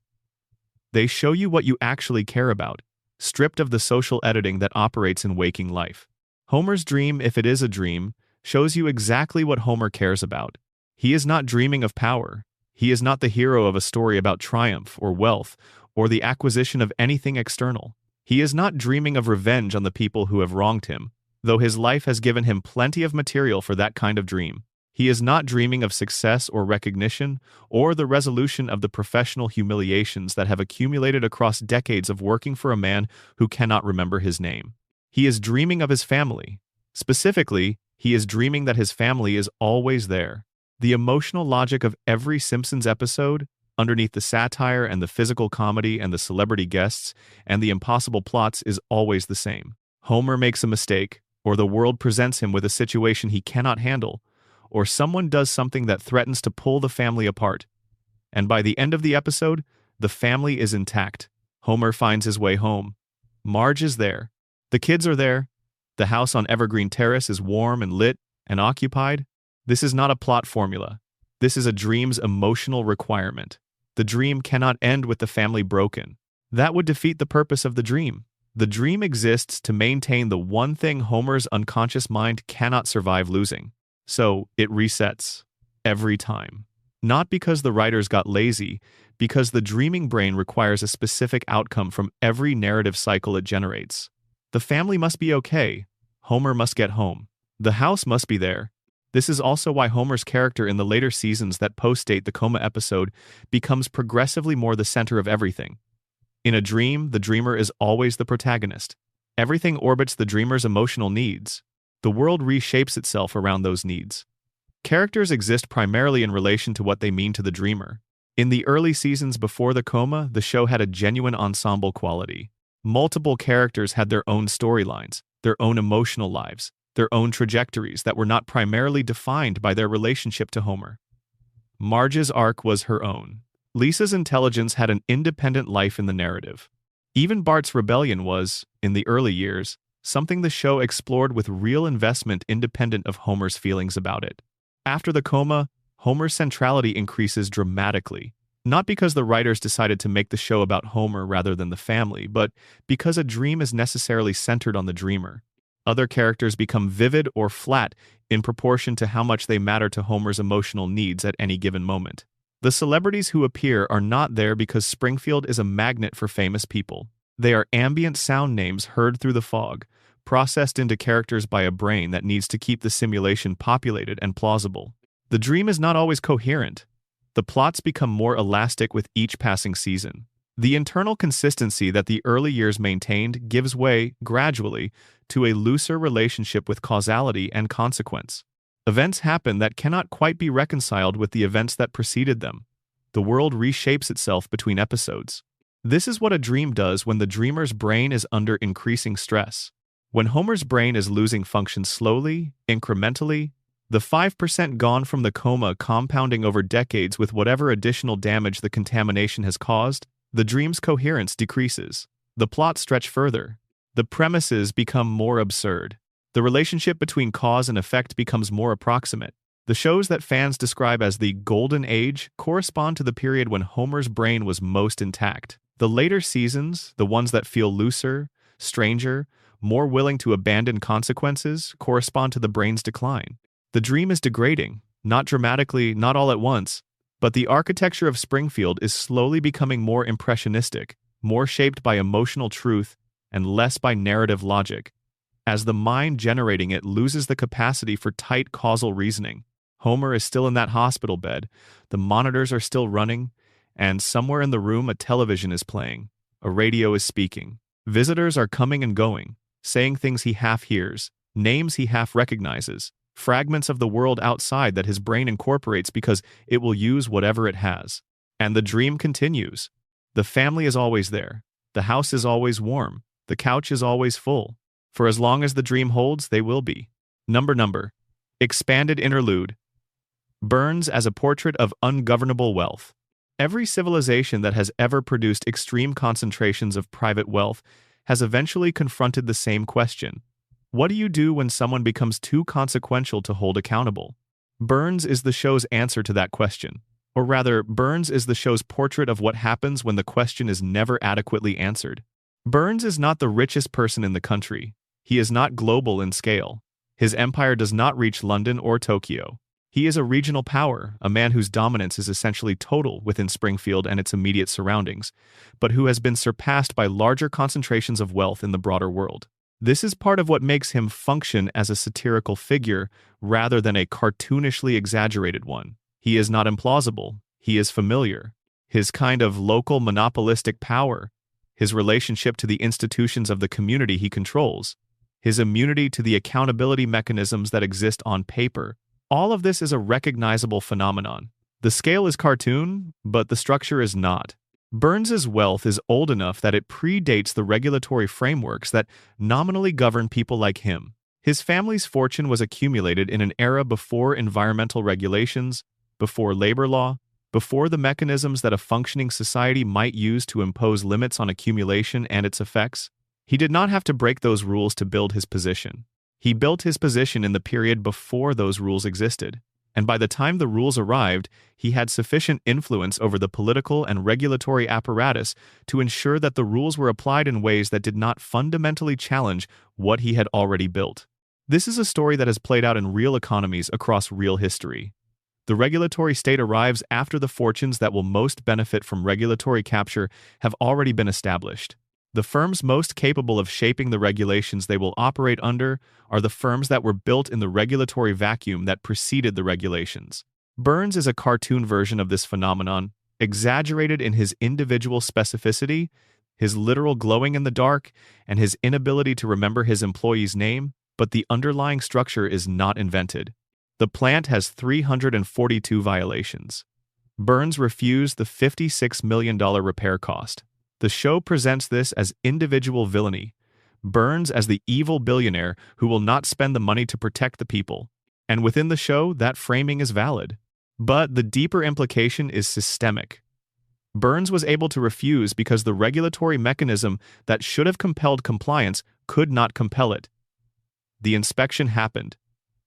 They show you what you actually care about, stripped of the social editing that operates in waking life. Homer's dream, if it is a dream, shows you exactly what Homer cares about. He is not dreaming of power. He is not the hero of a story about triumph or wealth or the acquisition of anything external. He is not dreaming of revenge on the people who have wronged him, though his life has given him plenty of material for that kind of dream. He is not dreaming of success or recognition or the resolution of the professional humiliations that have accumulated across decades of working for a man who cannot remember his name. He is dreaming of his family. Specifically, he is dreaming that his family is always there. The emotional logic of every Simpsons episode, underneath the satire and the physical comedy and the celebrity guests and the impossible plots, is always the same. Homer makes a mistake, or the world presents him with a situation he cannot handle, or someone does something that threatens to pull the family apart. And by the end of the episode, the family is intact. Homer finds his way home. Marge is there. The kids are there. The house on Evergreen Terrace is warm and lit and occupied. This is not a plot formula. This is a dream's emotional requirement. The dream cannot end with the family broken. That would defeat the purpose of the dream. The dream exists to maintain the one thing Homer's unconscious mind cannot survive losing. So it resets. Every time. Not because the writers got lazy, because the dreaming brain requires a specific outcome from every narrative cycle it generates. The family must be okay. Homer must get home. The house must be there. This is also why Homer's character in the later seasons that postdate the coma episode becomes progressively more the center of everything. In a dream, the dreamer is always the protagonist. Everything orbits the dreamer's emotional needs. The world reshapes itself around those needs. Characters exist primarily in relation to what they mean to the dreamer. In the early seasons before the coma, the show had a genuine ensemble quality. Multiple characters had their own storylines, their own emotional lives, their own trajectories that were not primarily defined by their relationship to Homer. Marge's arc was her own. Lisa's intelligence had an independent life in the narrative. Even Bart's rebellion was, in the early years, something the show explored with real investment independent of Homer's feelings about it. After the coma, Homer's centrality increases dramatically, not because the writers decided to make the show about Homer rather than the family, but because a dream is necessarily centered on the dreamer. Other characters become vivid or flat in proportion to how much they matter to Homer's emotional needs at any given moment. The celebrities who appear are not there because Springfield is a magnet for famous people. They are ambient sound names heard through the fog, processed into characters by a brain that needs to keep the simulation populated and plausible. The dream is not always coherent. The plots become more elastic with each passing season. The internal consistency that the early years maintained gives way, gradually, to a looser relationship with causality and consequence. Events happen that cannot quite be reconciled with the events that preceded them. The world reshapes itself between episodes. This is what a dream does when the dreamer's brain is under increasing stress. When Homer's brain is losing function slowly, incrementally, the 5% gone from the coma compounding over decades with whatever additional damage the contamination has caused, the dream's coherence decreases. The plots stretch further. The premises become more absurd. The relationship between cause and effect becomes more approximate. The shows that fans describe as the Golden Age correspond to the period when Homer's brain was most intact. The later seasons, the ones that feel looser, stranger, more willing to abandon consequences, correspond to the brain's decline. The dream is degrading, not dramatically, not all at once, but the architecture of Springfield is slowly becoming more impressionistic, more shaped by emotional truth and less by narrative logic, as the mind generating it loses the capacity for tight causal reasoning. Homer is still in that hospital bed, the monitors are still running, and somewhere in the room a television is playing, a radio is speaking. Visitors are coming and going, saying things he half hears, names he half recognizes, fragments of the world outside that his brain incorporates because it will use whatever it has. And the dream continues. The family is always there. The house is always warm. The couch is always full. For as long as the dream holds, they will be. Number. Expanded interlude. Burns as a portrait of ungovernable wealth. Every civilization that has ever produced extreme concentrations of private wealth has eventually confronted the same question. What do you do when someone becomes too consequential to hold accountable? Burns is the show's answer to that question. Or rather, Burns is the show's portrait of what happens when the question is never adequately answered. Burns is not the richest person in the country. He is not global in scale. His empire does not reach London or Tokyo. He is a regional power, a man whose dominance is essentially total within Springfield and its immediate surroundings, but who has been surpassed by larger concentrations of wealth in the broader world. This is part of what makes him function as a satirical figure rather than a cartoonishly exaggerated one. He is not implausible. He is familiar. His kind of local monopolistic power, his relationship to the institutions of the community he controls, his immunity to the accountability mechanisms that exist on paper, all of this is a recognizable phenomenon. The scale is cartoon, but the structure is not. Burns's wealth is old enough that it predates the regulatory frameworks that nominally govern people like him. His family's fortune was accumulated in an era before environmental regulations, before labor law, before the mechanisms that a functioning society might use to impose limits on accumulation and its effects. He did not have to break those rules to build his position. He built his position in the period before those rules existed, and by the time the rules arrived, he had sufficient influence over the political and regulatory apparatus to ensure that the rules were applied in ways that did not fundamentally challenge what he had already built. This is a story that has played out in real economies across real history. The regulatory state arrives after the fortunes that will most benefit from regulatory capture have already been established. The firms most capable of shaping the regulations they will operate under are the firms that were built in the regulatory vacuum that preceded the regulations. Burns is a cartoon version of this phenomenon, exaggerated in his individual specificity, his literal glowing in the dark, and his inability to remember his employee's name, but the underlying structure is not invented. The plant has 342 violations. Burns refused the $56 million repair cost. The show presents this as individual villainy, Burns as the evil billionaire who will not spend the money to protect the people. And within the show, that framing is valid. But the deeper implication is systemic. Burns was able to refuse because the regulatory mechanism that should have compelled compliance could not compel it. The inspection happened.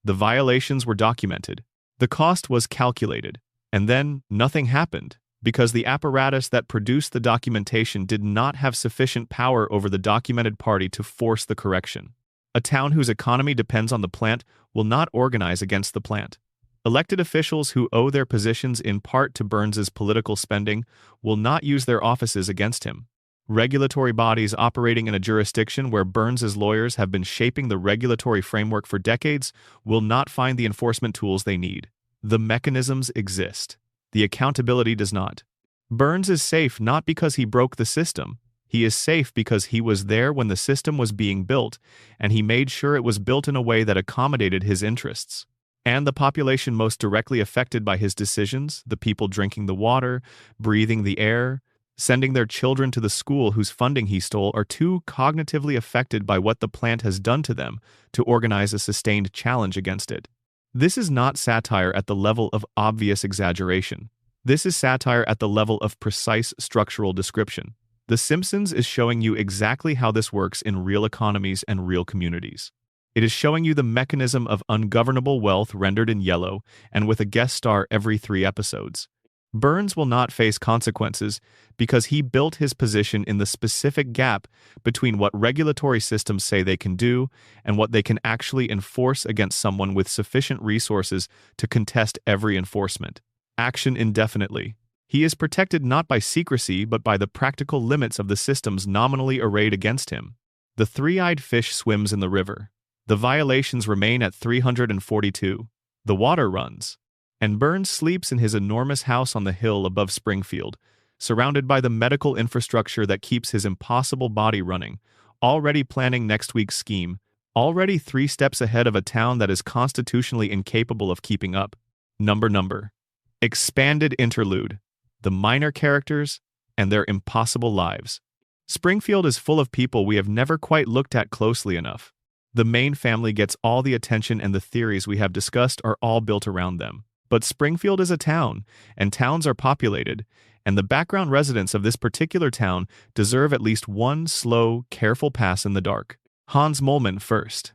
The violations were documented. The cost was calculated. And then nothing happened, because the apparatus that produced the documentation did not have sufficient power over the documented party to force the correction. A town whose economy depends on the plant will not organize against the plant. Elected officials who owe their positions in part to Burns's political spending will not use their offices against him. Regulatory bodies operating in a jurisdiction where Burns's lawyers have been shaping the regulatory framework for decades will not find the enforcement tools they need. The mechanisms exist. The accountability does not. Burns is safe not because he broke the system. He is safe because he was there when the system was being built, and he made sure it was built in a way that accommodated his interests. And the population most directly affected by his decisions, the people drinking the water, breathing the air, sending their children to the school whose funding he stole, are too cognitively affected by what the plant has done to them to organize a sustained challenge against it. This is not satire at the level of obvious exaggeration. This is satire at the level of precise structural description. The Simpsons is showing you exactly how this works in real economies and real communities. It is showing you the mechanism of ungovernable wealth rendered in yellow and with a guest star every 3 episodes. Burns will not face consequences because he built his position in the specific gap between what regulatory systems say they can do and what they can actually enforce against someone with sufficient resources to contest every enforcement. Action indefinitely. He is protected not by secrecy but by the practical limits of the systems nominally arrayed against him. The three-eyed fish swims in the river. The violations remain at 342. The water runs. And Burns sleeps in his enormous house on the hill above Springfield, surrounded by the medical infrastructure that keeps his impossible body running, already planning next week's scheme, already 3 steps ahead of a town that is constitutionally incapable of keeping up. Number. Expanded interlude. The minor characters and their impossible lives. Springfield is full of people we have never quite looked at closely enough. The main family gets all the attention and the theories we have discussed are all built around them. But Springfield is a town, and towns are populated, and the background residents of this particular town deserve at least one slow, careful pass in the dark. Hans Moleman first.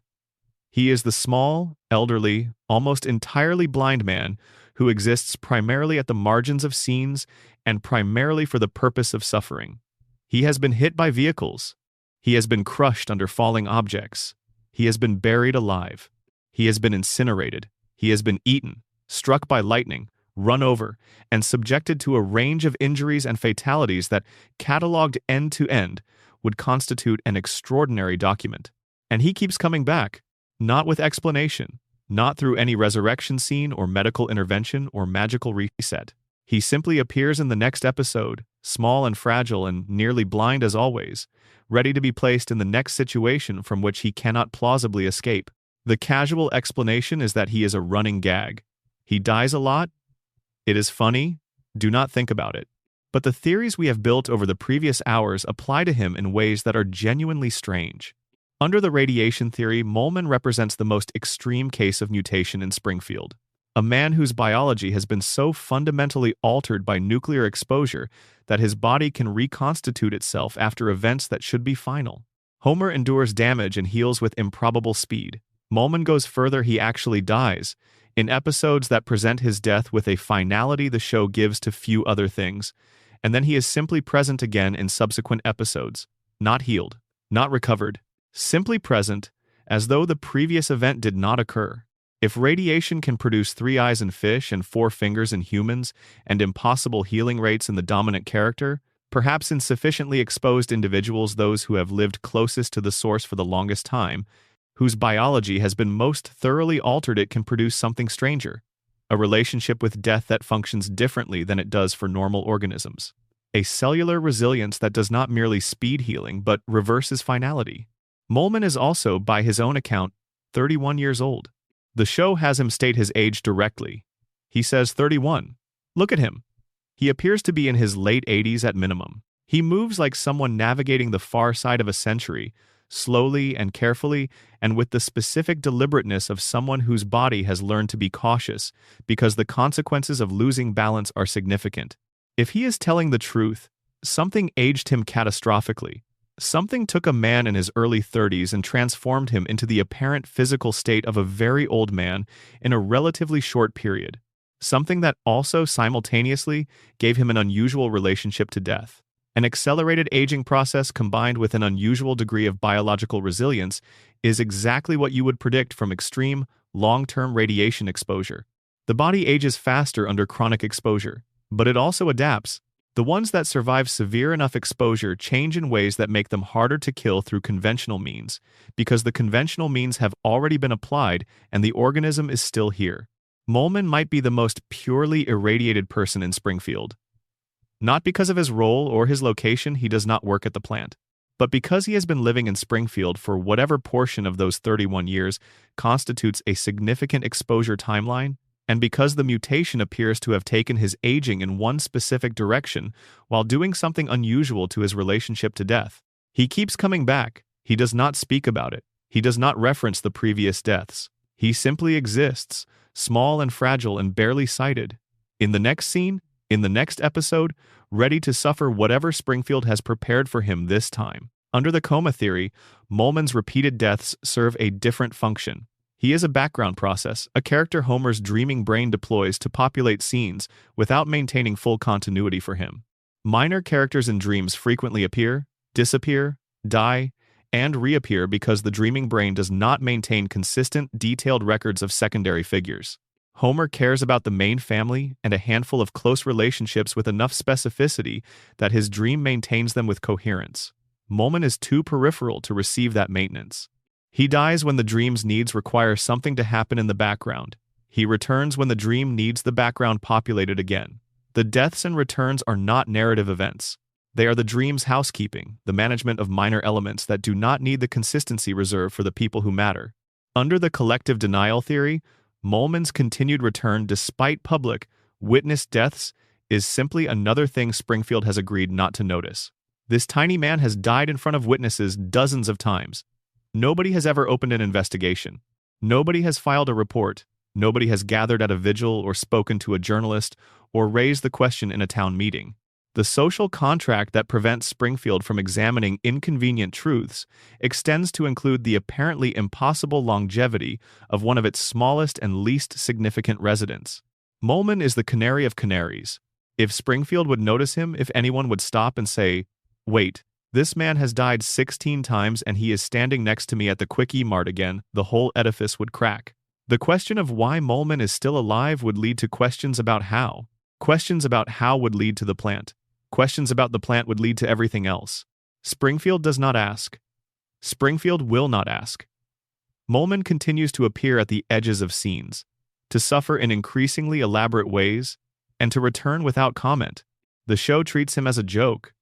He is the small, elderly, almost entirely blind man who exists primarily at the margins of scenes and primarily for the purpose of suffering. He has been hit by vehicles. He has been crushed under falling objects. He has been buried alive. He has been incinerated. He has been eaten, struck by lightning, run over, and subjected to a range of injuries and fatalities that, catalogued end to end, would constitute an extraordinary document. And he keeps coming back, not with explanation, not through any resurrection scene or medical intervention or magical reset. He simply appears in the next episode, small and fragile and nearly blind as always, ready to be placed in the next situation from which he cannot plausibly escape. The casual explanation is that he is a running gag. He dies a lot? It is funny? Do not think about it. But the theories we have built over the previous hours apply to him in ways that are genuinely strange. Under the radiation theory, Moleman represents the most extreme case of mutation in Springfield. A man whose biology has been so fundamentally altered by nuclear exposure that his body can reconstitute itself after events that should be final. Homer endures damage and heals with improbable speed. Moleman goes further, he actually dies, in episodes that present his death with a finality the show gives to few other things, and then he is simply present again in subsequent episodes, not healed, not recovered, simply present, as though the previous event did not occur. If radiation can produce 3 eyes in fish and 4 fingers in humans, and impossible healing rates in the dominant character, perhaps in sufficiently exposed individuals, those who have lived closest to the source for the longest time, whose biology has been most thoroughly altered, it can produce something stranger, a relationship with death that functions differently than it does for normal organisms, a cellular resilience that does not merely speed healing but reverses finality. Moleman is also, by his own account, 31 years old. The show has him state his age directly. He says 31. Look at him. He appears to be in his late 80s at minimum. He moves like someone navigating the far side of a century, slowly and carefully, and with the specific deliberateness of someone whose body has learned to be cautious, because the consequences of losing balance are significant. If he is telling the truth, something aged him catastrophically. Something took a man in his early 30s and transformed him into the apparent physical state of a very old man in a relatively short period. Something that also simultaneously gave him an unusual relationship to death. An accelerated aging process combined with an unusual degree of biological resilience is exactly what you would predict from extreme, long-term radiation exposure. The body ages faster under chronic exposure, but it also adapts. The ones that survive severe enough exposure change in ways that make them harder to kill through conventional means, because the conventional means have already been applied and the organism is still here. Moleman might be the most purely irradiated person in Springfield. Not because of his role or his location, he does not work at the plant, but because he has been living in Springfield for whatever portion of those 31 years constitutes a significant exposure timeline, and because the mutation appears to have taken his aging in one specific direction while doing something unusual to his relationship to death. He keeps coming back. He does not speak about it. He does not reference the previous deaths. He simply exists, small and fragile and barely sighted. In the next scene, In the next episode, ready to suffer whatever Springfield has prepared for him this time. Under the coma theory, Molman's repeated deaths serve a different function. He is a background process, a character Homer's dreaming brain deploys to populate scenes without maintaining full continuity for him. Minor characters in dreams frequently appear, disappear, die, and reappear because the dreaming brain does not maintain consistent, detailed records of secondary figures. Homer cares about the main family and a handful of close relationships with enough specificity that his dream maintains them with coherence. Molman is too peripheral to receive that maintenance. He dies when the dream's needs require something to happen in the background. He returns when the dream needs the background populated again. The deaths and returns are not narrative events. They are the dream's housekeeping, the management of minor elements that do not need the consistency reserved for the people who matter. Under the collective denial theory, Molman's continued return despite public, witnessed deaths is simply another thing Springfield has agreed not to notice. This tiny man has died in front of witnesses dozens of times. Nobody has ever opened an investigation. Nobody has filed a report. Nobody has gathered at a vigil or spoken to a journalist or raised the question in a town meeting. The social contract that prevents Springfield from examining inconvenient truths extends to include the apparently impossible longevity of one of its smallest and least significant residents. Molman is the canary of canaries. If Springfield would notice him, if anyone would stop and say, "Wait, this man has died 16 times and he is standing next to me at the Quickie Mart again," the whole edifice would crack. The question of why Molman is still alive would lead to questions about how. Questions about how would lead to the plant. Questions about the plant would lead to everything else. Springfield does not ask. Springfield will not ask. Molman continues to appear at the edges of scenes, to suffer in increasingly elaborate ways, and to return without comment. The show treats him as a joke,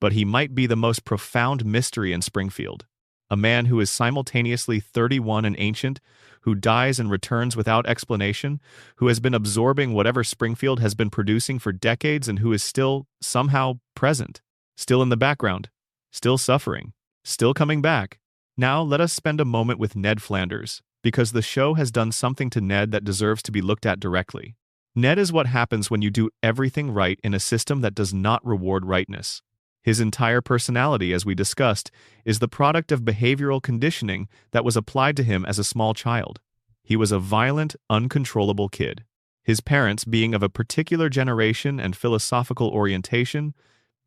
but he might be the most profound mystery in Springfield. A man who is simultaneously 31 and ancient, who dies and returns without explanation, who has been absorbing whatever Springfield has been producing for decades and who is still, somehow, present, still in the background, still suffering, still coming back. Now let us spend a moment with Ned Flanders, because the show has done something to Ned that deserves to be looked at directly. Ned is what happens when you do everything right in a system that does not reward rightness. His entire personality, as we discussed, is the product of behavioral conditioning that was applied to him as a small child. He was a violent, uncontrollable kid. His parents, being of a particular generation and philosophical orientation,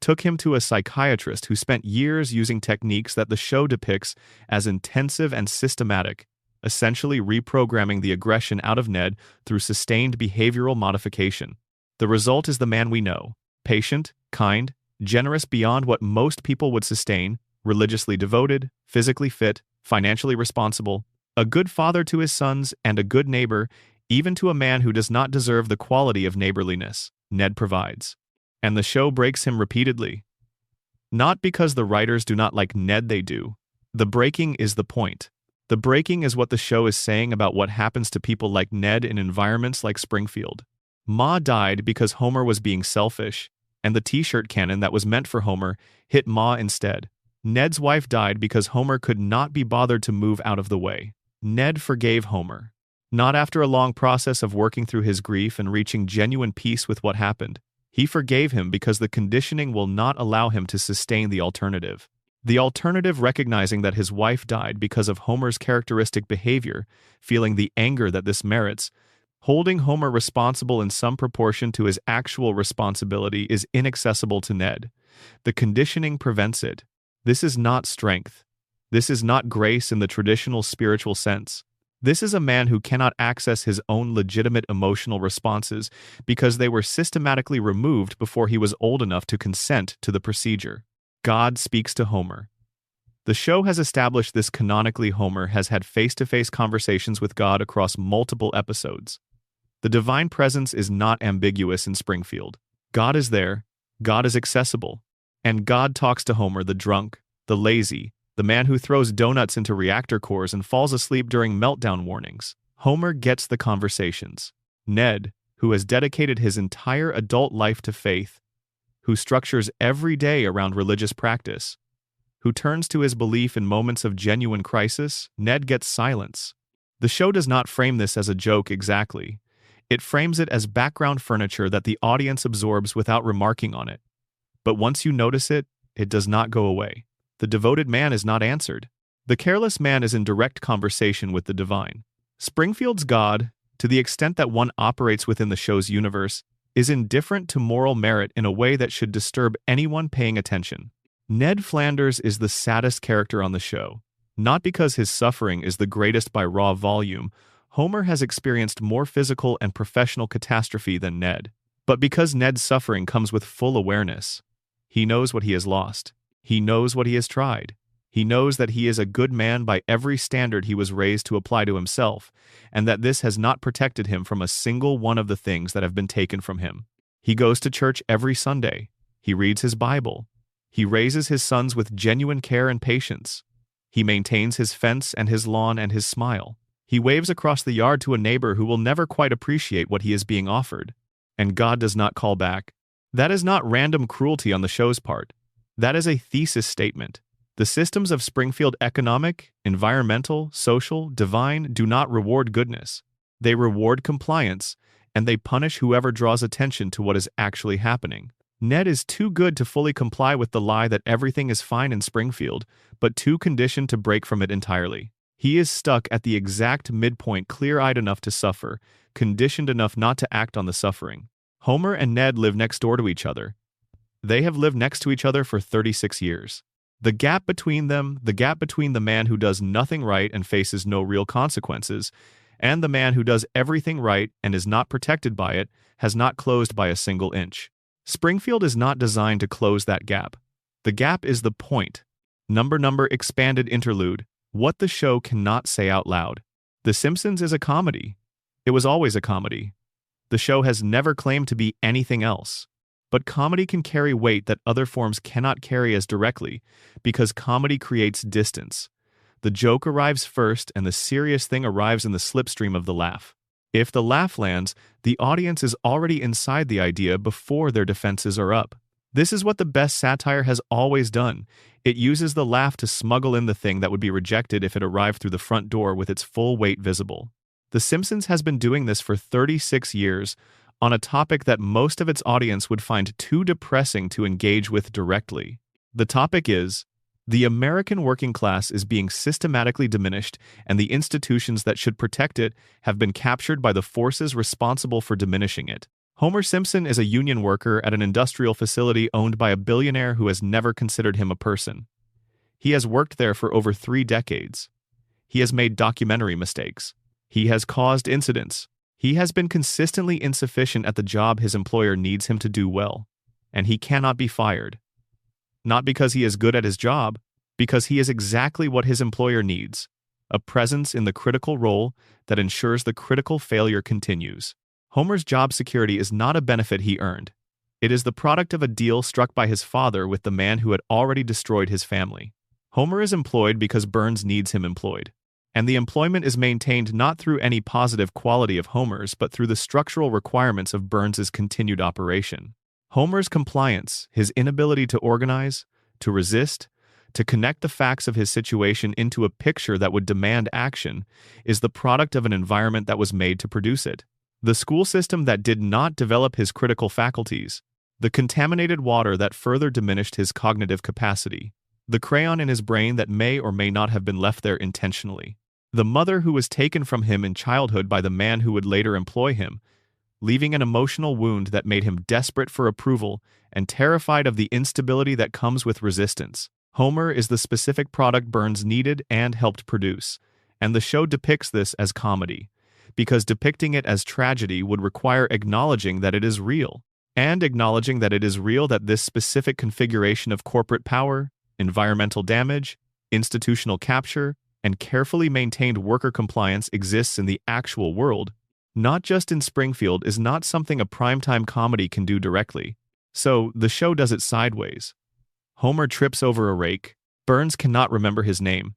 took him to a psychiatrist who spent years using techniques that the show depicts as intensive and systematic, essentially reprogramming the aggression out of Ned through sustained behavioral modification. The result is the man we know: patient, kind, generous beyond what most people would sustain, religiously devoted, physically fit, financially responsible, a good father to his sons, and a good neighbor, even to a man who does not deserve the quality of neighborliness Ned provides. And the show breaks him repeatedly. Not because the writers do not like Ned, they do. The breaking is the point. The breaking is what the show is saying about what happens to people like Ned in environments like Springfield. Ma died because Homer was being selfish, and the t-shirt cannon that was meant for Homer hit Ma instead. Ned's wife died because Homer could not be bothered to move out of the way. Ned forgave Homer. Not after a long process of working through his grief and reaching genuine peace with what happened. He forgave him because the conditioning will not allow him to sustain the alternative. The alternative, recognizing that his wife died because of Homer's characteristic behavior, feeling the anger that this merits, holding Homer responsible in some proportion to his actual responsibility, is inaccessible to Ned. The conditioning prevents it. This is not strength. This is not grace in the traditional spiritual sense. This is a man who cannot access his own legitimate emotional responses because they were systematically removed before he was old enough to consent to the procedure. God speaks to Homer. The show has established this canonically. Homer has had face-to-face conversations with God across multiple episodes. The divine presence is not ambiguous in Springfield. God is there, God is accessible, and God talks to Homer, the drunk, the lazy, the man who throws donuts into reactor cores and falls asleep during meltdown warnings. Homer gets the conversations. Ned, who has dedicated his entire adult life to faith, who structures every day around religious practice, who turns to his belief in moments of genuine crisis, Ned gets silence. The show does not frame this as a joke exactly. It frames it as background furniture that the audience absorbs without remarking on it. But once you notice it, it does not go away. The devoted man is not answered. The careless man is in direct conversation with the divine. Springfield's God, to the extent that one operates within the show's universe, is indifferent to moral merit in a way that should disturb anyone paying attention. Ned Flanders is the saddest character on the show. Not because his suffering is the greatest by raw volume. Homer has experienced more physical and professional catastrophe than Ned. But because Ned's suffering comes with full awareness. He knows what he has lost. He knows what he has tried. He knows that he is a good man by every standard he was raised to apply to himself, and that this has not protected him from a single one of the things that have been taken from him. He goes to church every Sunday. He reads his Bible. He raises his sons with genuine care and patience. He maintains his fence and his lawn and his smile. He waves across the yard to a neighbor who will never quite appreciate what he is being offered. And God does not call back. That is not random cruelty on the show's part. That is a thesis statement. The systems of Springfield economic, environmental, social, divine do not reward goodness. They reward compliance, and they punish whoever draws attention to what is actually happening. Ned is too good to fully comply with the lie that everything is fine in Springfield, but too conditioned to break from it entirely. He is stuck at the exact midpoint, clear-eyed enough to suffer, conditioned enough not to act on the suffering. Homer and Ned live next door to each other. They have lived next to each other for 36 years. The gap between them, the gap between the man who does nothing right and faces no real consequences, and the man who does everything right and is not protected by it, has not closed by a single inch. Springfield is not designed to close that gap. The gap is the point. Number expanded interlude. What the show cannot say out loud. The Simpsons is a comedy. It was always a comedy. The show has never claimed to be anything else. But comedy can carry weight that other forms cannot carry as directly, because comedy creates distance. The joke arrives first, and the serious thing arrives in the slipstream of the laugh. If the laugh lands, the audience is already inside the idea before their defenses are up. This is what the best satire has always done. It uses the laugh to smuggle in the thing that would be rejected if it arrived through the front door with its full weight visible. The Simpsons has been doing this for 36 years, on a topic that most of its audience would find too depressing to engage with directly. The topic is, the American working class is being systematically diminished, and the institutions that should protect it have been captured by the forces responsible for diminishing it. Homer Simpson is a union worker at an industrial facility owned by a billionaire who has never considered him a person. He has worked there for over 3 decades. He has made documentary mistakes. He has caused incidents. He has been consistently insufficient at the job his employer needs him to do well, and he cannot be fired. Not because he is good at his job, because he is exactly what his employer needs, a presence in the critical role that ensures the critical failure continues. Homer's job security is not a benefit he earned. It is the product of a deal struck by his father with the man who had already destroyed his family. Homer is employed because Burns needs him employed. And the employment is maintained not through any positive quality of Homer's, but through the structural requirements of Burns's continued operation. Homer's compliance, his inability to organize, to resist, to connect the facts of his situation into a picture that would demand action, is the product of an environment that was made to produce it. The school system that did not develop his critical faculties, the contaminated water that further diminished his cognitive capacity, the crayon in his brain that may or may not have been left there intentionally. The mother who was taken from him in childhood by the man who would later employ him, leaving an emotional wound that made him desperate for approval and terrified of the instability that comes with resistance. Homer is the specific product Burns needed and helped produce, and the show depicts this as comedy, because depicting it as tragedy would require acknowledging that it is real, and acknowledging that it is real that this specific configuration of corporate power, environmental damage, institutional capture, and carefully maintained worker compliance exists in the actual world, not just in Springfield, is not something a primetime comedy can do directly. So, the show does it sideways. Homer trips over a rake. Burns cannot remember his name.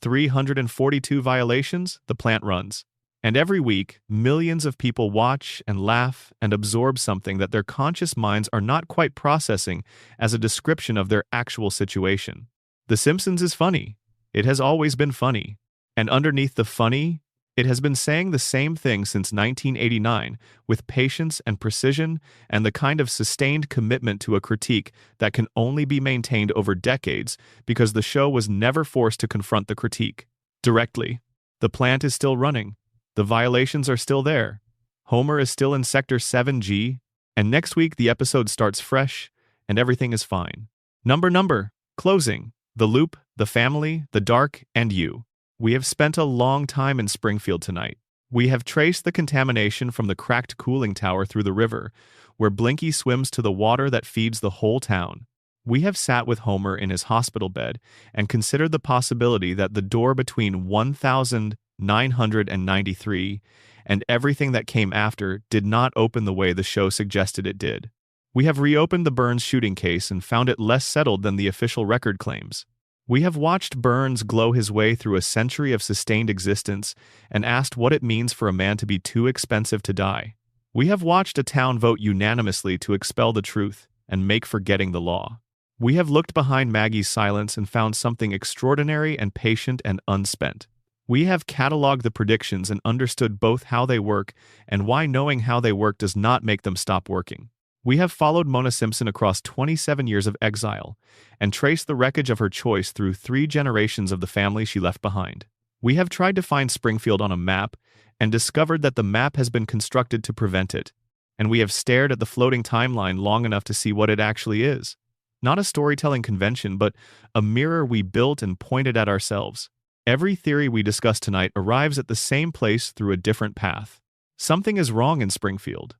342 violations, the plant runs. And every week, millions of people watch and laugh and absorb something that their conscious minds are not quite processing as a description of their actual situation. The Simpsons is funny. It has always been funny. And underneath the funny It has been saying the same thing since 1989, with patience and precision and the kind of sustained commitment to a critique that can only be maintained over decades because the show was never forced to confront the critique directly. The plant is still running. The violations are still there. Homer is still in Sector 7G, and next week the episode starts fresh, and everything is fine. Number, closing, the loop, the family, the dark, and you. We have spent a long time in Springfield tonight. We have traced the contamination from the cracked cooling tower through the river, where Blinky swims to the water that feeds the whole town. We have sat with Homer in his hospital bed and considered the possibility that the door between 1993 and everything that came after did not open the way the show suggested it did. We have reopened the Burns shooting case and found it less settled than the official record claims. We have watched Burns glow his way through a century of sustained existence and asked what it means for a man to be too expensive to die. We have watched a town vote unanimously to expel the truth and make forgetting the law. We have looked behind Maggie's silence and found something extraordinary and patient and unspent. We have cataloged the predictions and understood both how they work and why knowing how they work does not make them stop working. We have followed Mona Simpson across 27 years of exile and traced the wreckage of her choice through 3 generations of the family she left behind. We have tried to find Springfield on a map and discovered that the map has been constructed to prevent it, and we have stared at the floating timeline long enough to see what it actually is. Not a storytelling convention, but a mirror we built and pointed at ourselves. Every theory we discuss tonight arrives at the same place through a different path. Something is wrong in Springfield.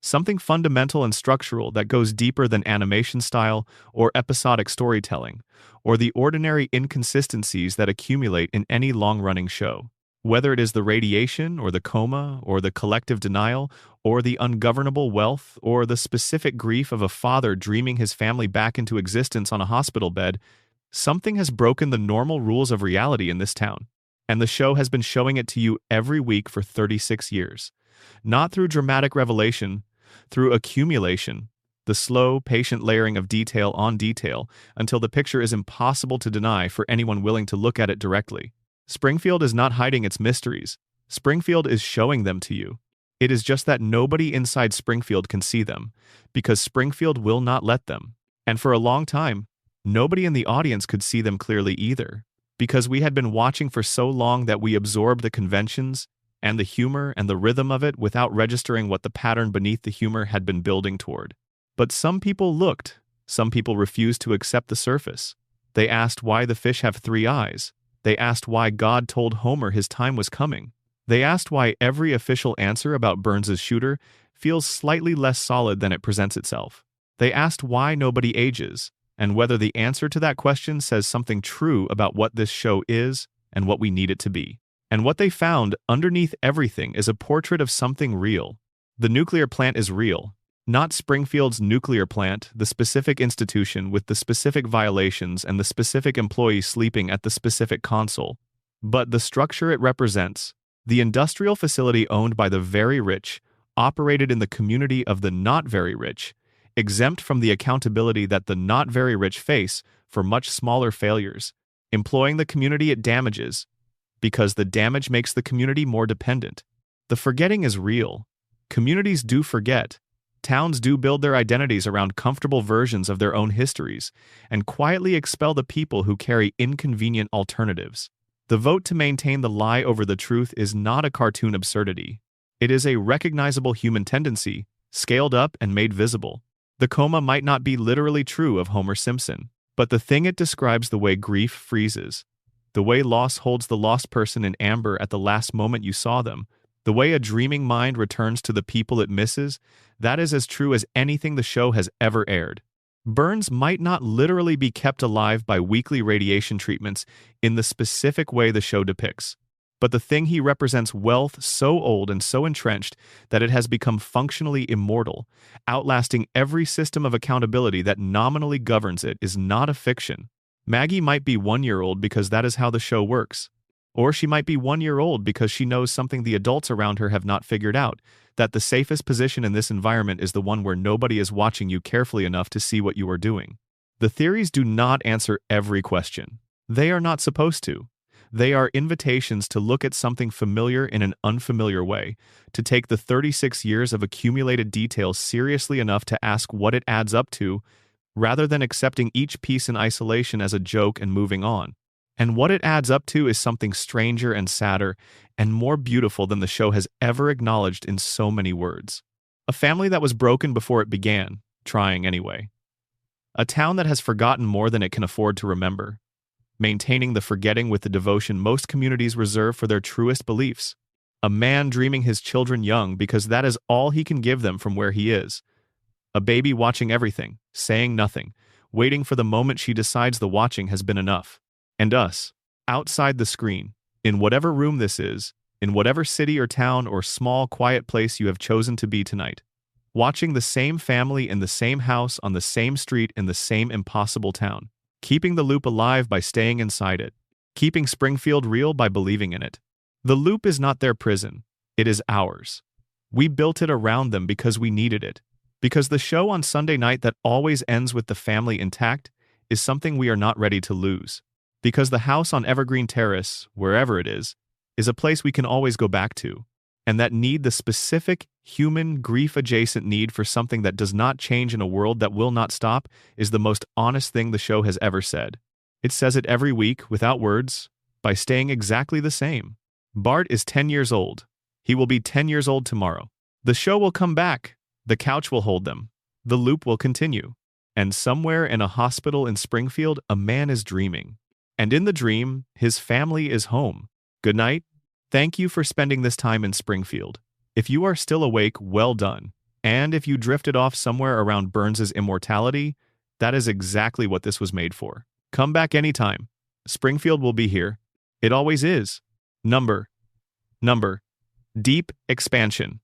Something fundamental and structural that goes deeper than animation style or episodic storytelling, or the ordinary inconsistencies that accumulate in any long-running show. Whether it is the radiation, or the coma, or the collective denial, or the ungovernable wealth, or the specific grief of a father dreaming his family back into existence on a hospital bed, something has broken the normal rules of reality in this town. And the show has been showing it to you every week for 36 years. Not through dramatic revelation, through accumulation, the slow, patient layering of detail on detail until the picture is impossible to deny for anyone willing to look at it directly. Springfield is not hiding its mysteries. Springfield is showing them to you. It is just that nobody inside Springfield can see them, because Springfield will not let them. And for a long time, nobody in the audience could see them clearly either, because we had been watching for so long that we absorbed the conventions and the humor and the rhythm of it without registering what the pattern beneath the humor had been building toward. But some people looked. Some people refused to accept the surface. They asked why the fish have 3 eyes. They asked why God told Homer his time was coming. They asked why every official answer about Burns's shooter feels slightly less solid than it presents itself. They asked why nobody ages, and whether the answer to that question says something true about what this show is and what we need it to be. And what they found underneath everything is a portrait of something real. The nuclear plant is real. Not Springfield's nuclear plant, the specific institution with the specific violations and the specific employee sleeping at the specific console, but the structure it represents, the industrial facility owned by the very rich, operated in the community of the not very rich, exempt from the accountability that the not very rich face for much smaller failures, employing the community it damages, because the damage makes the community more dependent. The forgetting is real. Communities do forget. Towns do build their identities around comfortable versions of their own histories and quietly expel the people who carry inconvenient alternatives. The vote to maintain the lie over the truth is not a cartoon absurdity. It is a recognizable human tendency, scaled up and made visible. The coma might not be literally true of Homer Simpson, but the thing it describes the way grief freezes, the way loss holds the lost person in amber at the last moment you saw them, the way a dreaming mind returns to the people it misses, that is as true as anything the show has ever aired. Burns might not literally be kept alive by weekly radiation treatments in the specific way the show depicts, but the thing he represents wealth so old and so entrenched that it has become functionally immortal, outlasting every system of accountability that nominally governs it, is not a fiction. Maggie might be 1-year-old because that is how the show works. Or she might be 1-year-old because she knows something the adults around her have not figured out, that the safest position in this environment is the one where nobody is watching you carefully enough to see what you are doing. The theories do not answer every question. They are not supposed to. They are invitations to look at something familiar in an unfamiliar way, to take the 36 years of accumulated details seriously enough to ask what it adds up to, rather than accepting each piece in isolation as a joke and moving on. And what it adds up to is something stranger and sadder and more beautiful than the show has ever acknowledged in so many words. A family that was broken before it began, trying anyway. A town that has forgotten more than it can afford to remember, maintaining the forgetting with the devotion most communities reserve for their truest beliefs. A man dreaming his children young because that is all he can give them from where he is. A baby watching everything, saying nothing, waiting for the moment she decides the watching has been enough. And us, outside the screen, in whatever room this is, in whatever city or town or small quiet place you have chosen to be tonight, watching the same family in the same house on the same street in the same impossible town, keeping the loop alive by staying inside it, keeping Springfield real by believing in it. The loop is not their prison, it is ours. We built it around them because we needed it, because the show on Sunday night that always ends with the family intact is something we are not ready to lose. Because the house on Evergreen Terrace, wherever it is a place we can always go back to, and that need, the specific, human, grief-adjacent need for something that does not change in a world that will not stop, is the most honest thing the show has ever said. It says it every week, without words, by staying exactly the same. Bart is 10 years old. He will be 10 years old tomorrow. The show will come back. The couch will hold them. The loop will continue. And somewhere in a hospital in Springfield, a man is dreaming. And in the dream, his family is home. Good night. Thank you for spending this time in Springfield. If you are still awake, well done. And if you drifted off somewhere around Burns's immortality, that is exactly what this was made for. Come back anytime. Springfield will be here. It always is. Number. Deep expansion.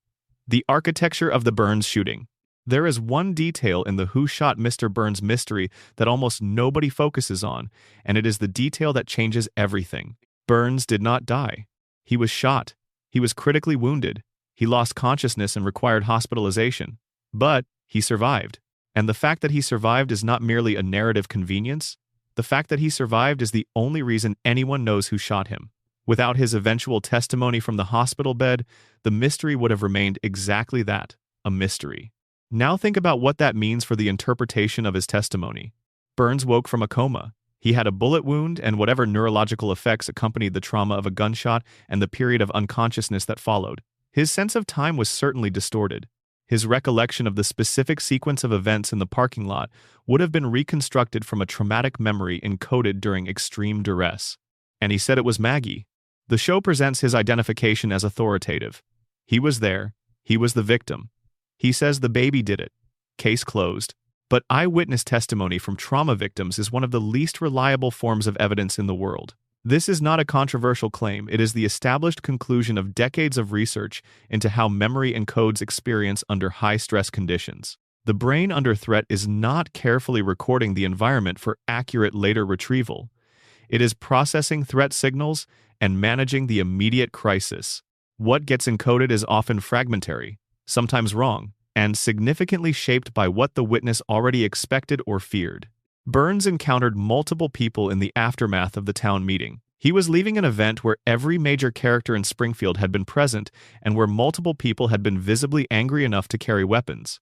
The architecture of the Burns shooting. There is one detail in the Who Shot Mr. Burns mystery that almost nobody focuses on, and it is the detail that changes everything. Burns did not die. He was shot. He was critically wounded. He lost consciousness and required hospitalization. But he survived. And the fact that he survived is not merely a narrative convenience. The fact that he survived is the only reason anyone knows who shot him. Without his eventual testimony from the hospital bed, the mystery would have remained exactly that, a mystery. Now think about what that means for the interpretation of his testimony. Burns woke from a coma. He had a bullet wound and whatever neurological effects accompanied the trauma of a gunshot and the period of unconsciousness that followed. His sense of time was certainly distorted. His recollection of the specific sequence of events in the parking lot would have been reconstructed from a traumatic memory encoded during extreme duress. And he said it was Maggie. The show presents his identification as authoritative. He was there. He was the victim. He says the baby did it. Case closed. But eyewitness testimony from trauma victims is one of the least reliable forms of evidence in the world. This is not a controversial claim. It is the established conclusion of decades of research into how memory encodes experience under high-stress conditions. The brain under threat is not carefully recording the environment for accurate later retrieval. It is processing threat signals and managing the immediate crisis. What gets encoded is often fragmentary, sometimes wrong, and significantly shaped by what the witness already expected or feared. Burns encountered multiple people in the aftermath of the town meeting. He was leaving an event where every major character in Springfield had been present and where multiple people had been visibly angry enough to carry weapons.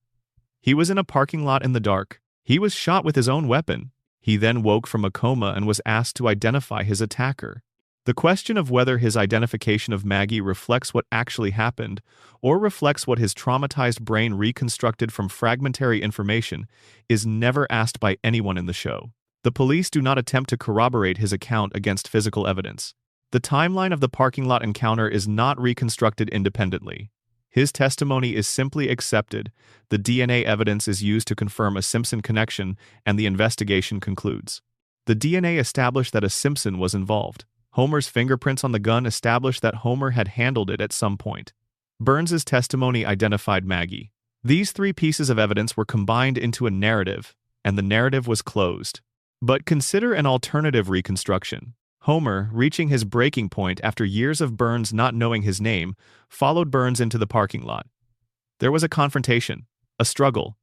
He was in a parking lot in the dark. He was shot with his own weapon. He then woke from a coma and was asked to identify his attacker. The question of whether his identification of Maggie reflects what actually happened or reflects what his traumatized brain reconstructed from fragmentary information is never asked by anyone in the show. The police do not attempt to corroborate his account against physical evidence. The timeline of the parking lot encounter is not reconstructed independently. His testimony is simply accepted, the DNA evidence is used to confirm a Simpson connection, and the investigation concludes. The DNA established that a Simpson was involved. Homer's fingerprints on the gun established that Homer had handled it at some point. Burns's testimony identified Maggie. These three pieces of evidence were combined into a narrative, and the narrative was closed. But consider an alternative reconstruction. Homer, reaching his breaking point after years of Burns not knowing his name, followed Burns into the parking lot. There was a confrontation, a struggle.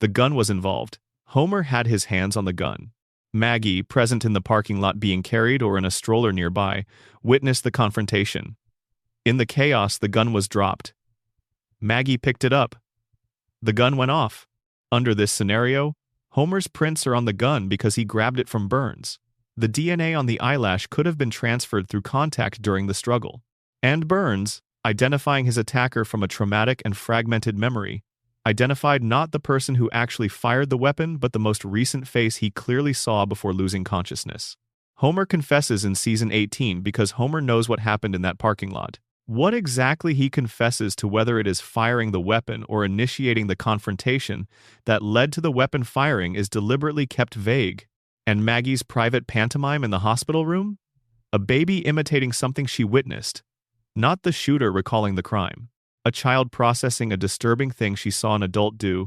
The gun was involved. Homer had his hands on the gun. Maggie, present in the parking lot being carried or in a stroller nearby, witnessed the confrontation. In the chaos, the gun was dropped. Maggie picked it up. The gun went off. Under this scenario, Homer's prints are on the gun because he grabbed it from Burns. The DNA on the eyelash could have been transferred through contact during the struggle. And Burns, identifying his attacker from a traumatic and fragmented memory, identified not the person who actually fired the weapon but the most recent face he clearly saw before losing consciousness. Homer confesses in season 18 because Homer knows what happened in that parking lot. What exactly he confesses to, whether it is firing the weapon or initiating the confrontation that led to the weapon firing, is deliberately kept vague. And Maggie's private pantomime in the hospital room? A baby imitating something she witnessed, not the shooter recalling the crime. A child processing a disturbing thing she saw an adult do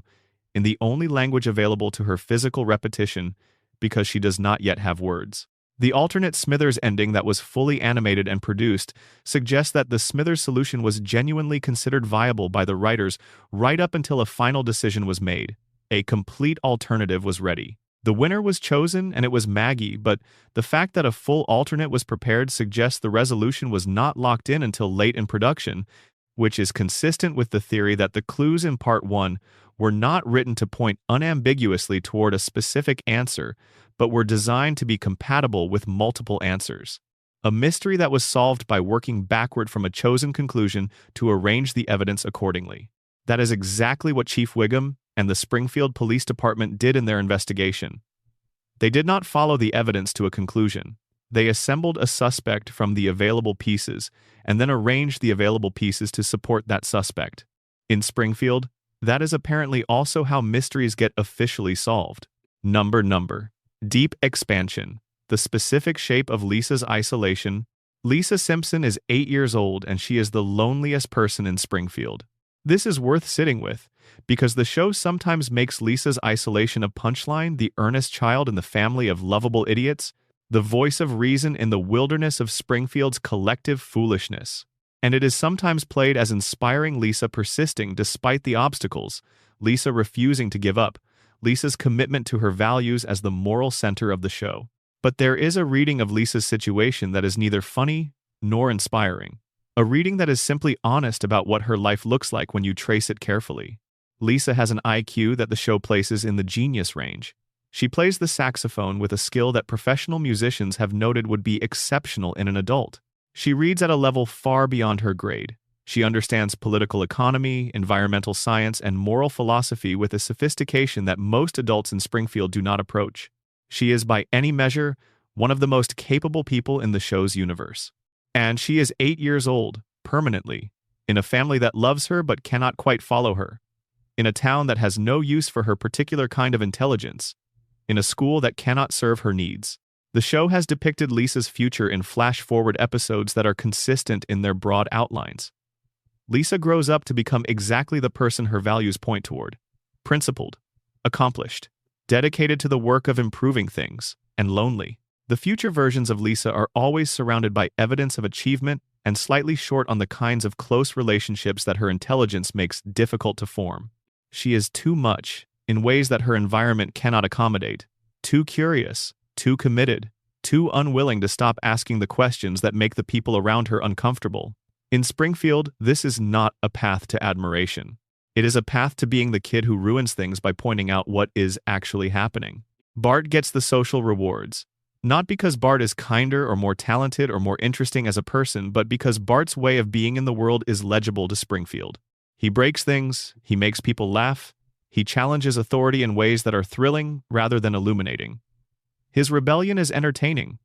in the only language available to her, physical repetition, because she does not yet have words. The alternate Smithers ending that was fully animated and produced suggests that the Smithers solution was genuinely considered viable by the writers right up until a final decision was made. A complete alternative was ready. The winner was chosen, and it was Maggie, but the fact that a full alternate was prepared suggests the resolution was not locked in until late in production, which is consistent with the theory that the clues in Part 1 were not written to point unambiguously toward a specific answer, but were designed to be compatible with multiple answers. A mystery that was solved by working backward from a chosen conclusion to arrange the evidence accordingly. That is exactly what Chief Wiggum and the Springfield Police Department did in their investigation. They did not follow the evidence to a conclusion. They assembled a suspect from the available pieces and then arranged the available pieces to support that suspect. In Springfield, that is apparently also how mysteries get officially solved. Number. Deep expansion. The specific shape of Lisa's isolation. Lisa Simpson is 8 years old and she is the loneliest person in Springfield. This is worth sitting with, because the show sometimes makes Lisa's isolation a punchline, the earnest child in the family of lovable idiots, the voice of reason in the wilderness of Springfield's collective foolishness. And it is sometimes played as inspiring Lisa persisting despite the obstacles, Lisa refusing to give up, Lisa's commitment to her values as the moral center of the show. But there is a reading of Lisa's situation that is neither funny nor inspiring. A reading that is simply honest about what her life looks like when you trace it carefully. Lisa has an IQ that the show places in the genius range. She plays the saxophone with a skill that professional musicians have noted would be exceptional in an adult. She reads at a level far beyond her grade. She understands political economy, environmental science, and moral philosophy with a sophistication that most adults in Springfield do not approach. She is, by any measure, one of the most capable people in the show's universe. And she is 8 years old, permanently, in a family that loves her but cannot quite follow her, in a town that has no use for her particular kind of intelligence, in a school that cannot serve her needs. The show has depicted Lisa's future in flash-forward episodes that are consistent in their broad outlines. Lisa grows up to become exactly the person her values point toward: principled, accomplished, dedicated to the work of improving things, and lonely. The future versions of Lisa are always surrounded by evidence of achievement and slightly short on the kinds of close relationships that her intelligence makes difficult to form. She is too much, in ways that her environment cannot accommodate, too curious, too committed, too unwilling to stop asking the questions that make the people around her uncomfortable. In Springfield, this is not a path to admiration. It is a path to being the kid who ruins things by pointing out what is actually happening. Bart gets the social rewards, not because Bart is kinder or more talented or more interesting as a person, but because Bart's way of being in the world is legible to Springfield. He breaks things, he makes people laugh, he challenges authority in ways that are thrilling rather than illuminating. His rebellion is entertaining.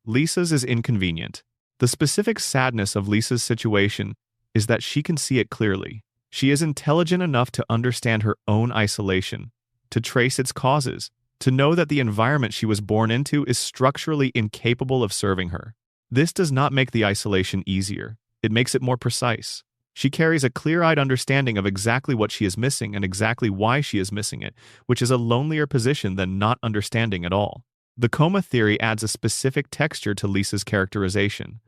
Lisa's is inconvenient. The specific sadness of Lisa's situation is that she can see it clearly. She is intelligent enough to understand her own isolation, to trace its causes, to know that the environment she was born into is structurally incapable of serving her. This does not make the isolation easier. It makes it more precise. She carries a clear-eyed understanding of exactly what she is missing and exactly why she is missing it, which is a lonelier position than not understanding at all. The coma theory adds a specific texture to Lisa's characterization.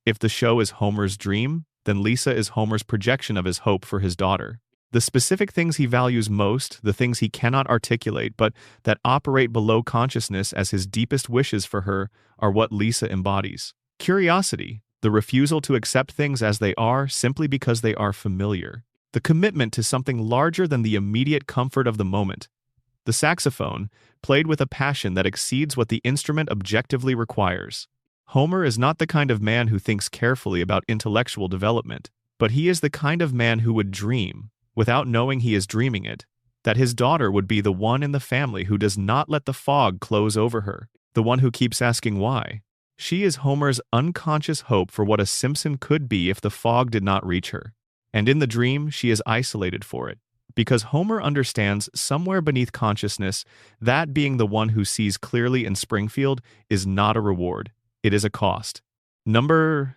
If the show is Homer's dream, then Lisa is Homer's projection of his hope for his daughter. The specific things he values most, the things he cannot articulate but that operate below consciousness as his deepest wishes for her, are what Lisa embodies. Curiosity, the refusal to accept things as they are simply because they are familiar. The commitment to something larger than the immediate comfort of the moment. The saxophone, played with a passion that exceeds what the instrument objectively requires. Homer is not the kind of man who thinks carefully about intellectual development, but he is the kind of man who would dream, without knowing he is dreaming it, that his daughter would be the one in the family who does not let the fog close over her, the one who keeps asking why. She is Homer's unconscious hope for what a Simpson could be if the fog did not reach her. And in the dream, she is isolated for it, because Homer understands somewhere beneath consciousness that being the one who sees clearly in Springfield is not a reward, it is a cost. Number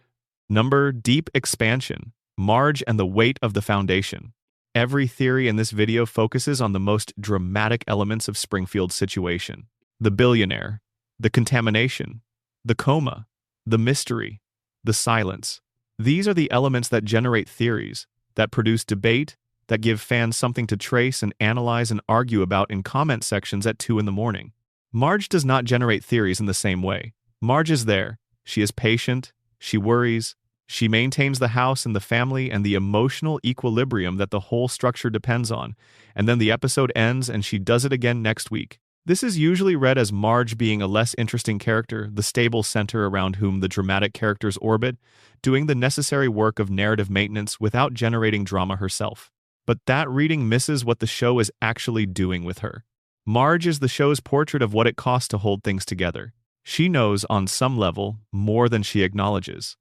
deep expansion, Marge and the weight of the foundation. Every theory in this video focuses on the most dramatic elements of Springfield's situation. The billionaire, the contamination, the coma, the mystery, the silence. These are the elements that generate theories, that produce debate, that give fans something to trace and analyze and argue about in comment sections at 2 in the morning. Marge does not generate theories in the same way. Marge is there. She is patient. She worries. She maintains the house and the family and the emotional equilibrium that the whole structure depends on, and then the episode ends and she does it again next week. This is usually read as Marge being a less interesting character, the stable center around whom the dramatic characters orbit, doing the necessary work of narrative maintenance without generating drama herself. But that reading misses what the show is actually doing with her. Marge is the show's portrait of what it costs to hold things together. She knows, on some level, more than she acknowledges.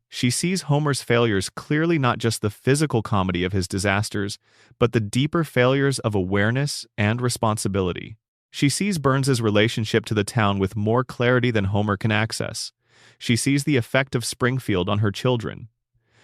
She sees Homer's failures clearly not just the physical comedy of his disasters, but the deeper failures of awareness and responsibility. She sees Burns's relationship to the town with more clarity than Homer can access. She sees the effect of Springfield on her children.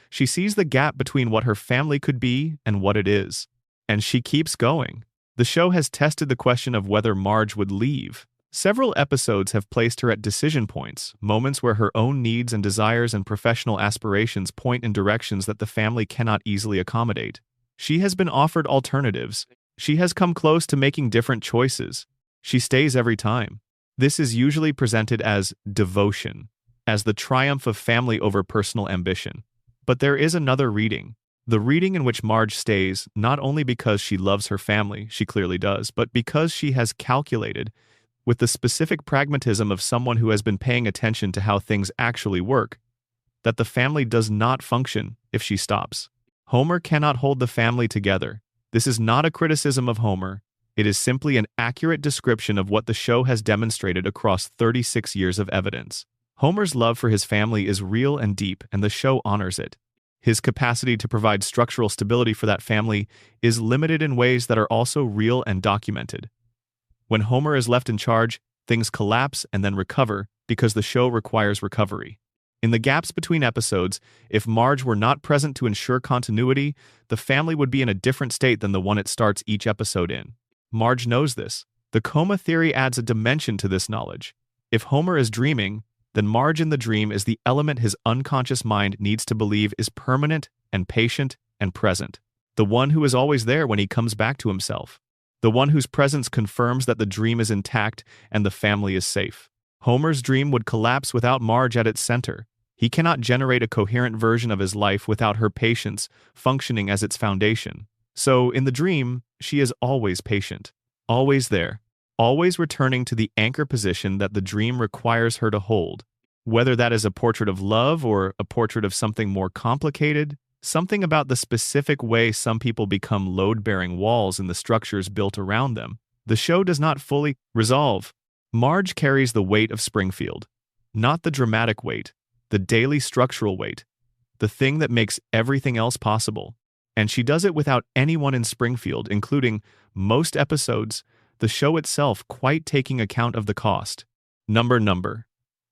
She sees the gap between what her family could be and what it is. And she keeps going. The show has tested the question of whether Marge would leave. Several episodes have placed her at decision points, moments where her own needs and desires and professional aspirations point in directions that the family cannot easily accommodate. She has been offered alternatives. She has come close to making different choices. She stays every time. This is usually presented as devotion, as the triumph of family over personal ambition. But there is another reading. The reading in which Marge stays, not only because she loves her family, she clearly does, but because she has calculated, with the specific pragmatism of someone who has been paying attention to how things actually work, that the family does not function if she stops. Homer cannot hold the family together. This is not a criticism of Homer. It is simply an accurate description of what the show has demonstrated across 36 years of evidence. Homer's love for his family is real and deep, and the show honors it. His capacity to provide structural stability for that family is limited in ways that are also real and documented. When Homer is left in charge, things collapse and then recover because the show requires recovery. In the gaps between episodes, if Marge were not present to ensure continuity, the family would be in a different state than the one it starts each episode in. Marge knows this. The coma theory adds a dimension to this knowledge. If Homer is dreaming, then Marge in the dream is the element his unconscious mind needs to believe is permanent and patient and present. The one who is always there when he comes back to himself. The one whose presence confirms that the dream is intact and the family is safe. Homer's dream would collapse without Marge at its center. He cannot generate a coherent version of his life without her patience functioning as its foundation. So, in the dream, she is always patient, always there, always returning to the anchor position that the dream requires her to hold. Whether that is a portrait of love or a portrait of something more complicated, something about the specific way some people become load-bearing walls in the structures built around them, the show does not fully resolve. Marge carries the weight of Springfield. Not the dramatic weight, the daily structural weight, the thing that makes everything else possible. And she does it without anyone in Springfield, including most episodes, the show itself quite taking account of the cost. Number.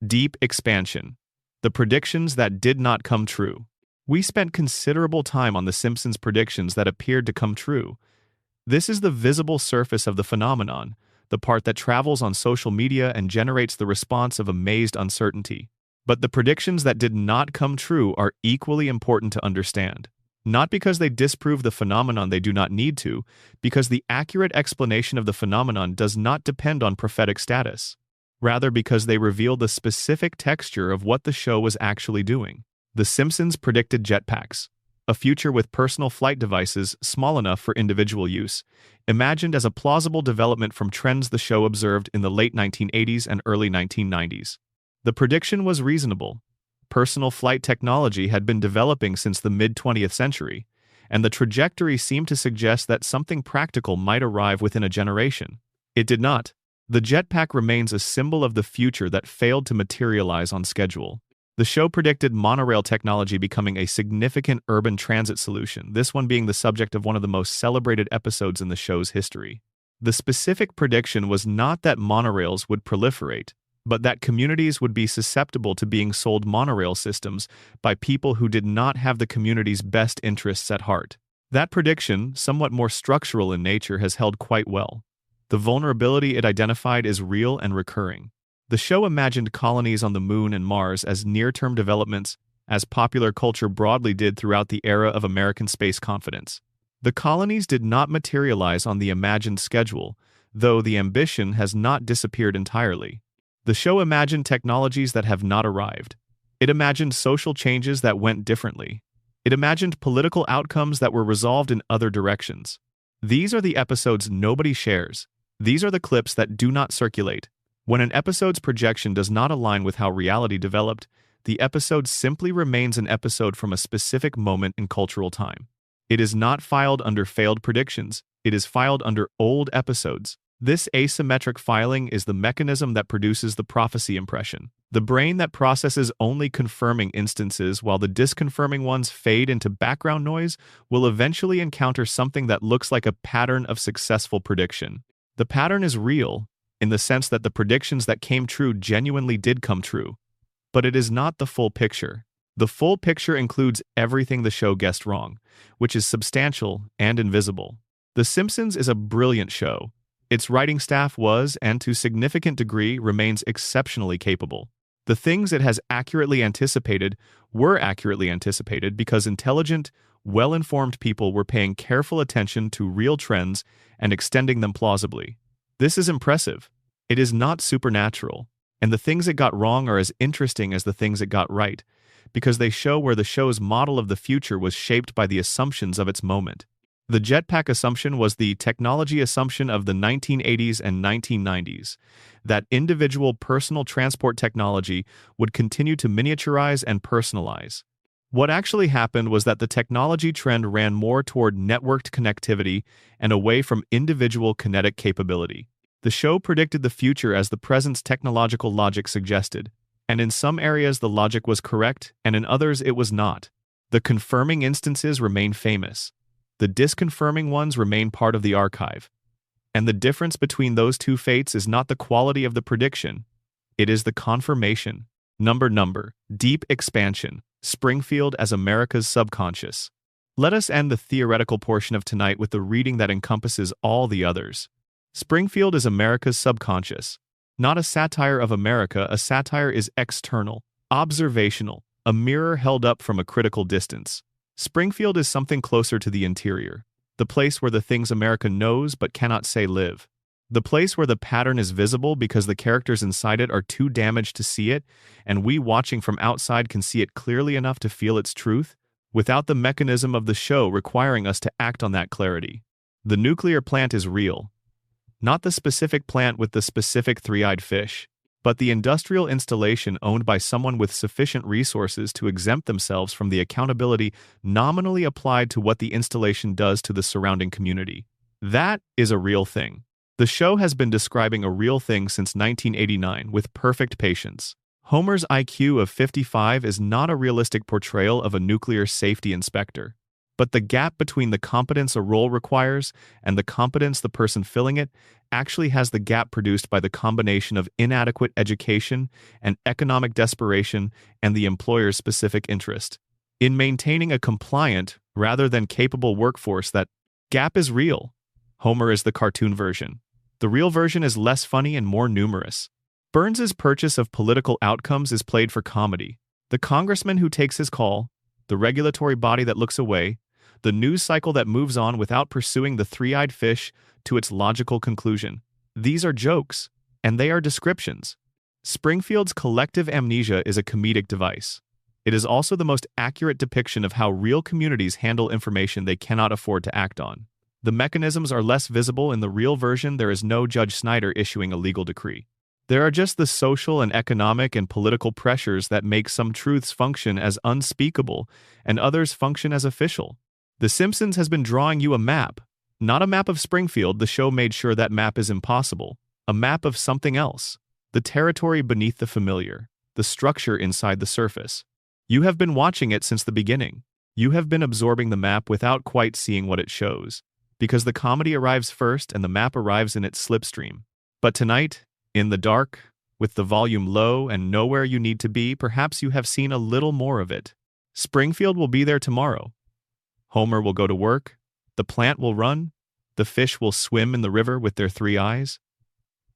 Deep expansion. The predictions that did not come true. We spent considerable time on The Simpsons predictions that appeared to come true. This is the visible surface of the phenomenon, the part that travels on social media and generates the response of amazed uncertainty. But the predictions that did not come true are equally important to understand. Not because they disprove the phenomenon they do not need to, because the accurate explanation of the phenomenon does not depend on prophetic status. Rather, because they reveal the specific texture of what the show was actually doing. The Simpsons predicted jetpacks, a future with personal flight devices small enough for individual use, imagined as a plausible development from trends the show observed in the late 1980s and early 1990s. The prediction was reasonable. Personal flight technology had been developing since the mid-20th century, and the trajectory seemed to suggest that something practical might arrive within a generation. It did not. The jetpack remains a symbol of the future that failed to materialize on schedule. The show predicted monorail technology becoming a significant urban transit solution, this one being the subject of one of the most celebrated episodes in the show's history. The specific prediction was not that monorails would proliferate, but that communities would be susceptible to being sold monorail systems by people who did not have the community's best interests at heart. That prediction, somewhat more structural in nature, has held quite well. The vulnerability it identified is real and recurring. The show imagined colonies on the Moon and Mars as near-term developments, as popular culture broadly did throughout the era of American space confidence. The colonies did not materialize on the imagined schedule, though the ambition has not disappeared entirely. The show imagined technologies that have not arrived. It imagined social changes that went differently. It imagined political outcomes that were resolved in other directions. These are the episodes nobody shares. These are the clips that do not circulate. When an episode's projection does not align with how reality developed, the episode simply remains an episode from a specific moment in cultural time. It is not filed under failed predictions. It is filed under old episodes. This asymmetric filing is the mechanism that produces the prophecy impression. The brain that processes only confirming instances while the disconfirming ones fade into background noise will eventually encounter something that looks like a pattern of successful prediction. The pattern is real, in the sense that the predictions that came true genuinely did come true. But it is not the full picture. The full picture includes everything the show guessed wrong, which is substantial and invisible. The Simpsons is a brilliant show. Its writing staff was, and to a significant degree, remains exceptionally capable. The things it has accurately anticipated were accurately anticipated because intelligent, well-informed people were paying careful attention to real trends and extending them plausibly. This is impressive. It is not supernatural, and the things it got wrong are as interesting as the things it got right, because they show where the show's model of the future was shaped by the assumptions of its moment. The jetpack assumption was the technology assumption of the 1980s and 1990s, that individual personal transport technology would continue to miniaturize and personalize. What actually happened was that the technology trend ran more toward networked connectivity and away from individual kinetic capability. The show predicted the future as the present's technological logic suggested, and in some areas the logic was correct, and in others it was not. The confirming instances remain famous. The disconfirming ones remain part of the archive. And the difference between those two fates is not the quality of the prediction, it is the confirmation. Number, deep expansion. Springfield as America's subconscious. Let us end the theoretical portion of tonight with the reading that encompasses all the others. Springfield is America's subconscious. Not a satire of America, a satire is external, observational, a mirror held up from a critical distance. Springfield is something closer to the interior, the place where the things America knows but cannot say live. The place where the pattern is visible because the characters inside it are too damaged to see it, and we watching from outside can see it clearly enough to feel its truth, without the mechanism of the show requiring us to act on that clarity. The nuclear plant is real. Not the specific plant with the specific three-eyed fish, but the industrial installation owned by someone with sufficient resources to exempt themselves from the accountability nominally applied to what the installation does to the surrounding community. That is a real thing. The show has been describing a real thing since 1989 with perfect patience. Homer's IQ of 55 is not a realistic portrayal of a nuclear safety inspector. But the gap between the competence a role requires and the competence the person filling it actually has the gap produced by the combination of inadequate education and economic desperation and the employer's specific interest in maintaining a compliant rather than capable workforce. That gap is real. Homer is the cartoon version. The real version is less funny and more numerous. Burns's purchase of political outcomes is played for comedy. The congressman who takes his call, the regulatory body that looks away, the news cycle that moves on without pursuing the three-eyed fish to its logical conclusion. These are jokes, and they are descriptions. Springfield's collective amnesia is a comedic device. It is also the most accurate depiction of how real communities handle information they cannot afford to act on. The mechanisms are less visible in the real version. There is no Judge Snyder issuing a legal decree. There are just the social and economic and political pressures that make some truths function as unspeakable and others function as official. The Simpsons has been drawing you a map. Not a map of Springfield. The show made sure that map is impossible. A map of something else. The territory beneath the familiar. The structure inside the surface. You have been watching it since the beginning. You have been absorbing the map without quite seeing what it shows, because the comedy arrives first and the map arrives in its slipstream. But tonight, in the dark, with the volume low and nowhere you need to be, perhaps you have seen a little more of it. Springfield will be there tomorrow. Homer will go to work. The plant will run. The fish will swim in the river with their three eyes.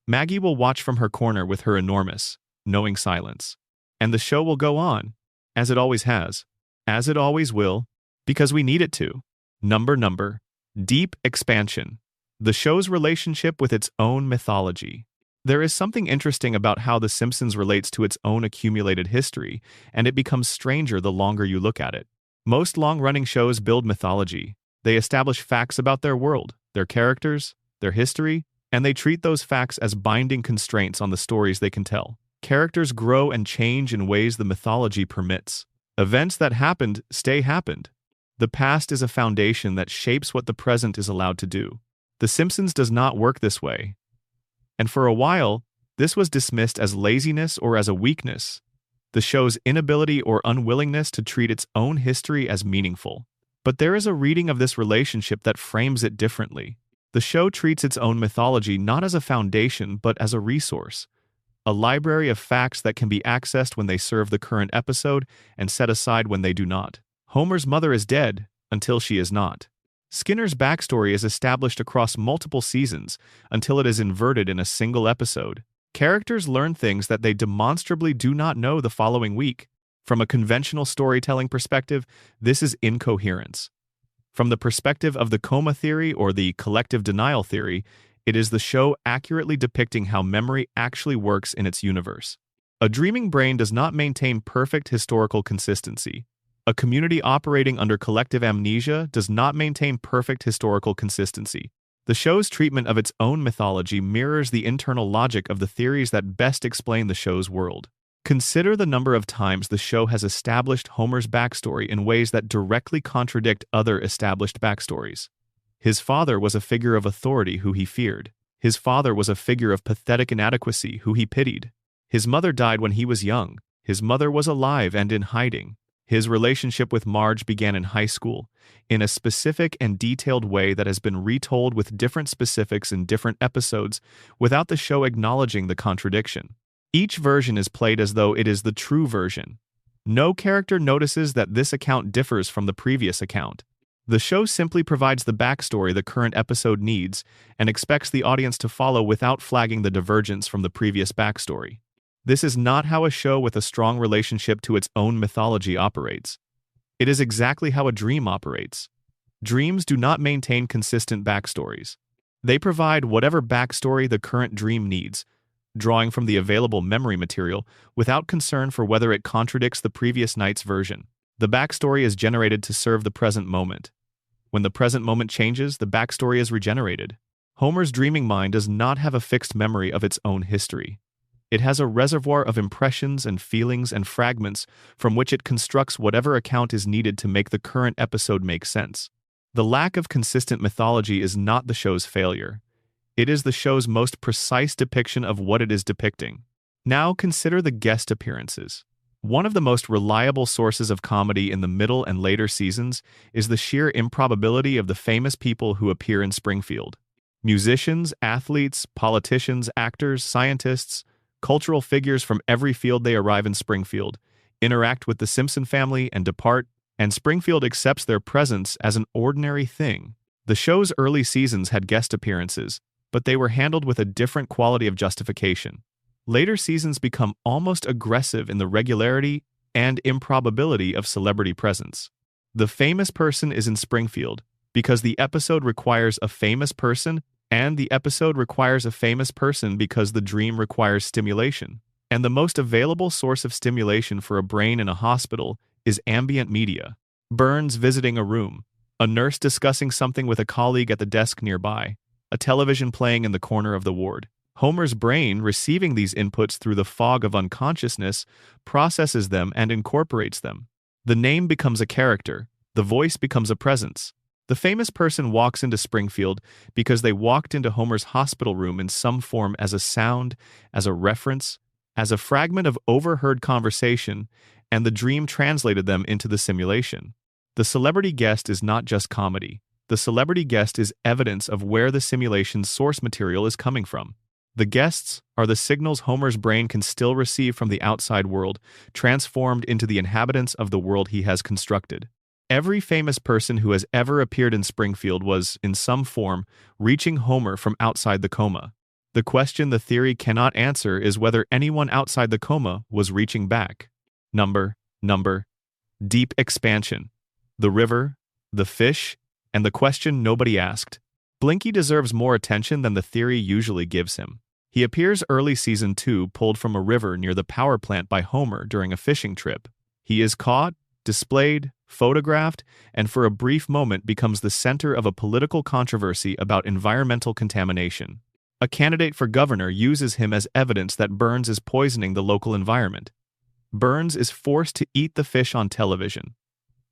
Maggie will watch from her corner with her enormous, knowing silence. And the show will go on, as it always has, as it always will, because we need it to. Number. Deep expansion. The show's relationship with its own mythology. There is something interesting about how The Simpsons relates to its own accumulated history, and it becomes stranger the longer you look at it. Most long-running shows build mythology. They establish facts about their world, their characters, their history, and they treat those facts as binding constraints on the stories they can tell. Characters grow and change in ways the mythology permits. Events that happened stay happened. The past is a foundation that shapes what the present is allowed to do. The Simpsons does not work this way. And for a while, this was dismissed as laziness or as a weakness, the show's inability or unwillingness to treat its own history as meaningful. But there is a reading of this relationship that frames it differently. The show treats its own mythology not as a foundation but as a resource, a library of facts that can be accessed when they serve the current episode and set aside when they do not. Homer's mother is dead until she is not. Skinner's backstory is established across multiple seasons until it is inverted in a single episode. Characters learn things that they demonstrably do not know the following week. From a conventional storytelling perspective, this is incoherence. From the perspective of the coma theory or the collective denial theory, it is the show accurately depicting how memory actually works in its universe. A dreaming brain does not maintain perfect historical consistency. A community operating under collective amnesia does not maintain perfect historical consistency. The show's treatment of its own mythology mirrors the internal logic of the theories that best explain the show's world. Consider the number of times the show has established Homer's backstory in ways that directly contradict other established backstories. His father was a figure of authority who he feared. His father was a figure of pathetic inadequacy who he pitied. His mother died when he was young. His mother was alive and in hiding. His relationship with Marge began in high school, in a specific and detailed way that has been retold with different specifics in different episodes without the show acknowledging the contradiction. Each version is played as though it is the true version. No character notices that this account differs from the previous account. The show simply provides the backstory the current episode needs and expects the audience to follow without flagging the divergence from the previous backstory. This is not how a show with a strong relationship to its own mythology operates. It is exactly how a dream operates. Dreams do not maintain consistent backstories. They provide whatever backstory the current dream needs, drawing from the available memory material without concern for whether it contradicts the previous night's version. The backstory is generated to serve the present moment. When the present moment changes, the backstory is regenerated. Homer's dreaming mind does not have a fixed memory of its own history. It has a reservoir of impressions and feelings and fragments from which it constructs whatever account is needed to make the current episode make sense. The lack of consistent mythology is not the show's failure. It is the show's most precise depiction of what it is depicting. Now consider the guest appearances. One of the most reliable sources of comedy in the middle and later seasons is the sheer improbability of the famous people who appear in Springfield. Musicians, athletes, politicians, actors, scientists, cultural figures from every field they arrive in Springfield, interact with the Simpson family and depart, and Springfield accepts their presence as an ordinary thing. The show's early seasons had guest appearances, but they were handled with a different quality of justification. Later seasons become almost aggressive in the regularity and improbability of celebrity presence. The famous person is in Springfield because the episode requires a famous person, and the episode requires a famous person because the dream requires stimulation. And the most available source of stimulation for a brain in a hospital is ambient media. Burns visiting a room, a nurse discussing something with a colleague at the desk nearby, a television playing in the corner of the ward. Homer's brain, receiving these inputs through the fog of unconsciousness, processes them and incorporates them. The name becomes a character, the voice becomes a presence. The famous person walks into Springfield because they walked into Homer's hospital room in some form as a sound, as a reference, as a fragment of overheard conversation, and the dream translated them into the simulation. The celebrity guest is not just comedy. The celebrity guest is evidence of where the simulation's source material is coming from. The guests are the signals Homer's brain can still receive from the outside world, transformed into the inhabitants of the world he has constructed. Every famous person who has ever appeared in Springfield was, in some form, reaching Homer from outside the coma. The question the theory cannot answer is whether anyone outside the coma was reaching back. Number, deep expansion. The river, the fish, and the question nobody asked. Blinky deserves more attention than the theory usually gives him. He appears early season 2 pulled from a river near the power plant by Homer during a fishing trip. He is caught, displayed, photographed, and for a brief moment becomes the center of a political controversy about environmental contamination. A candidate for governor uses him as evidence that Burns is poisoning the local environment. Burns is forced to eat the fish on television.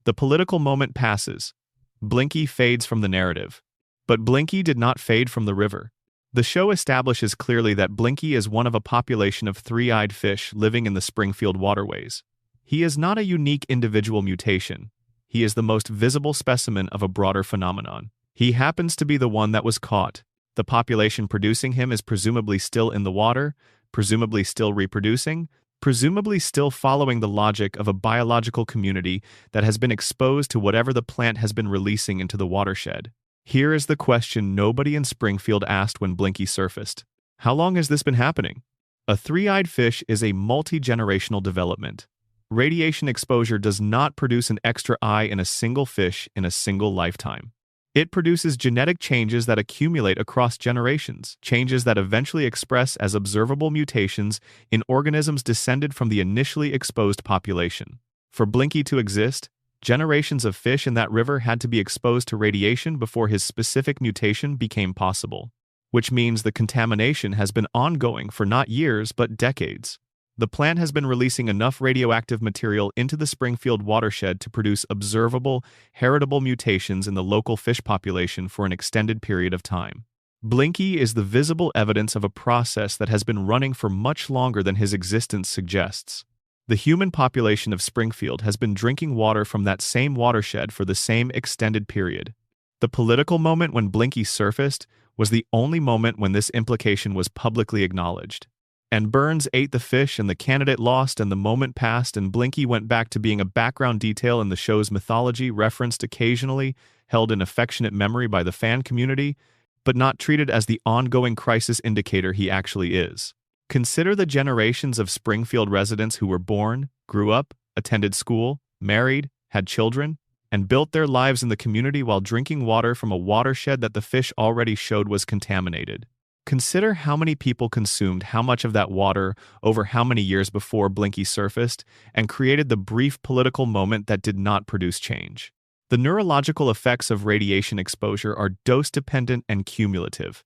The political moment passes. Blinky fades from the narrative. But Blinky did not fade from the river. The show establishes clearly that Blinky is one of a population of three-eyed fish living in the Springfield waterways. He is not a unique individual mutation. He is the most visible specimen of a broader phenomenon. He happens to be the one that was caught. The population producing him is presumably still in the water, presumably still reproducing, presumably still following the logic of a biological community that has been exposed to whatever the plant has been releasing into the watershed. Here is the question nobody in Springfield asked when Blinky surfaced. How long has this been happening? A three-eyed fish is a multi-generational development. Radiation exposure does not produce an extra eye in a single fish in a single lifetime. It produces genetic changes that accumulate across generations, changes that eventually express as observable mutations in organisms descended from the initially exposed population. For Blinky to exist, generations of fish in that river had to be exposed to radiation before his specific mutation became possible, which means the contamination has been ongoing for not years but decades. The plant has been releasing enough radioactive material into the Springfield watershed to produce observable, heritable mutations in the local fish population for an extended period of time. Blinky is the visible evidence of a process that has been running for much longer than his existence suggests. The human population of Springfield has been drinking water from that same watershed for the same extended period. The political moment when Blinky surfaced was the only moment when this implication was publicly acknowledged. And Burns ate the fish and the candidate lost and the moment passed and Blinky went back to being a background detail in the show's mythology, referenced occasionally, held in affectionate memory by the fan community, but not treated as the ongoing crisis indicator he actually is. Consider the generations of Springfield residents who were born, grew up, attended school, married, had children, and built their lives in the community while drinking water from a watershed that the fish already showed was contaminated. Consider how many people consumed how much of that water over how many years before Blinky surfaced and created the brief political moment that did not produce change. The neurological effects of radiation exposure are dose-dependent and cumulative.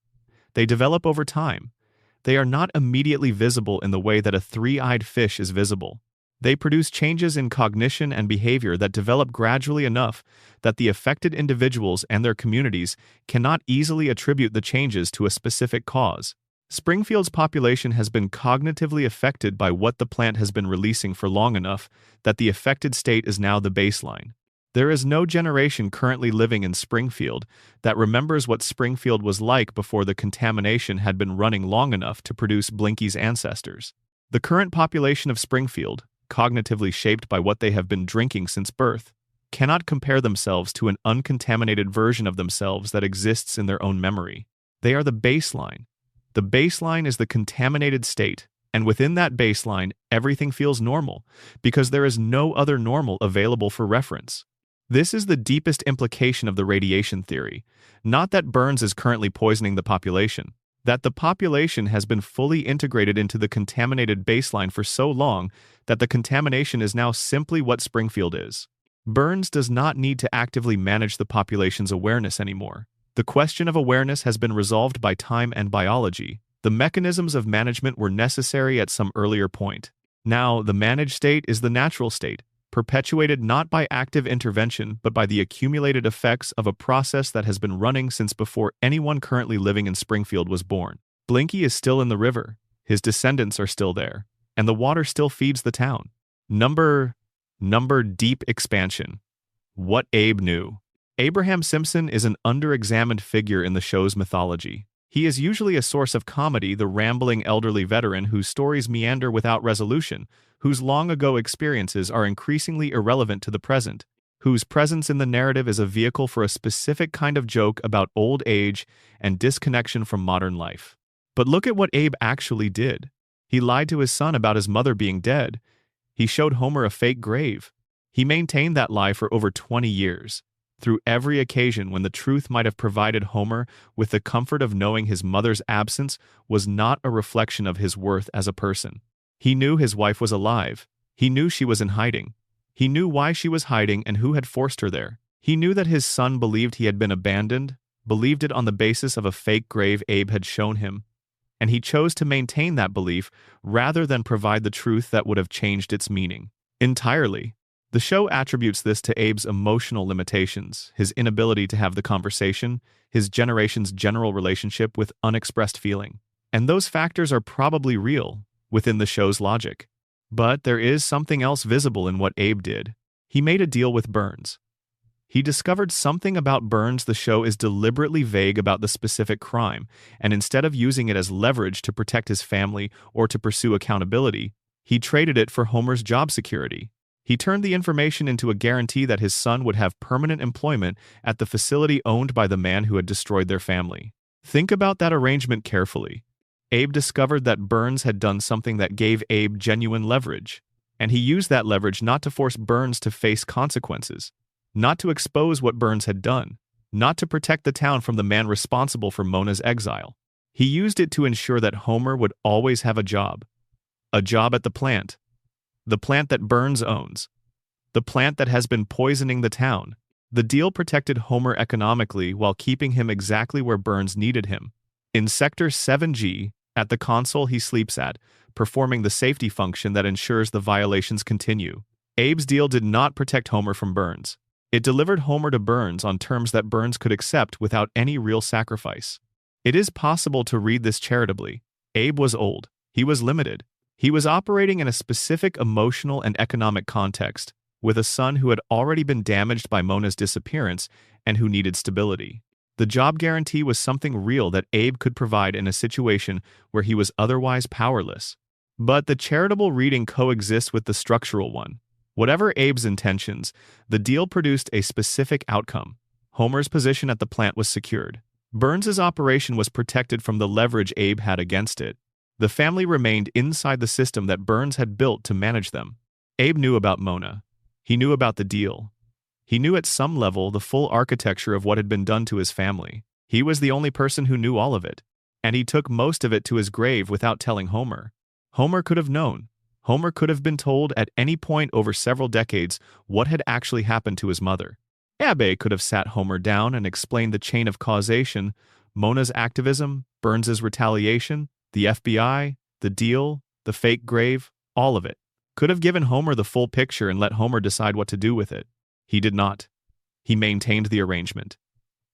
They develop over time. They are not immediately visible in the way that a three-eyed fish is visible. They produce changes in cognition and behavior that develop gradually enough that the affected individuals and their communities cannot easily attribute the changes to a specific cause. Springfield's population has been cognitively affected by what the plant has been releasing for long enough that the affected state is now the baseline. There is no generation currently living in Springfield that remembers what Springfield was like before the contamination had been running long enough to produce Blinky's ancestors. The current population of Springfield, cognitively shaped by what they have been drinking since birth, cannot compare themselves to an uncontaminated version of themselves that exists in their own memory. They are the baseline. The baseline is the contaminated state, and within that baseline, everything feels normal, because there is no other normal available for reference. This is the deepest implication of the radiation theory. Not that Burns is currently poisoning the population, that the population has been fully integrated into the contaminated baseline for so long that the contamination is now simply what Springfield is. Burns does not need to actively manage the population's awareness anymore. The question of awareness has been resolved by time and biology. The mechanisms of management were necessary at some earlier point. Now, the managed state is the natural state, perpetuated not by active intervention but by the accumulated effects of a process that has been running since before anyone currently living in Springfield was born. Blinky is still in the river, his descendants are still there, and the water still feeds the town. Number deep expansion. What Abe knew. Abraham Simpson is an underexamined figure in the show's mythology. He is usually a source of comedy, the rambling elderly veteran whose stories meander without resolution, whose long-ago experiences are increasingly irrelevant to the present, whose presence in the narrative is a vehicle for a specific kind of joke about old age and disconnection from modern life. But look at what Abe actually did. He lied to his son about his mother being dead. He showed Homer a fake grave. He maintained that lie for over 20 years. Through every occasion when the truth might have provided Homer with the comfort of knowing his mother's absence was not a reflection of his worth as a person. He knew his wife was alive. He knew she was in hiding. He knew why she was hiding and who had forced her there. He knew that his son believed he had been abandoned, believed it on the basis of a fake grave Abe had shown him, and he chose to maintain that belief rather than provide the truth that would have changed its meaning entirely. The show attributes this to Abe's emotional limitations, his inability to have the conversation, his generation's general relationship with unexpressed feeling. And those factors are probably real within the show's logic. But there is something else visible in what Abe did. He made a deal with Burns. He discovered something about Burns the show is deliberately vague about the specific crime, and instead of using it as leverage to protect his family or to pursue accountability, he traded it for Homer's job security. He turned the information into a guarantee that his son would have permanent employment at the facility owned by the man who had destroyed their family. Think about that arrangement carefully. Abe discovered that Burns had done something that gave Abe genuine leverage, and he used that leverage not to force Burns to face consequences, not to expose what Burns had done, not to protect the town from the man responsible for Mona's exile. He used it to ensure that Homer would always have a job at the plant that Burns owns, the plant that has been poisoning the town. The deal protected Homer economically while keeping him exactly where Burns needed him, in Sector 7G, at the console he sleeps at, performing the safety function that ensures the violations continue. Abe's deal did not protect Homer from Burns. It delivered Homer to Burns on terms that Burns could accept without any real sacrifice. It is possible to read this charitably. Abe was old. He was limited. He was operating in a specific emotional and economic context, with a son who had already been damaged by Mona's disappearance and who needed stability. The job guarantee was something real that Abe could provide in a situation where he was otherwise powerless. But the charitable reading coexists with the structural one. Whatever Abe's intentions, the deal produced a specific outcome. Homer's position at the plant was secured. Burns's operation was protected from the leverage Abe had against it. The family remained inside the system that Burns had built to manage them. Abe knew about Mona. He knew about the deal. He knew at some level the full architecture of what had been done to his family. He was the only person who knew all of it, and he took most of it to his grave without telling Homer. Homer could have known. Homer could have been told at any point over several decades what had actually happened to his mother. Abe could have sat Homer down and explained the chain of causation, Mona's activism, Burns's retaliation, the FBI, the deal, the fake grave, all of it. Could have given Homer the full picture and let Homer decide what to do with it. He did not. He maintained the arrangement.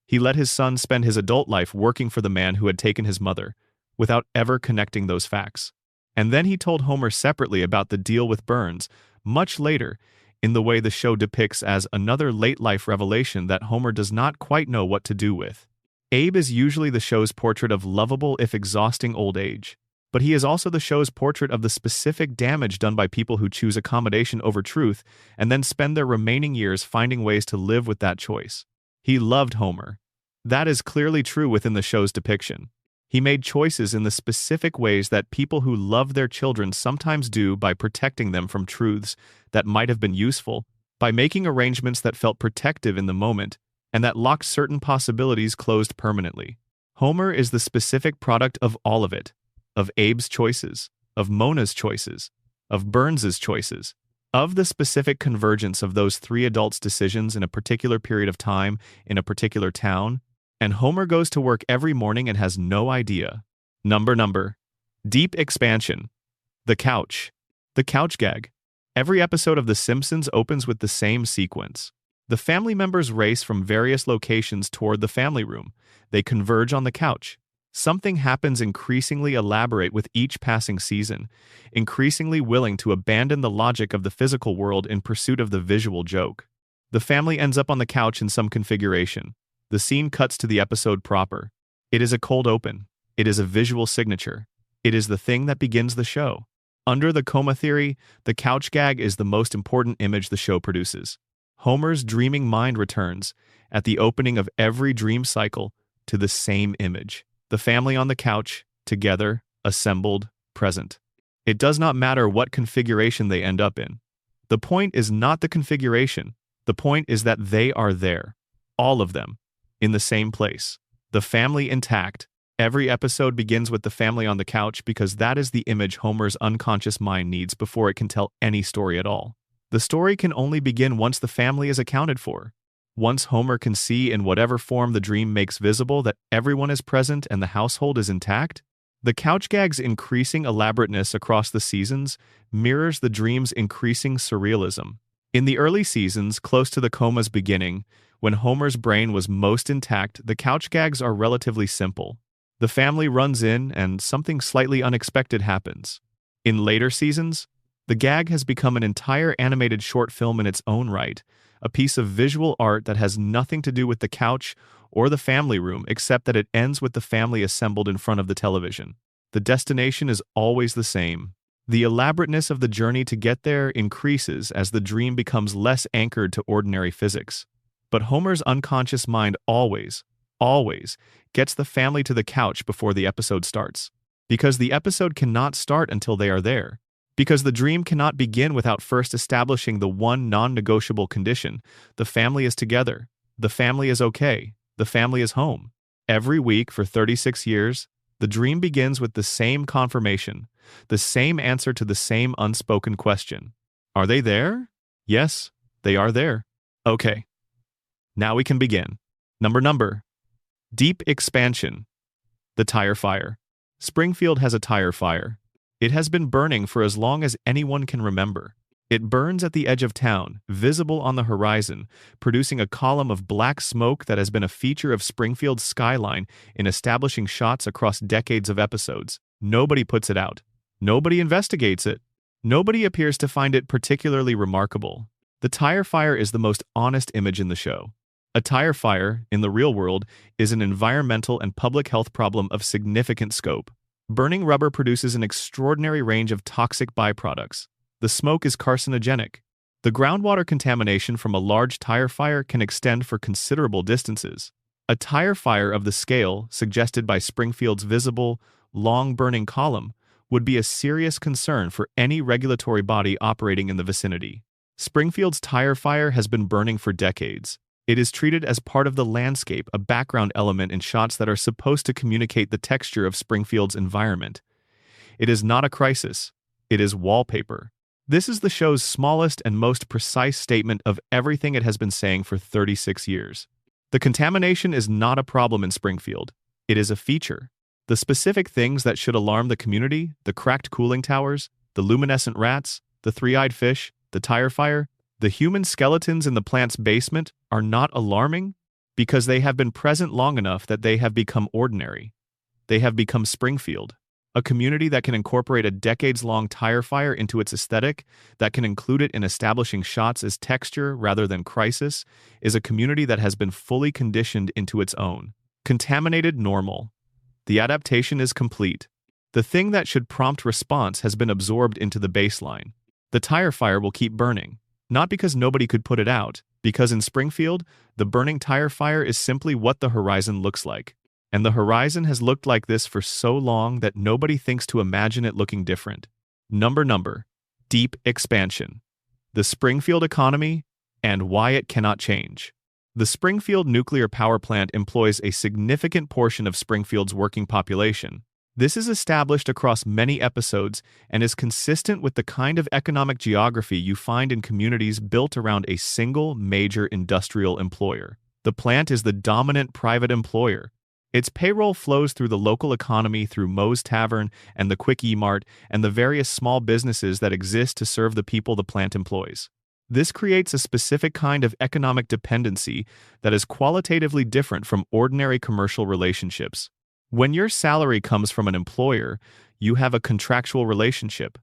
He let his son spend his adult life working for the man who had taken his mother, without ever connecting those facts. And then he told Homer separately about the deal with Burns, much later, in the way the show depicts as another late-life revelation that Homer does not quite know what to do with. Abe is usually the show's portrait of lovable if exhausting old age, but he is also the show's portrait of the specific damage done by people who choose accommodation over truth and then spend their remaining years finding ways to live with that choice. He loved Homer. That is clearly true within the show's depiction. He made choices in the specific ways that people who love their children sometimes do by protecting them from truths that might have been useful, by making arrangements that felt protective in the moment and that locked certain possibilities closed permanently. Homer is the specific product of all of it, of Abe's choices, of Mona's choices, of Burns's choices, of the specific convergence of those three adults' decisions in a particular period of time in a particular town, and Homer goes to work every morning and has no idea. Number. Deep expansion. The couch. The couch gag. Every episode of The Simpsons opens with the same sequence. The family members race from various locations toward the family room. They converge on the couch. Something happens increasingly elaborate with each passing season, increasingly willing to abandon the logic of the physical world in pursuit of the visual joke. The family ends up on the couch in some configuration. The scene cuts to the episode proper. It is a cold open. It is a visual signature. It is the thing that begins the show. Under the coma theory, the couch gag is the most important image the show produces. Homer's dreaming mind returns, at the opening of every dream cycle, to the same image. The family on the couch, together, assembled, present. It does not matter what configuration they end up in. The point is not the configuration. The point is that they are there. All of them. In the same place. The family intact. Every episode begins with the family on the couch because that is the image Homer's unconscious mind needs before it can tell any story at all. The story can only begin once the family is accounted for. Once Homer can see in whatever form the dream makes visible that everyone is present and the household is intact, the couch gag's increasing elaborateness across the seasons mirrors the dream's increasing surrealism. In the early seasons, close to the coma's beginning, when Homer's brain was most intact, the couch gags are relatively simple. The family runs in and something slightly unexpected happens. In later seasons, the gag has become an entire animated short film in its own right, a piece of visual art that has nothing to do with the couch or the family room except that it ends with the family assembled in front of the television. The destination is always the same. The elaborateness of the journey to get there increases as the dream becomes less anchored to ordinary physics. But Homer's unconscious mind always gets the family to the couch before the episode starts. Because the episode cannot start until they are there. Because the dream cannot begin without first establishing the one non-negotiable condition: the family is together, the family is okay, the family is home. Every week for 36 years, the dream begins with the same confirmation, the same answer to the same unspoken question. Are they there? Yes, they are there. Okay. Now we can begin. Number. Deep expansion. The tire fire. Springfield has a tire fire. It has been burning for as long as anyone can remember. It burns at the edge of town, visible on the horizon, producing a column of black smoke that has been a feature of Springfield's skyline in establishing shots across decades of episodes. Nobody puts it out. Nobody investigates it. Nobody appears to find it particularly remarkable. The tire fire is the most honest image in the show. A tire fire, in the real world, is an environmental and public health problem of significant scope. Burning rubber produces an extraordinary range of toxic byproducts. The smoke is carcinogenic. The groundwater contamination from a large tire fire can extend for considerable distances. A tire fire of the scale suggested by Springfield's visible, long-burning column would be a serious concern for any regulatory body operating in the vicinity. Springfield's tire fire has been burning for decades. It is treated as part of the landscape, a background element in shots that are supposed to communicate the texture of Springfield's environment. It is not a crisis. It is wallpaper. This is the show's smallest and most precise statement of everything it has been saying for 36 years. The contamination is not a problem in Springfield. It is a feature. The specific things that should alarm the community, the cracked cooling towers, the luminescent rats, the three-eyed fish, the tire fire, the human skeletons in the plant's basement, are not alarming because they have been present long enough that they have become ordinary. They have become Springfield. A community that can incorporate a decades-long tire fire into its aesthetic, that can include it in establishing shots as texture rather than crisis, is a community that has been fully conditioned into its own. Contaminated normal. The adaptation is complete. The thing that should prompt response has been absorbed into the baseline. The tire fire will keep burning. Not because nobody could put it out, because in Springfield, the burning tire fire is simply what the horizon looks like. And the horizon has looked like this for so long that nobody thinks to imagine it looking different. Number. Deep expansion. The Springfield economy and why it cannot change. The Springfield nuclear power plant employs a significant portion of Springfield's working population. This is established across many episodes and is consistent with the kind of economic geography you find in communities built around a single major industrial employer. The plant is the dominant private employer. Its payroll flows through the local economy through Moe's Tavern and the Quick E-Mart and the various small businesses that exist to serve the people the plant employs. This creates a specific kind of economic dependency that is qualitatively different from ordinary commercial relationships. When your salary comes from an employer, you have a contractual relationship.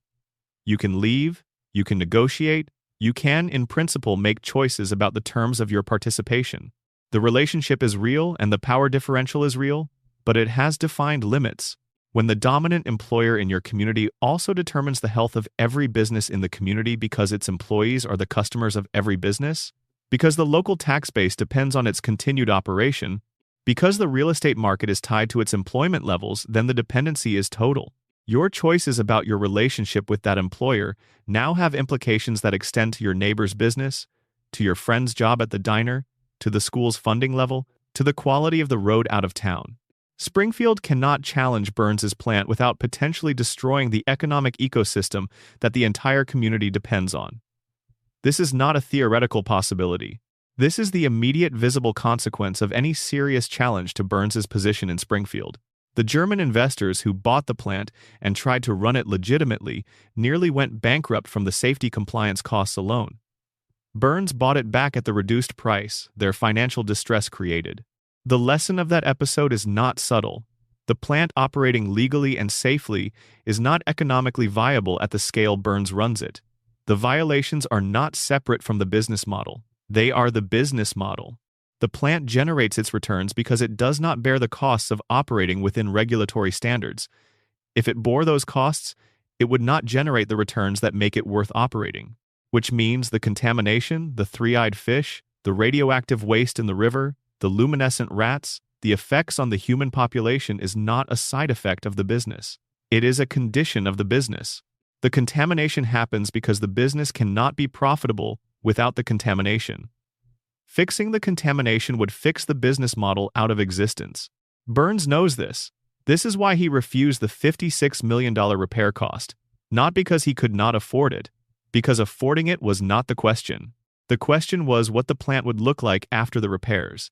You can leave, you can negotiate, you can, in principle, make choices about the terms of your participation. The relationship is real and the power differential is real, but it has defined limits. When the dominant employer in your community also determines the health of every business in the community because its employees are the customers of every business, because the local tax base depends on its continued operation, because the real estate market is tied to its employment levels, then the dependency is total. Your choices about your relationship with that employer now have implications that extend to your neighbor's business, to your friend's job at the diner, to the school's funding level, to the quality of the road out of town. Springfield cannot challenge Burns's plant without potentially destroying the economic ecosystem that the entire community depends on. This is not a theoretical possibility. This is the immediate visible consequence of any serious challenge to Burns's position in Springfield. The German investors who bought the plant and tried to run it legitimately nearly went bankrupt from the safety compliance costs alone. Burns bought it back at the reduced price their financial distress created. The lesson of that episode is not subtle. The plant operating legally and safely is not economically viable at the scale Burns runs it. The violations are not separate from the business model. They are the business model. The plant generates its returns because it does not bear the costs of operating within regulatory standards. If it bore those costs, it would not generate the returns that make it worth operating, which means the contamination, the three-eyed fish, the radioactive waste in the river, the luminescent rats, the effects on the human population is not a side effect of the business. It is a condition of the business. The contamination happens because the business cannot be profitable without the contamination. Fixing the contamination would fix the business model out of existence. Burns knows this. This is why he refused the $56 million repair cost, not because he could not afford it, because affording it was not the question. The question was what the plant would look like after the repairs.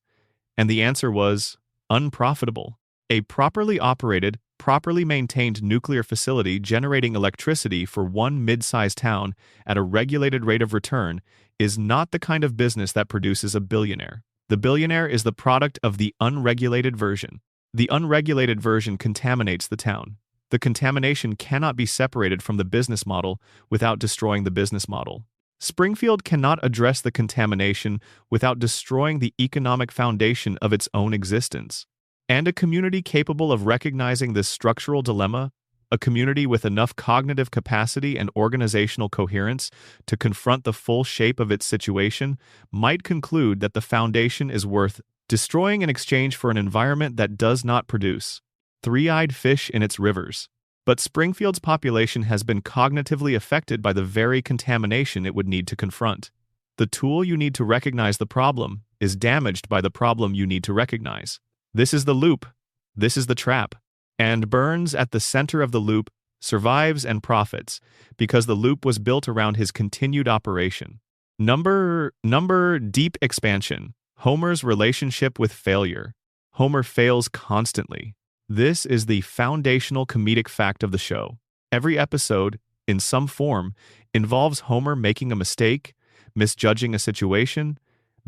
And the answer was unprofitable. A properly operated, properly maintained nuclear facility generating electricity for one mid-sized town at a regulated rate of return is not the kind of business that produces a billionaire. The billionaire is the product of the unregulated version. The unregulated version contaminates the town. The contamination cannot be separated from the business model without destroying the business model. Springfield cannot address the contamination without destroying the economic foundation of its own existence. And a community capable of recognizing this structural dilemma, a community with enough cognitive capacity and organizational coherence to confront the full shape of its situation, might conclude that the foundation is worth destroying in exchange for an environment that does not produce three-eyed fish in its rivers. But Springfield's population has been cognitively affected by the very contamination it would need to confront. The tool you need to recognize the problem is damaged by the problem you need to recognize. This is the loop. This is the trap. And Burns, at the center of the loop, survives and profits because the loop was built around his continued operation. Number deep expansion. Homer's relationship with failure. Homer fails constantly. This is the foundational comedic fact of the show. Every episode, in some form, involves Homer making a mistake, misjudging a situation,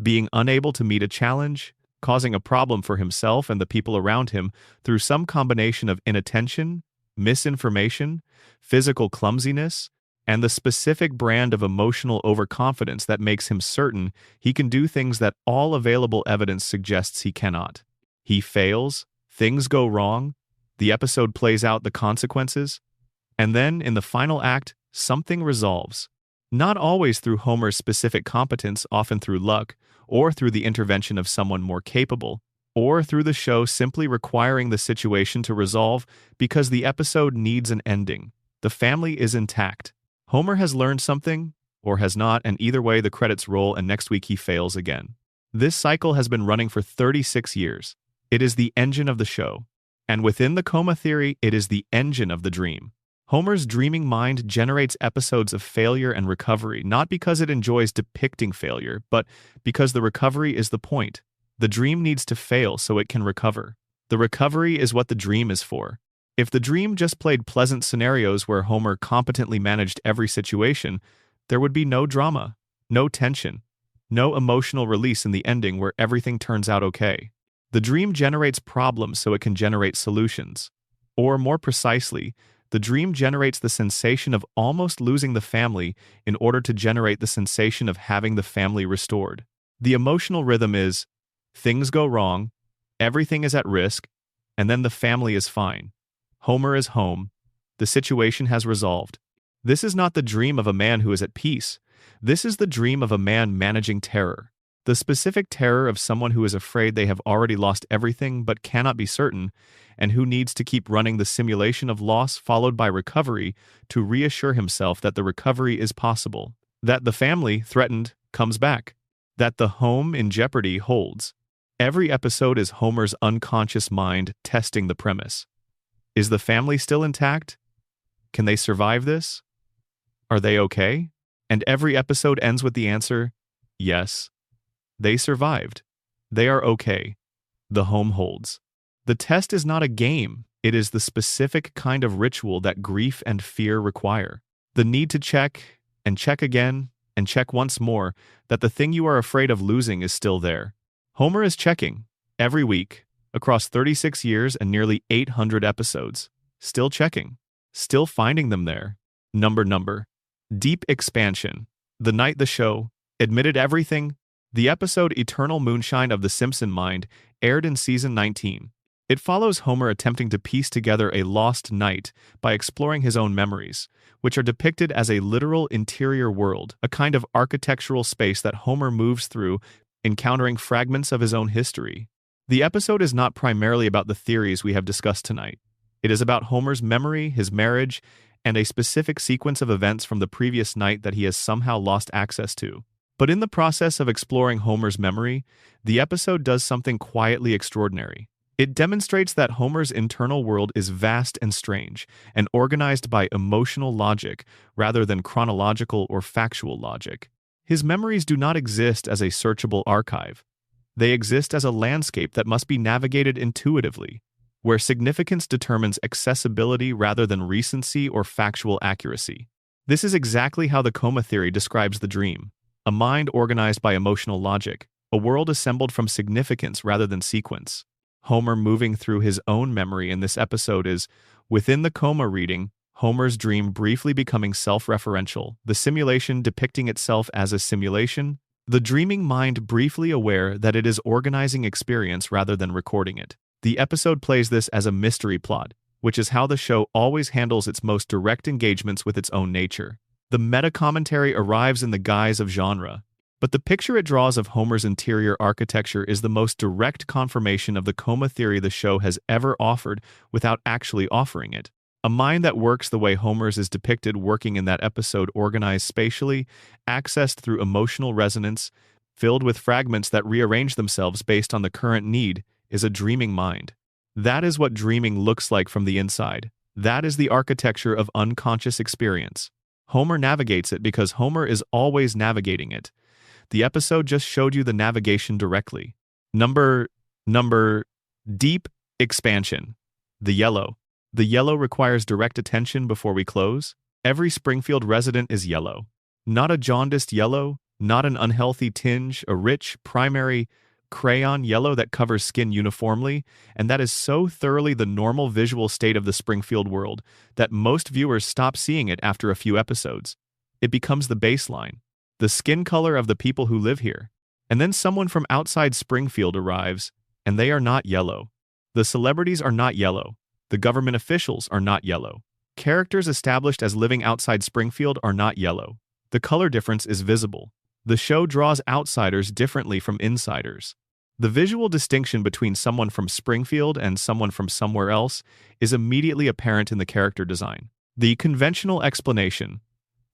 being unable to meet a challenge, causing a problem for himself and the people around him through some combination of inattention, misinformation, physical clumsiness, and the specific brand of emotional overconfidence that makes him certain he can do things that all available evidence suggests he cannot. He fails. Things go wrong, the episode plays out the consequences, and then, in the final act, something resolves. Not always through Homer's specific competence, often through luck, or through the intervention of someone more capable, or through the show simply requiring the situation to resolve because the episode needs an ending. The family is intact. Homer has learned something, or has not, and either way the credits roll and next week he fails again. This cycle has been running for 36 years. It is the engine of the show. And within the coma theory, it is the engine of the dream. Homer's dreaming mind generates episodes of failure and recovery, not because it enjoys depicting failure, but because the recovery is the point. The dream needs to fail so it can recover. The recovery is what the dream is for. If the dream just played pleasant scenarios where Homer competently managed every situation, there would be no drama, no tension, no emotional release in the ending where everything turns out okay. The dream generates problems so it can generate solutions. Or more precisely, the dream generates the sensation of almost losing the family in order to generate the sensation of having the family restored. The emotional rhythm is, things go wrong, everything is at risk, and then the family is fine. Homer is home. The situation has resolved. This is not the dream of a man who is at peace. This is the dream of a man managing terror. The specific terror of someone who is afraid they have already lost everything but cannot be certain, and who needs to keep running the simulation of loss followed by recovery to reassure himself that the recovery is possible, that the family, threatened, comes back, that the home in jeopardy holds. Every episode is Homer's unconscious mind testing the premise. Is the family still intact? Can they survive this? Are they okay? And every episode ends with the answer, yes. They survived. They are okay. The home holds. The test is not a game. It is the specific kind of ritual that grief and fear require. The need to check, and check again, and check once more, that the thing you are afraid of losing is still there. Homer is checking, every week, across 36 years and nearly 800 episodes. Still checking. Still finding them there. Number. Deep expansion. The night the show admitted everything. The episode Eternal Moonshine of the Simpson Mind aired in season 19. It follows Homer attempting to piece together a lost night by exploring his own memories, which are depicted as a literal interior world, a kind of architectural space that Homer moves through, encountering fragments of his own history. The episode is not primarily about the theories we have discussed tonight. It is about Homer's memory, his marriage, and a specific sequence of events from the previous night that he has somehow lost access to. But in the process of exploring Homer's memory, the episode does something quietly extraordinary. It demonstrates that Homer's internal world is vast and strange, and organized by emotional logic rather than chronological or factual logic. His memories do not exist as a searchable archive. They exist as a landscape that must be navigated intuitively, where significance determines accessibility rather than recency or factual accuracy. This is exactly how the coma theory describes the dream. A mind organized by emotional logic, a world assembled from significance rather than sequence. Homer moving through his own memory in this episode is, within the coma reading, Homer's dream briefly becoming self-referential, the simulation depicting itself as a simulation, the dreaming mind briefly aware that it is organizing experience rather than recording it. The episode plays this as a mystery plot, which is how the show always handles its most direct engagements with its own nature. The meta-commentary arrives in the guise of genre, but the picture it draws of Homer's interior architecture is the most direct confirmation of the coma theory the show has ever offered without actually offering it. A mind that works the way Homer's is depicted working in that episode, organized spatially, accessed through emotional resonance, filled with fragments that rearrange themselves based on the current need, is a dreaming mind. That is what dreaming looks like from the inside. That is the architecture of unconscious experience. Homer navigates it because Homer is always navigating it. The episode just showed you the navigation directly. Number. Deep expansion. The yellow. The yellow requires direct attention before we close. Every Springfield resident is yellow. Not a jaundiced yellow, not an unhealthy tinge, a rich, primary, crayon yellow that covers skin uniformly, and that is so thoroughly the normal visual state of the Springfield world that most viewers stop seeing it after a few episodes. It becomes the baseline, the skin color of the people who live here. And then someone from outside Springfield arrives, and they are not yellow. The celebrities are not yellow. The government officials are not yellow. Characters established as living outside Springfield are not yellow. The color difference is visible. The show draws outsiders differently from insiders. The visual distinction between someone from Springfield and someone from somewhere else is immediately apparent in the character design. The conventional explanation,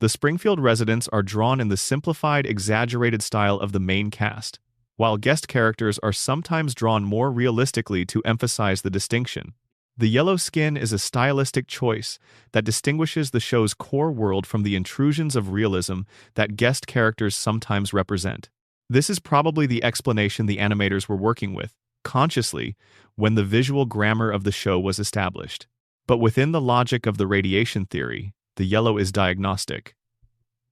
The Springfield residents are drawn in the simplified, exaggerated style of the main cast, while guest characters are sometimes drawn more realistically to emphasize the distinction. The yellow skin is a stylistic choice that distinguishes the show's core world from the intrusions of realism that guest characters sometimes represent. This is probably the explanation the animators were working with, consciously, when the visual grammar of the show was established. But within the logic of the radiation theory, the yellow is diagnostic.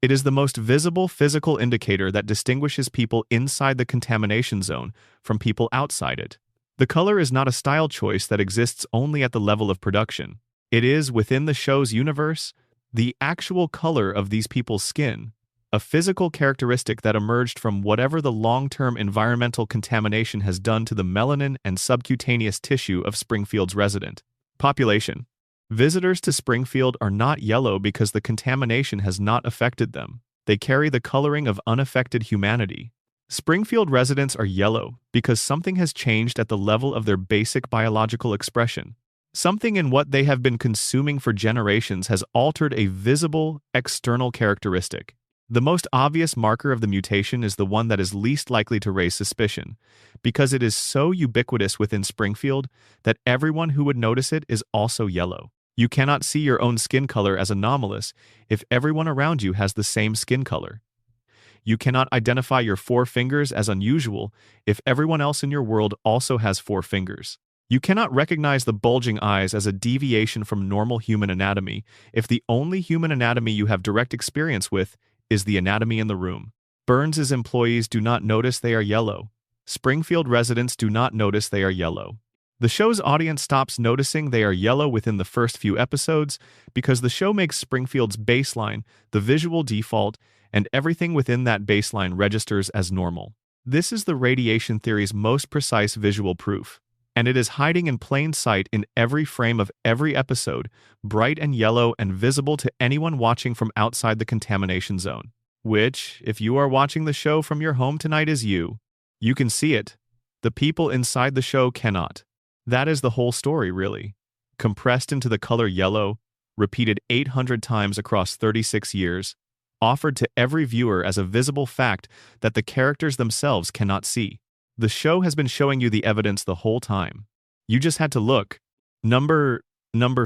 It is the most visible physical indicator that distinguishes people inside the contamination zone from people outside it. The color is not a style choice that exists only at the level of production. It is, within the show's universe, the actual color of these people's skin, a physical characteristic that emerged from whatever the long-term environmental contamination has done to the melanin and subcutaneous tissue of Springfield's resident population. Visitors to Springfield are not yellow because the contamination has not affected them. They carry the coloring of unaffected humanity. Springfield residents are yellow because something has changed at the level of their basic biological expression. Something in what they have been consuming for generations has altered a visible, external characteristic. The most obvious marker of the mutation is the one that is least likely to raise suspicion, because it is so ubiquitous within Springfield that everyone who would notice it is also yellow. You cannot see your own skin color as anomalous if everyone around you has the same skin color. You cannot identify your 4 fingers as unusual if everyone else in your world also has 4 fingers. You cannot recognize the bulging eyes as a deviation from normal human anatomy if the only human anatomy you have direct experience with is the anatomy in the room. Burns's employees do not notice they are yellow. Springfield residents do not notice they are yellow. The show's audience stops noticing they are yellow within the first few episodes because the show makes Springfield's baseline the visual default, and everything within that baseline registers as normal. This is the radiation theory's most precise visual proof, and it is hiding in plain sight in every frame of every episode, bright and yellow and visible to anyone watching from outside the contamination zone. Which, if you are watching the show from your home tonight, is you. You can see it. The people inside the show cannot. That is the whole story, really. Compressed into the color yellow, repeated 800 times across 36 years, offered to every viewer as a visible fact that the characters themselves cannot see. The show has been showing you the evidence the whole time. You just had to look. Number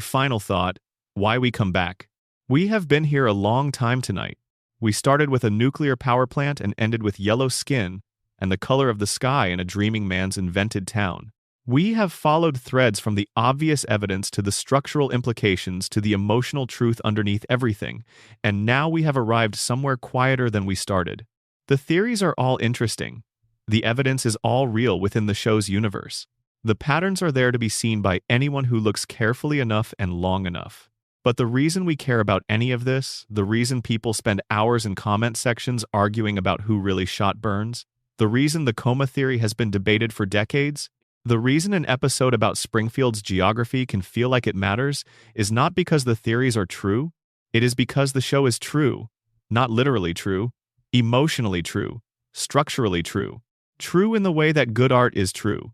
final thought, why we come back. We have been here a long time tonight. We started with a nuclear power plant and ended with yellow skin and the color of the sky in a dreaming man's invented town. We have followed threads from the obvious evidence to the structural implications to the emotional truth underneath everything, and now we have arrived somewhere quieter than we started. The theories are all interesting. The evidence is all real within the show's universe. The patterns are there to be seen by anyone who looks carefully enough and long enough. But the reason we care about any of this, the reason people spend hours in comment sections arguing about who really shot Burns, the reason the coma theory has been debated for decades, the reason an episode about Springfield's geography can feel like it matters is not because the theories are true, it is because the show is true. Not literally true, emotionally true, structurally true. True in the way that good art is true.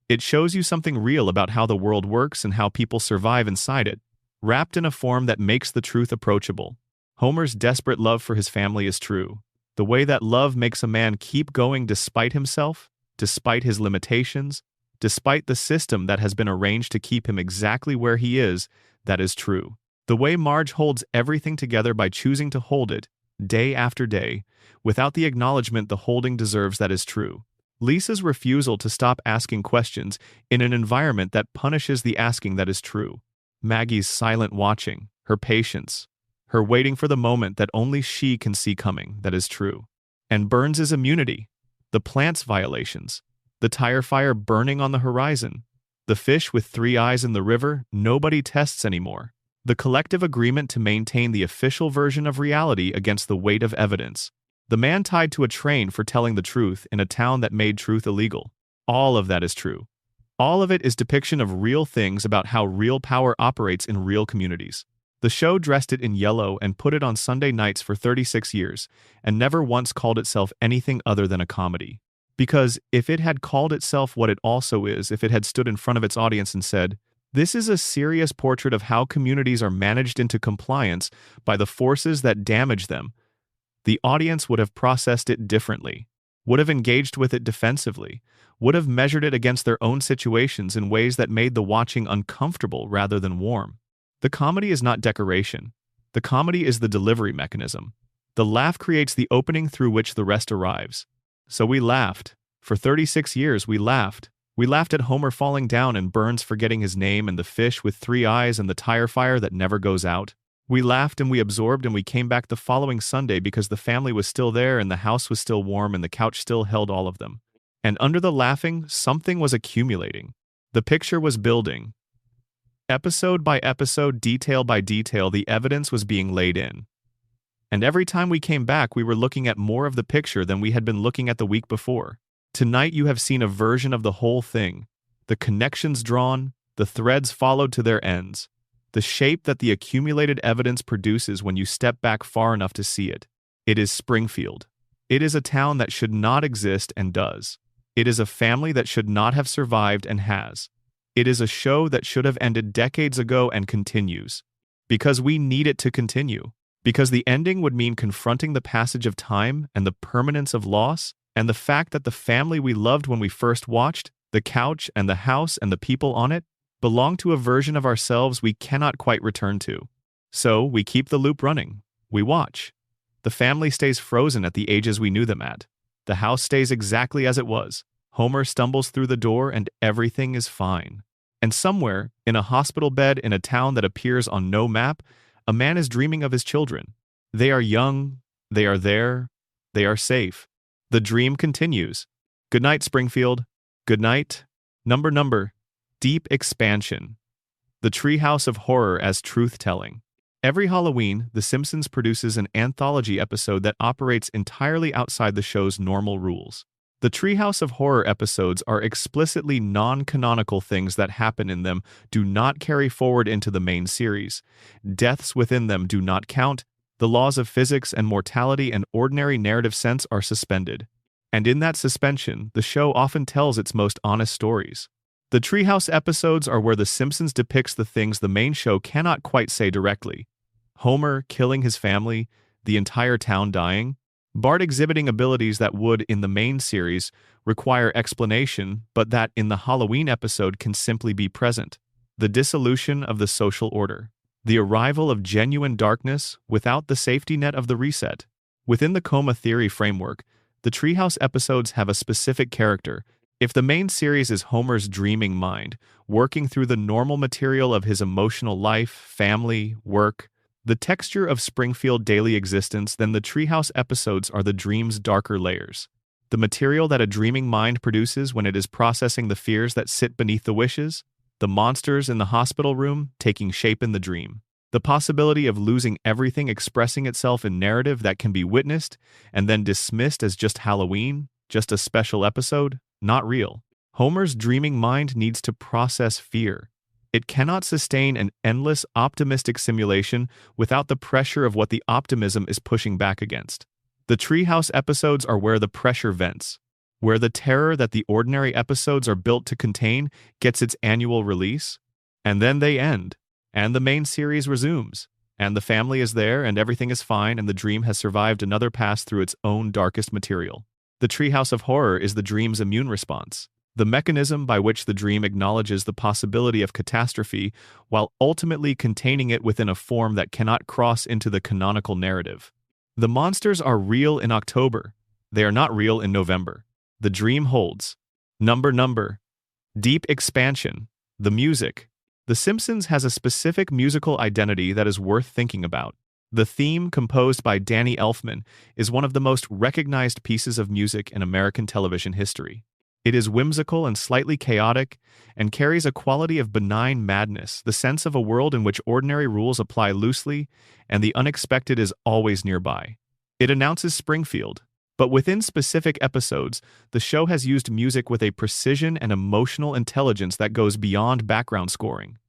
It shows you something real about how the world works and how people survive inside it, wrapped in a form that makes the truth approachable. Homer's desperate love for his family is true. The way that love makes a man keep going despite himself, despite his limitations, despite the system that has been arranged to keep him exactly where he is, that is true. The way Marge holds everything together by choosing to hold it, day after day, without the acknowledgement the holding deserves, that is true. Lisa's refusal to stop asking questions in an environment that punishes the asking, that is true. Maggie's silent watching, her patience, her waiting for the moment that only she can see coming, that is true. And Burns's immunity, the plant's violations, the tire fire burning on the horizon, the fish with 3 eyes in the river nobody tests anymore, the collective agreement to maintain the official version of reality against the weight of evidence, the man tied to a train for telling the truth in a town that made truth illegal. All of that is true. All of it is depiction of real things about how real power operates in real communities. The show dressed it in yellow and put it on Sunday nights for 36 years, and never once called itself anything other than a comedy. Because if it had called itself what it also is, if it had stood in front of its audience and said, This is a serious portrait of how communities are managed into compliance by the forces that damage them. The audience would have processed it differently, would have engaged with it defensively, would have measured it against their own situations in ways that made the watching uncomfortable rather than warm. The comedy is not decoration. The comedy is the delivery mechanism. The laugh creates the opening through which the rest arrives. So we laughed. For 36 years we laughed. We laughed at Homer falling down and Burns forgetting his name and the fish with 3 eyes and the tire fire that never goes out. We laughed and we absorbed and we came back the following Sunday because the family was still there and the house was still warm and the couch still held all of them. And under the laughing, something was accumulating. The picture was building. Episode by episode, detail by detail, the evidence was being laid in. And every time we came back, we were looking at more of the picture than we had been looking at the week before. Tonight you have seen a version of the whole thing. The connections drawn, the threads followed to their ends. The shape that the accumulated evidence produces when you step back far enough to see it. It is Springfield. It is a town that should not exist and does. It is a family that should not have survived and has. It is a show that should have ended decades ago and continues. Because we need it to continue. Because the ending would mean confronting the passage of time and the permanence of loss, and the fact that the family we loved when we first watched, the couch and the house and the people on it, belong to a version of ourselves we cannot quite return to. So we keep the loop running. We watch. The family stays frozen at the ages we knew them at. The house stays exactly as it was. Homer stumbles through the door and everything is fine. And somewhere, in a hospital bed in a town that appears on no map, a man is dreaming of his children. They are young, they are there, they are safe. The dream continues. Good night, Springfield. Good night. Number. Deep expansion. The treehouse of horror as truth-telling. Every Halloween, The Simpsons produces an anthology episode that operates entirely outside the show's normal rules. The treehouse of horror episodes are explicitly non-canonical. Things that happen in them do not carry forward into the main series. Deaths within them do not count. The laws of physics and mortality and ordinary narrative sense are suspended. And in that suspension, the show often tells its most honest stories. The treehouse episodes are where The Simpsons depicts the things the main show cannot quite say directly. Homer killing his family, the entire town dying, Bart exhibiting abilities that would, in the main series, require explanation, but that in the Halloween episode can simply be present. The dissolution of the social order. The arrival of genuine darkness without the safety net of the reset. Within the coma theory framework, the treehouse episodes have a specific character. If the main series is Homer's dreaming mind, working through the normal material of his emotional life, family, work, the texture of Springfield daily existence, then the treehouse episodes are the dream's darker layers. The material that a dreaming mind produces when it is processing the fears that sit beneath the wishes, the monsters in the hospital room taking shape in the dream, the possibility of losing everything expressing itself in narrative that can be witnessed and then dismissed as just Halloween, just a special episode, not real. Homer's dreaming mind needs to process fear. It cannot sustain an endless, optimistic simulation without the pressure of what the optimism is pushing back against. The treehouse episodes are where the pressure vents, where the terror that the ordinary episodes are built to contain gets its annual release, and then they end, and the main series resumes, and the family is there, and everything is fine, and the dream has survived another pass through its own darkest material. The treehouse of horror is the dream's immune response, the mechanism by which the dream acknowledges the possibility of catastrophe while ultimately containing it within a form that cannot cross into the canonical narrative. The monsters are real in October. They are not real in November. The dream holds. Number. Deep expansion. The music. The Simpsons has a specific musical identity that is worth thinking about. The theme, composed by Danny Elfman, is one of the most recognized pieces of music in American television history. It is whimsical and slightly chaotic, and carries a quality of benign madness, the sense of a world in which ordinary rules apply loosely, and the unexpected is always nearby. It announces Springfield, but within specific episodes, the show has used music with a precision and emotional intelligence that goes beyond background scoring.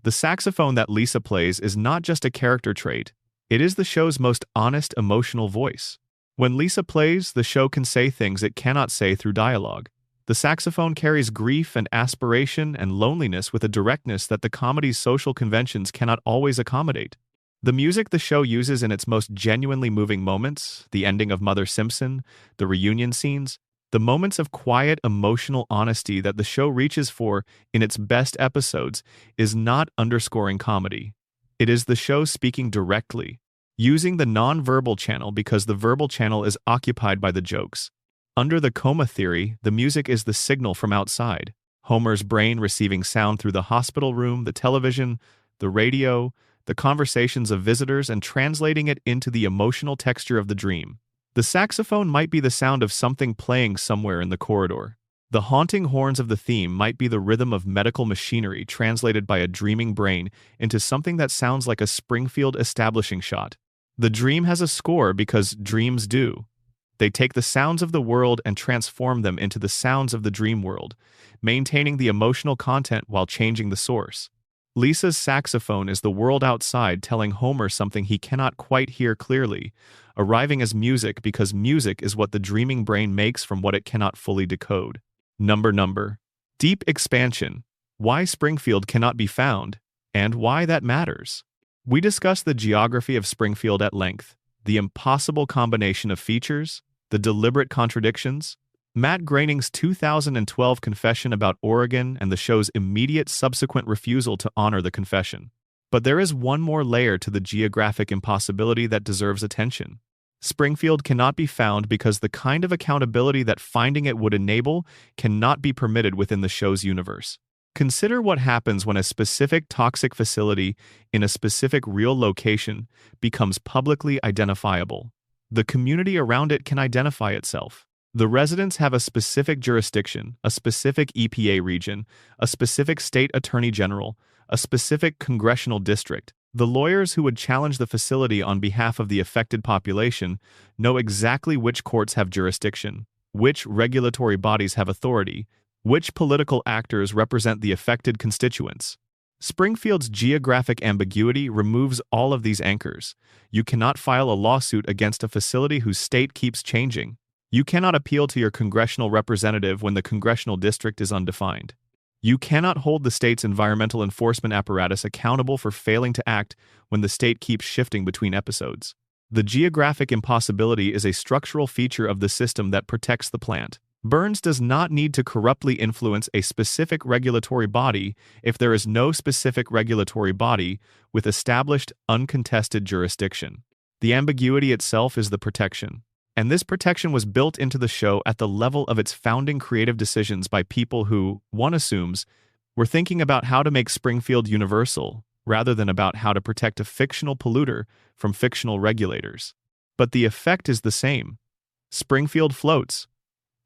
The saxophone that Lisa plays is not just a character trait, it is the show's most honest emotional voice. When Lisa plays, the show can say things it cannot say through dialogue. The The saxophone carries grief and aspiration and loneliness with a directness that the comedy's social conventions cannot always accommodate. The music the show uses in its most genuinely moving moments, the ending of Mother Simpson, the reunion scenes, the moments of quiet emotional honesty that the show reaches for in its best episodes, is not underscoring comedy. It is the show speaking directly, using the non-verbal channel because the verbal channel is occupied by the jokes. Under the coma theory, the music is the signal from outside. Homer's brain receiving sound through the hospital room, the television, the radio, the conversations of visitors, and translating it into the emotional texture of the dream. The saxophone might be the sound of something playing somewhere in the corridor. The haunting horns of the theme might be the rhythm of medical machinery translated by a dreaming brain into something that sounds like a Springfield establishing shot. The dream has a score because dreams do. They take the sounds of the world and transform them into the sounds of the dream world, maintaining the emotional content while changing the source. Lisa's saxophone is the world outside telling Homer something he cannot quite hear clearly, arriving as music because music is what the dreaming brain makes from what it cannot fully decode. Number. Deep expansion. Why Springfield cannot be found, and why that matters. We discuss the geography of Springfield at length, the impossible combination of features, the deliberate contradictions, Matt Groening's 2012 confession about Oregon and the show's immediate subsequent refusal to honor the confession. But there is one more layer to the geographic impossibility that deserves attention. Springfield cannot be found because the kind of accountability that finding it would enable cannot be permitted within the show's universe. Consider what happens when a specific toxic facility in a specific real location becomes publicly identifiable. The community around it can identify itself. The residents have a specific jurisdiction, a specific EPA region, a specific state attorney general, a specific congressional district. The lawyers who would challenge the facility on behalf of the affected population know exactly which courts have jurisdiction, which regulatory bodies have authority, which political actors represent the affected constituents. Springfield's geographic ambiguity removes all of these anchors. You cannot file a lawsuit against a facility whose state keeps changing. You cannot appeal to your congressional representative when the congressional district is undefined. You cannot hold the state's environmental enforcement apparatus accountable for failing to act when the state keeps shifting between episodes. The geographic impossibility is a structural feature of the system that protects the plant. Burns does not need to corruptly influence a specific regulatory body if there is no specific regulatory body with established, uncontested jurisdiction. The ambiguity itself is the protection. And this protection was built into the show at the level of its founding creative decisions by people who, one assumes, were thinking about how to make Springfield universal, rather than about how to protect a fictional polluter from fictional regulators. But the effect is the same. Springfield floats.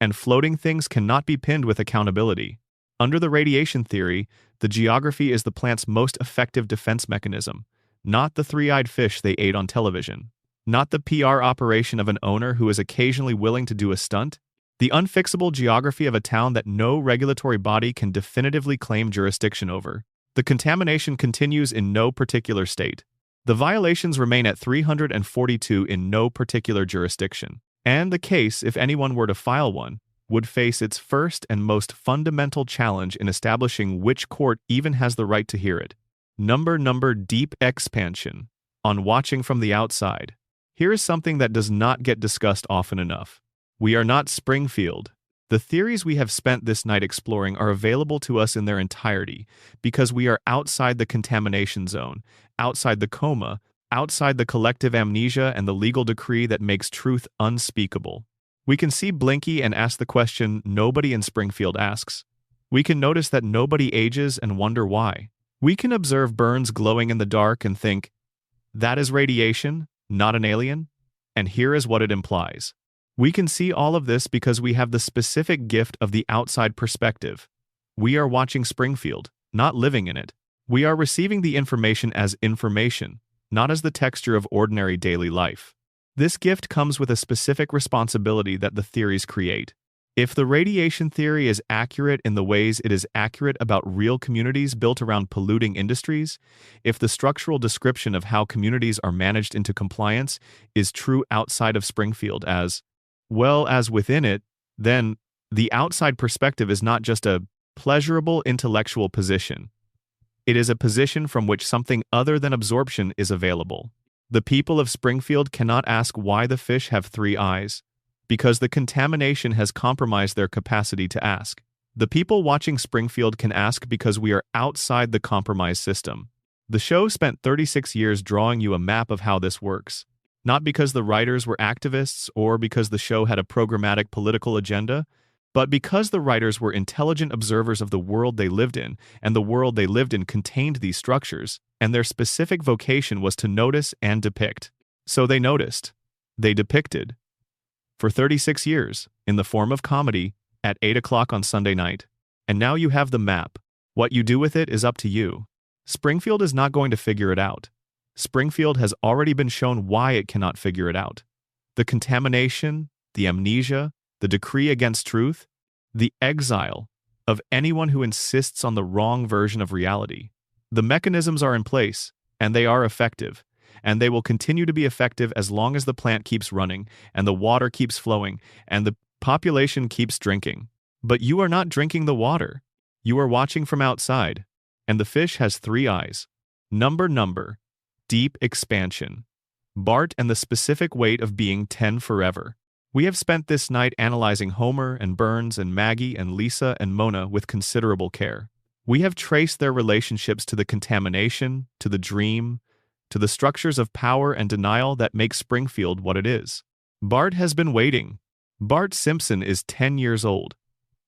And floating things cannot be pinned with accountability. Under the radiation theory, the geography is the plant's most effective defense mechanism, not the three-eyed fish they ate on television, not the PR operation of an owner who is occasionally willing to do a stunt, the unfixable geography of a town that no regulatory body can definitively claim jurisdiction over. The contamination continues in no particular state. The violations remain at 342 in no particular jurisdiction. And the case, if anyone were to file one, would face its first and most fundamental challenge in establishing which court even has the right to hear it. Number deep expansion. On watching from the outside. Here is something that does not get discussed often enough. We are not Springfield. The theories we have spent this night exploring are available to us in their entirety because we are outside the contamination zone, outside the coma, outside the collective amnesia and the legal decree that makes truth unspeakable. We can see Blinky and ask the question nobody in Springfield asks. We can notice that nobody ages and wonder why. We can observe Burns glowing in the dark and think, that is radiation, not an alien, and here is what it implies. We can see all of this because we have the specific gift of the outside perspective. We are watching Springfield, not living in it. We are receiving the information as information, not as the texture of ordinary daily life. This gift comes with a specific responsibility that the theories create. If the radiation theory is accurate in the ways it is accurate about real communities built around polluting industries, if the structural description of how communities are managed into compliance is true outside of Springfield as well as within it, then The outside perspective is not just a pleasurable intellectual position. It is a position from which something other than absorption is available. The people of Springfield cannot ask why the fish have 3 eyes, because the contamination has compromised their capacity to ask. The people watching Springfield can ask because we are outside the compromised system. The show spent 36 years drawing you a map of how this works. Not because the writers were activists or because the show had a programmatic political agenda, but because the writers were intelligent observers of the world they lived in, and the world they lived in contained these structures, and their specific vocation was to notice and depict. So they noticed. They depicted. For 36 years, in the form of comedy, at 8 o'clock on Sunday night. And now you have the map. What you do with it is up to you. Springfield is not going to figure it out. Springfield has already been shown why it cannot figure it out. The contamination, the amnesia, the decree against truth, the exile of anyone who insists on the wrong version of reality. The mechanisms are in place, and they are effective, and they will continue to be effective as long as the plant keeps running, and the water keeps flowing, and the population keeps drinking. But you are not drinking the water. You are watching from outside, and the fish has 3 eyes. Number, deep expansion. Bart and the specific weight of being 10 forever. We have spent this night analyzing Homer and Burns and Maggie and Lisa and Mona with considerable care. We have traced their relationships to the contamination, to the dream, to the structures of power and denial that make Springfield what it is. Bart has been waiting. Bart Simpson is 10 years old.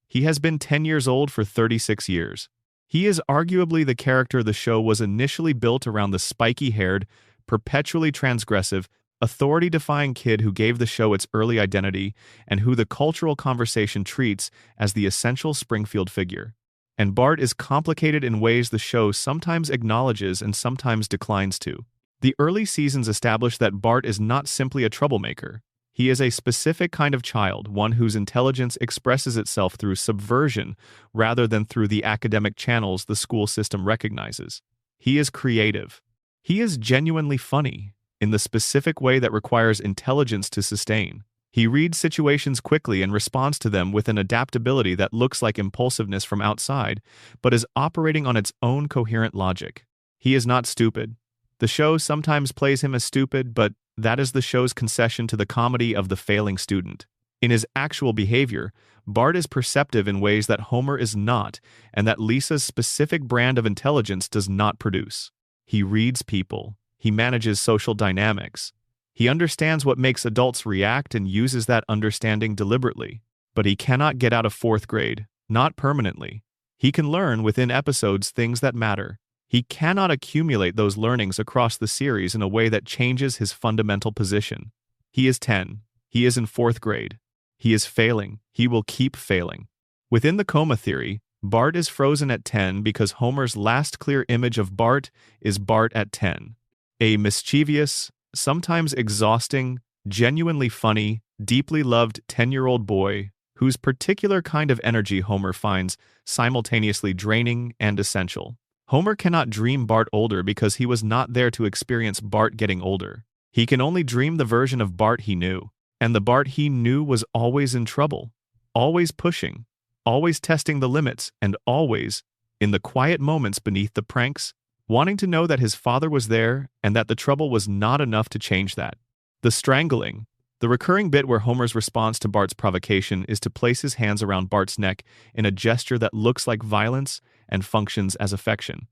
He has been 10 years old for 36 years. He is arguably the character the show was initially built around, the spiky-haired, perpetually transgressive, authority-defying kid who gave the show its early identity and who the cultural conversation treats as the essential Springfield figure. And Bart is complicated in ways the show sometimes acknowledges and sometimes declines to. The early seasons establish that Bart is not simply a troublemaker. He is a specific kind of child, one whose intelligence expresses itself through subversion rather than through the academic channels the school system recognizes. He is creative. He is genuinely funny, in the specific way that requires intelligence to sustain. He reads situations quickly and responds to them with an adaptability that looks like impulsiveness from outside, but is operating on its own coherent logic. He is not stupid. The show sometimes plays him as stupid, but that is the show's concession to the comedy of the failing student. In his actual behavior, Bart is perceptive in ways that Homer is not, and that Lisa's specific brand of intelligence does not produce. He reads people. He manages social dynamics. He understands what makes adults react and uses that understanding deliberately. But he cannot get out of 4th grade, not permanently. He can learn within episodes things that matter. He cannot accumulate those learnings across the series in a way that changes his fundamental position. He is 10. He is in 4th grade. He is failing. He will keep failing. Within the coma theory, Bart is frozen at 10 because Homer's last clear image of Bart is Bart at 10. A mischievous, sometimes exhausting, genuinely funny, deeply loved 10-year-old boy whose particular kind of energy Homer finds simultaneously draining and essential. Homer cannot dream Bart older because he was not there to experience Bart getting older. He can only dream the version of Bart he knew, and the Bart he knew was always in trouble, always pushing, always testing the limits, and always, in the quiet moments beneath the pranks, wanting to know that his father was there and that the trouble was not enough to change that. The strangling, the recurring bit where Homer's response to Bart's provocation is to place his hands around Bart's neck in a gesture that looks like violence and functions as affection.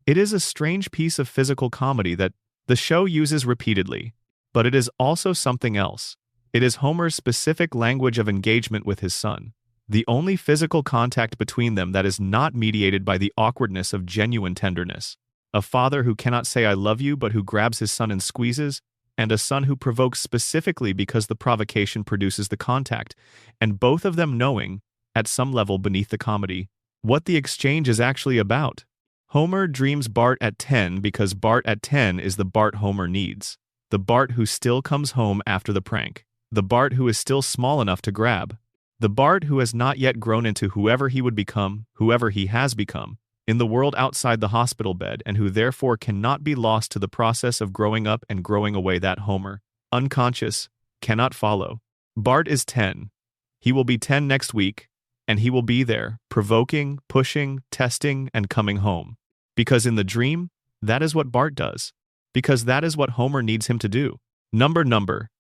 It is a strange piece of physical comedy that the show uses repeatedly, but it is also something else. It is Homer's specific language of engagement with his son, the only physical contact between them that is not mediated by the awkwardness of genuine tenderness. A father who cannot say I love you but who grabs his son and squeezes, and a son who provokes specifically because the provocation produces the contact, and both of them knowing, at some level beneath the comedy, what the exchange is actually about. Homer dreams Bart at 10 because Bart at 10 is the Bart Homer needs. The Bart who still comes home after the prank. The Bart who is still small enough to grab. The Bart who has not yet grown into whoever he would become, whoever he has become, in the world outside the hospital bed, and who therefore cannot be lost to the process of growing up and growing away that Homer, unconscious, cannot follow. Bart is 10. He will be 10 next week, And he will be there, provoking, pushing, testing, and coming home. Because in the dream, that is what Bart does. Because that is what Homer needs him to do. Number.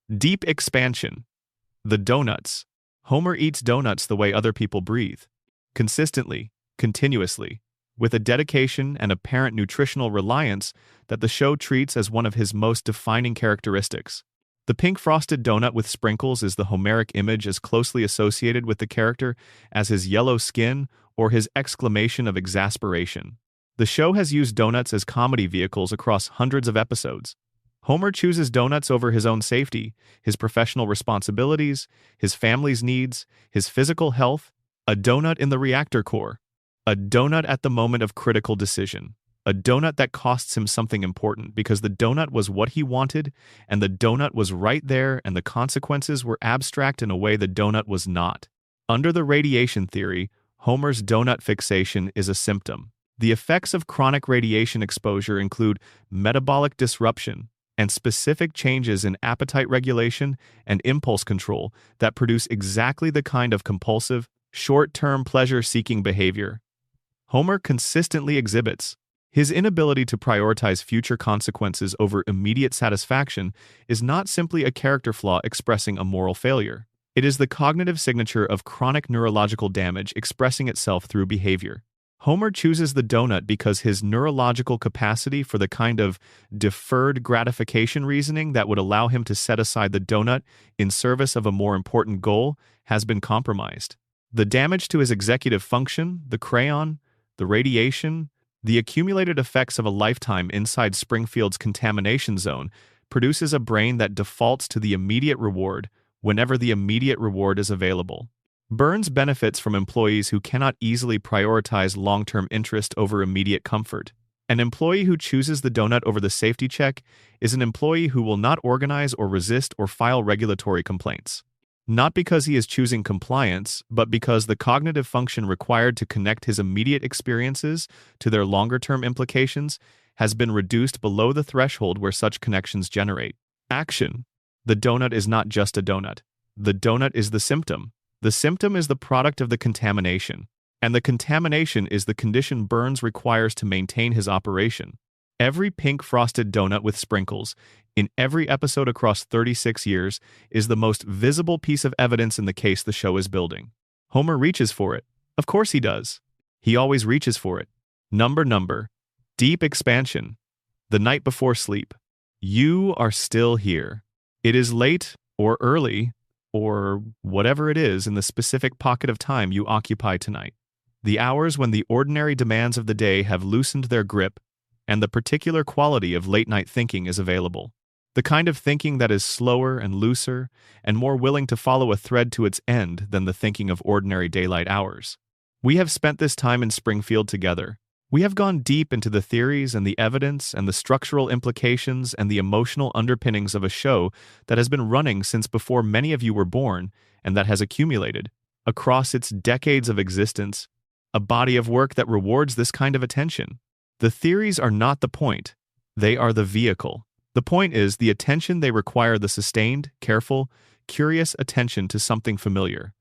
Deep expansion. The donuts. Homer eats donuts the way other people breathe. Consistently, continuously, with a dedication and apparent nutritional reliance that the show treats as one of his most defining characteristics. The pink frosted donut with sprinkles is the Homeric image as closely associated with the character as his yellow skin or his exclamation of exasperation. The show has used donuts as comedy vehicles across hundreds of episodes. Homer chooses donuts over his own safety, his professional responsibilities, his family's needs, his physical health, a donut in the reactor core, a donut at the moment of critical decision, a donut that costs him something important because the donut was what he wanted, and the donut was right there, and the consequences were abstract in a way the donut was not. Under the radiation theory, Homer's donut fixation is a symptom. The effects of chronic radiation exposure include metabolic disruption and specific changes in appetite regulation and impulse control that produce exactly the kind of compulsive, short-term pleasure-seeking behavior Homer consistently exhibits. His inability to prioritize future consequences over immediate satisfaction is not simply a character flaw expressing a moral failure. It is the cognitive signature of chronic neurological damage expressing itself through behavior. Homer chooses the donut because his neurological capacity for the kind of deferred gratification reasoning that would allow him to set aside the donut in service of a more important goal has been compromised. The damage to his executive function, the crayon, the radiation, the accumulated effects of a lifetime inside Springfield's contamination zone produces a brain that defaults to the immediate reward whenever the immediate reward is available. Burns benefits from employees who cannot easily prioritize long-term interest over immediate comfort. An employee who chooses the donut over the safety check is an employee who will not organize or resist or file regulatory complaints. Not because he is choosing compliance, but because the cognitive function required to connect his immediate experiences to their longer-term implications has been reduced below the threshold where such connections generate. Action. The donut is not just a donut. The donut is the symptom. The symptom is the product of the contamination, and the contamination is the condition Burns requires to maintain his operation. Every pink frosted donut with sprinkles, in every episode across 36 years, is the most visible piece of evidence in the case the show is building. Homer reaches for it. Of course he does. He always reaches for it. Number. Deep expansion. The night before sleep. You are still here. It is late or early, or whatever it is in the specific pocket of time you occupy tonight. The hours when the ordinary demands of the day have loosened their grip, and the particular quality of late-night thinking is available. The kind of thinking that is slower and looser, and more willing to follow a thread to its end than the thinking of ordinary daylight hours. We have spent this time in Springfield together. We have gone deep into the theories and the evidence and the structural implications and the emotional underpinnings of a show that has been running since before many of you were born and that has accumulated, across its decades of existence, a body of work that rewards this kind of attention. The theories are not the point. They are the vehicle. The point is the attention they require, the sustained, careful, curious attention to something familiar,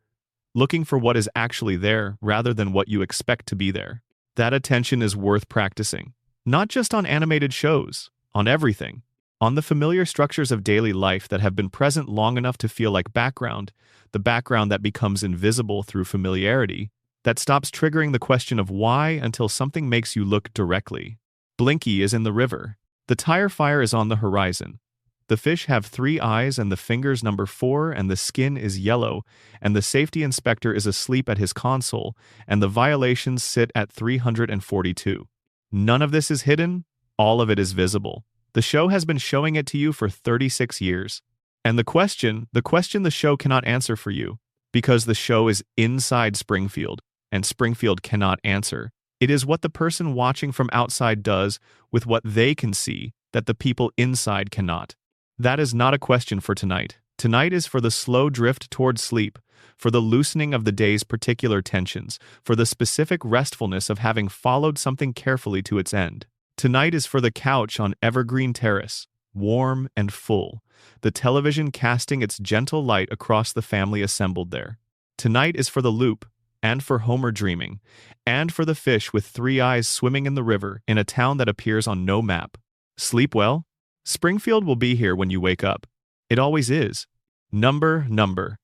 looking for what is actually there rather than what you expect to be there. That attention is worth practicing, not just on animated shows, on everything, on the familiar structures of daily life that have been present long enough to feel like background, the background that becomes invisible through familiarity, that stops triggering the question of why until something makes you look directly. Blinky is in the river. The tire fire is on the horizon. The fish have 3 eyes and the fingers number 4 and the skin is yellow, and the safety inspector is asleep at his console, and the violations sit at 342. None of this is hidden, all of it is visible. The show has been showing it to you for 36 years. And the question the show cannot answer for you, because the show is inside Springfield, and Springfield cannot answer. It is what the person watching from outside does with what they can see that the people inside cannot. That is not a question for tonight. Tonight is for the slow drift toward sleep, for the loosening of the day's particular tensions, for the specific restfulness of having followed something carefully to its end. Tonight is for the couch on Evergreen Terrace, warm and full, the television casting its gentle light across the family assembled there. Tonight is for the loop, and for Homer dreaming, and for the fish with 3 eyes swimming in the river in a town that appears on no map. Sleep well? Springfield will be here when you wake up. It always is. Number.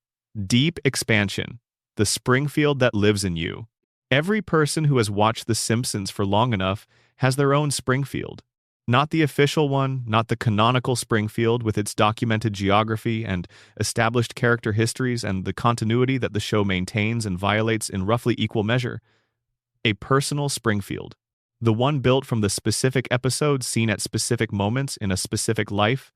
Deep expansion. The Springfield that lives in you. Every person who has watched The Simpsons for long enough has their own Springfield. Not the official one, not the canonical Springfield with its documented geography and established character histories and the continuity that the show maintains and violates in roughly equal measure. A personal Springfield. The one built from the specific episodes seen at specific moments in a specific life,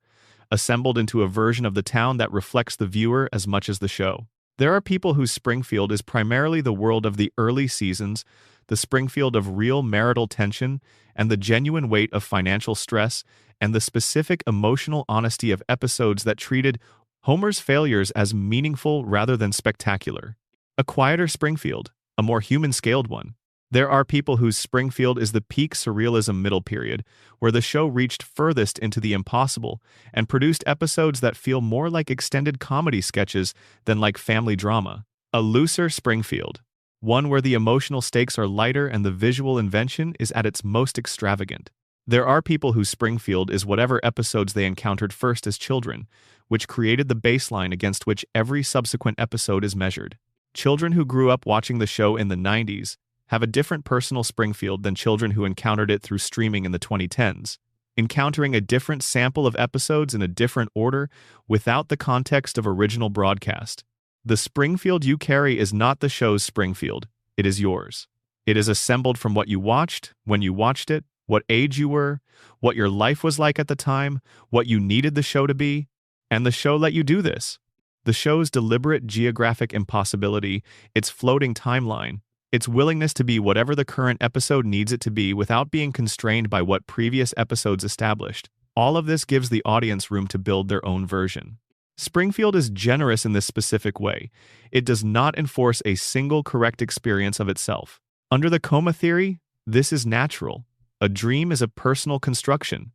assembled into a version of the town that reflects the viewer as much as the show. There are people whose Springfield is primarily the world of the early seasons, the Springfield of real marital tension, and the genuine weight of financial stress, and the specific emotional honesty of episodes that treated Homer's failures as meaningful rather than spectacular. A quieter Springfield, a more human-scaled one. There are people whose Springfield is the peak surrealism middle period, where the show reached furthest into the impossible and produced episodes that feel more like extended comedy sketches than like family drama. A looser Springfield. One where the emotional stakes are lighter and the visual invention is at its most extravagant. There are people whose Springfield is whatever episodes they encountered first as children, which created the baseline against which every subsequent episode is measured. Children who grew up watching the show in the 90s have a different personal Springfield than children who encountered it through streaming in the 2010s, encountering a different sample of episodes in a different order without the context of original broadcast. The Springfield you carry is not the show's Springfield, it is yours. It is assembled from what you watched, when you watched it, what age you were, what your life was like at the time, what you needed the show to be, and the show let you do this. The show's deliberate geographic impossibility, its floating timeline, its willingness to be whatever the current episode needs it to be without being constrained by what previous episodes established. All of this gives the audience room to build their own version. Springfield is generous in this specific way. It does not enforce a single correct experience of itself. Under the coma theory, this is natural. A dream is a personal construction.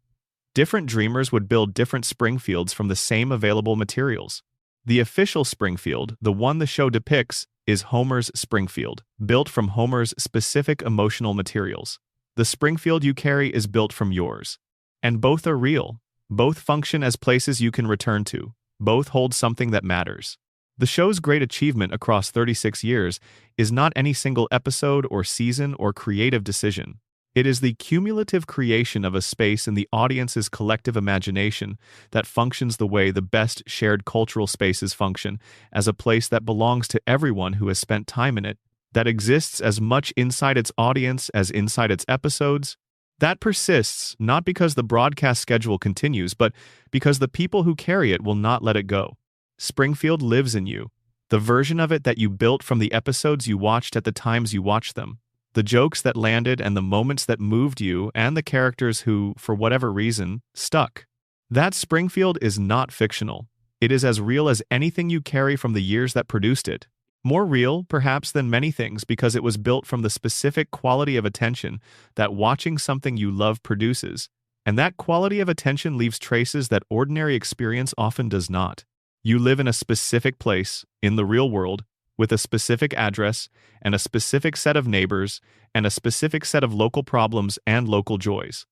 Different dreamers would build different Springfields from the same available materials. The official Springfield, the one the show depicts, is Homer's Springfield, built from Homer's specific emotional materials. The Springfield you carry is built from yours. And both are real. Both function as places you can return to. Both hold something that matters. The show's great achievement across 36 years is not any single episode or season or creative decision. It is the cumulative creation of a space in the audience's collective imagination that functions the way the best shared cultural spaces function, as a place that belongs to everyone who has spent time in it, that exists as much inside its audience as inside its episodes. That persists not because the broadcast schedule continues, but because the people who carry it will not let it go. Springfield lives in you, the version of it that you built from the episodes you watched at the times you watched them, the jokes that landed and the moments that moved you and the characters who, for whatever reason, stuck. That Springfield is not fictional. It is as real as anything you carry from the years that produced it. More real, perhaps, than many things because it was built from the specific quality of attention that watching something you love produces, and that quality of attention leaves traces that ordinary experience often does not. You live in a specific place, in the real world, with a specific address, and a specific set of neighbors, and a specific set of local problems and local joys.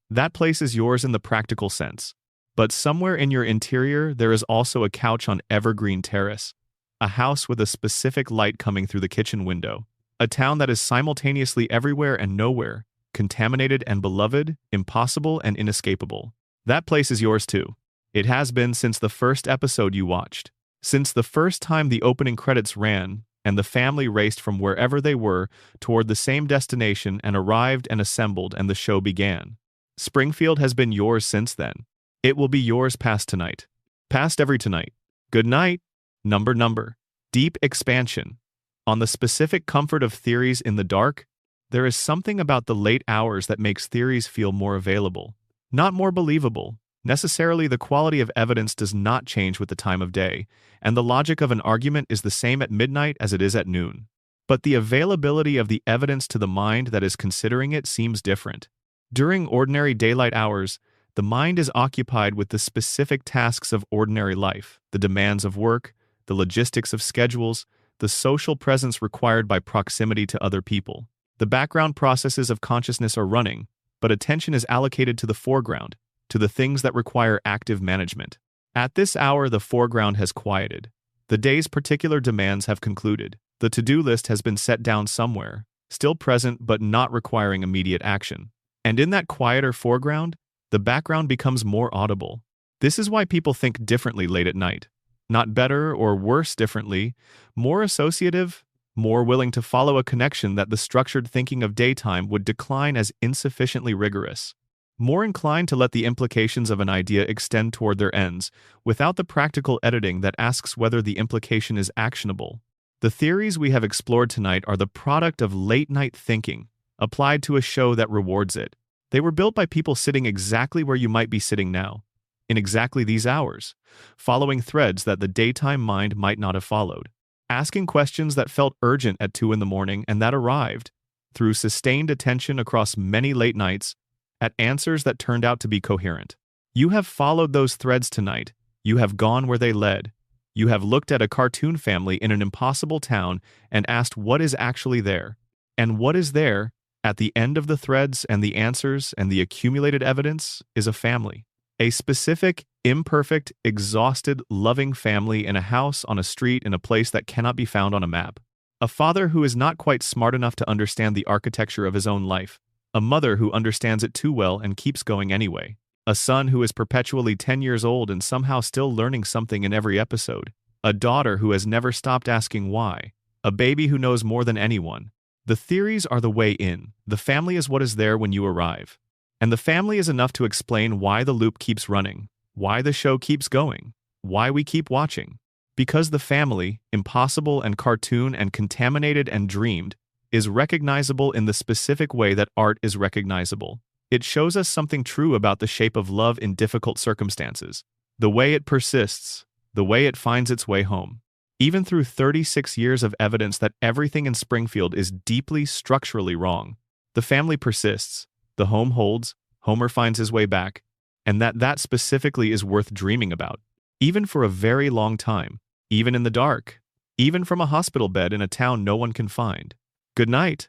That place is yours in the practical sense. But somewhere in your interior there is also a couch on Evergreen Terrace, a house with a specific light coming through the kitchen window, a town that is simultaneously everywhere and nowhere, contaminated and beloved, impossible and inescapable. That place is yours too. It has been since the first episode you watched, since the first time the opening credits ran and the family raced from wherever they were toward the same destination and arrived and assembled and the show began. Springfield has been yours since then. It will be yours past tonight. Past every tonight. Good night. Number. Deep expansion. On the specific comfort of theories in the dark, there is something about the late hours that makes theories feel more available, not more believable. Necessarily, the quality of evidence does not change with the time of day, and the logic of an argument is the same at midnight as it is at noon. But the availability of the evidence to the mind that is considering it seems different. During ordinary daylight hours, the mind is occupied with the specific tasks of ordinary life, the demands of work, the logistics of schedules, the social presence required by proximity to other people. The background processes of consciousness are running, but attention is allocated to the foreground, to the things that require active management. At this hour, the foreground has quieted. The day's particular demands have concluded. The to-do list has been set down somewhere, still present but not requiring immediate action. And in that quieter foreground, the background becomes more audible. This is why people think differently late at night. Not better or worse differently, more associative, more willing to follow a connection that the structured thinking of daytime would decline as insufficiently rigorous. More inclined to let the implications of an idea extend toward their ends, without the practical editing that asks whether the implication is actionable. The theories we have explored tonight are the product of late-night thinking, applied to a show that rewards it. They were built by people sitting exactly where you might be sitting now, in exactly these hours, following threads that the daytime mind might not have followed, asking questions that felt urgent at 2 in the morning and that arrived, through sustained attention across many late nights, at answers that turned out to be coherent. You have followed those threads tonight. You have gone where they led. You have looked at a cartoon family in an impossible town and asked what is actually there. And what is there, at the end of the threads and the answers and the accumulated evidence, is a family. A specific, imperfect, exhausted, loving family in a house on a street in a place that cannot be found on a map. A father who is not quite smart enough to understand the architecture of his own life. A mother who understands it too well and keeps going anyway. A son who is perpetually 10 years old and somehow still learning something in every episode. A daughter who has never stopped asking why. A baby who knows more than anyone. The theories are the way in. The family is what is there when you arrive. And the family is enough to explain why the loop keeps running, why the show keeps going, why we keep watching. Because the family, impossible and cartoon and contaminated and dreamed, is recognizable in the specific way that art is recognizable. It shows us something true about the shape of love in difficult circumstances, the way it persists, the way it finds its way home. Even through 36 years of evidence that everything in Springfield is deeply structurally wrong, the family persists, the home holds, Homer finds his way back, and that specifically is worth dreaming about, even for a very long time, even in the dark, even from a hospital bed in a town no one can find. Good night.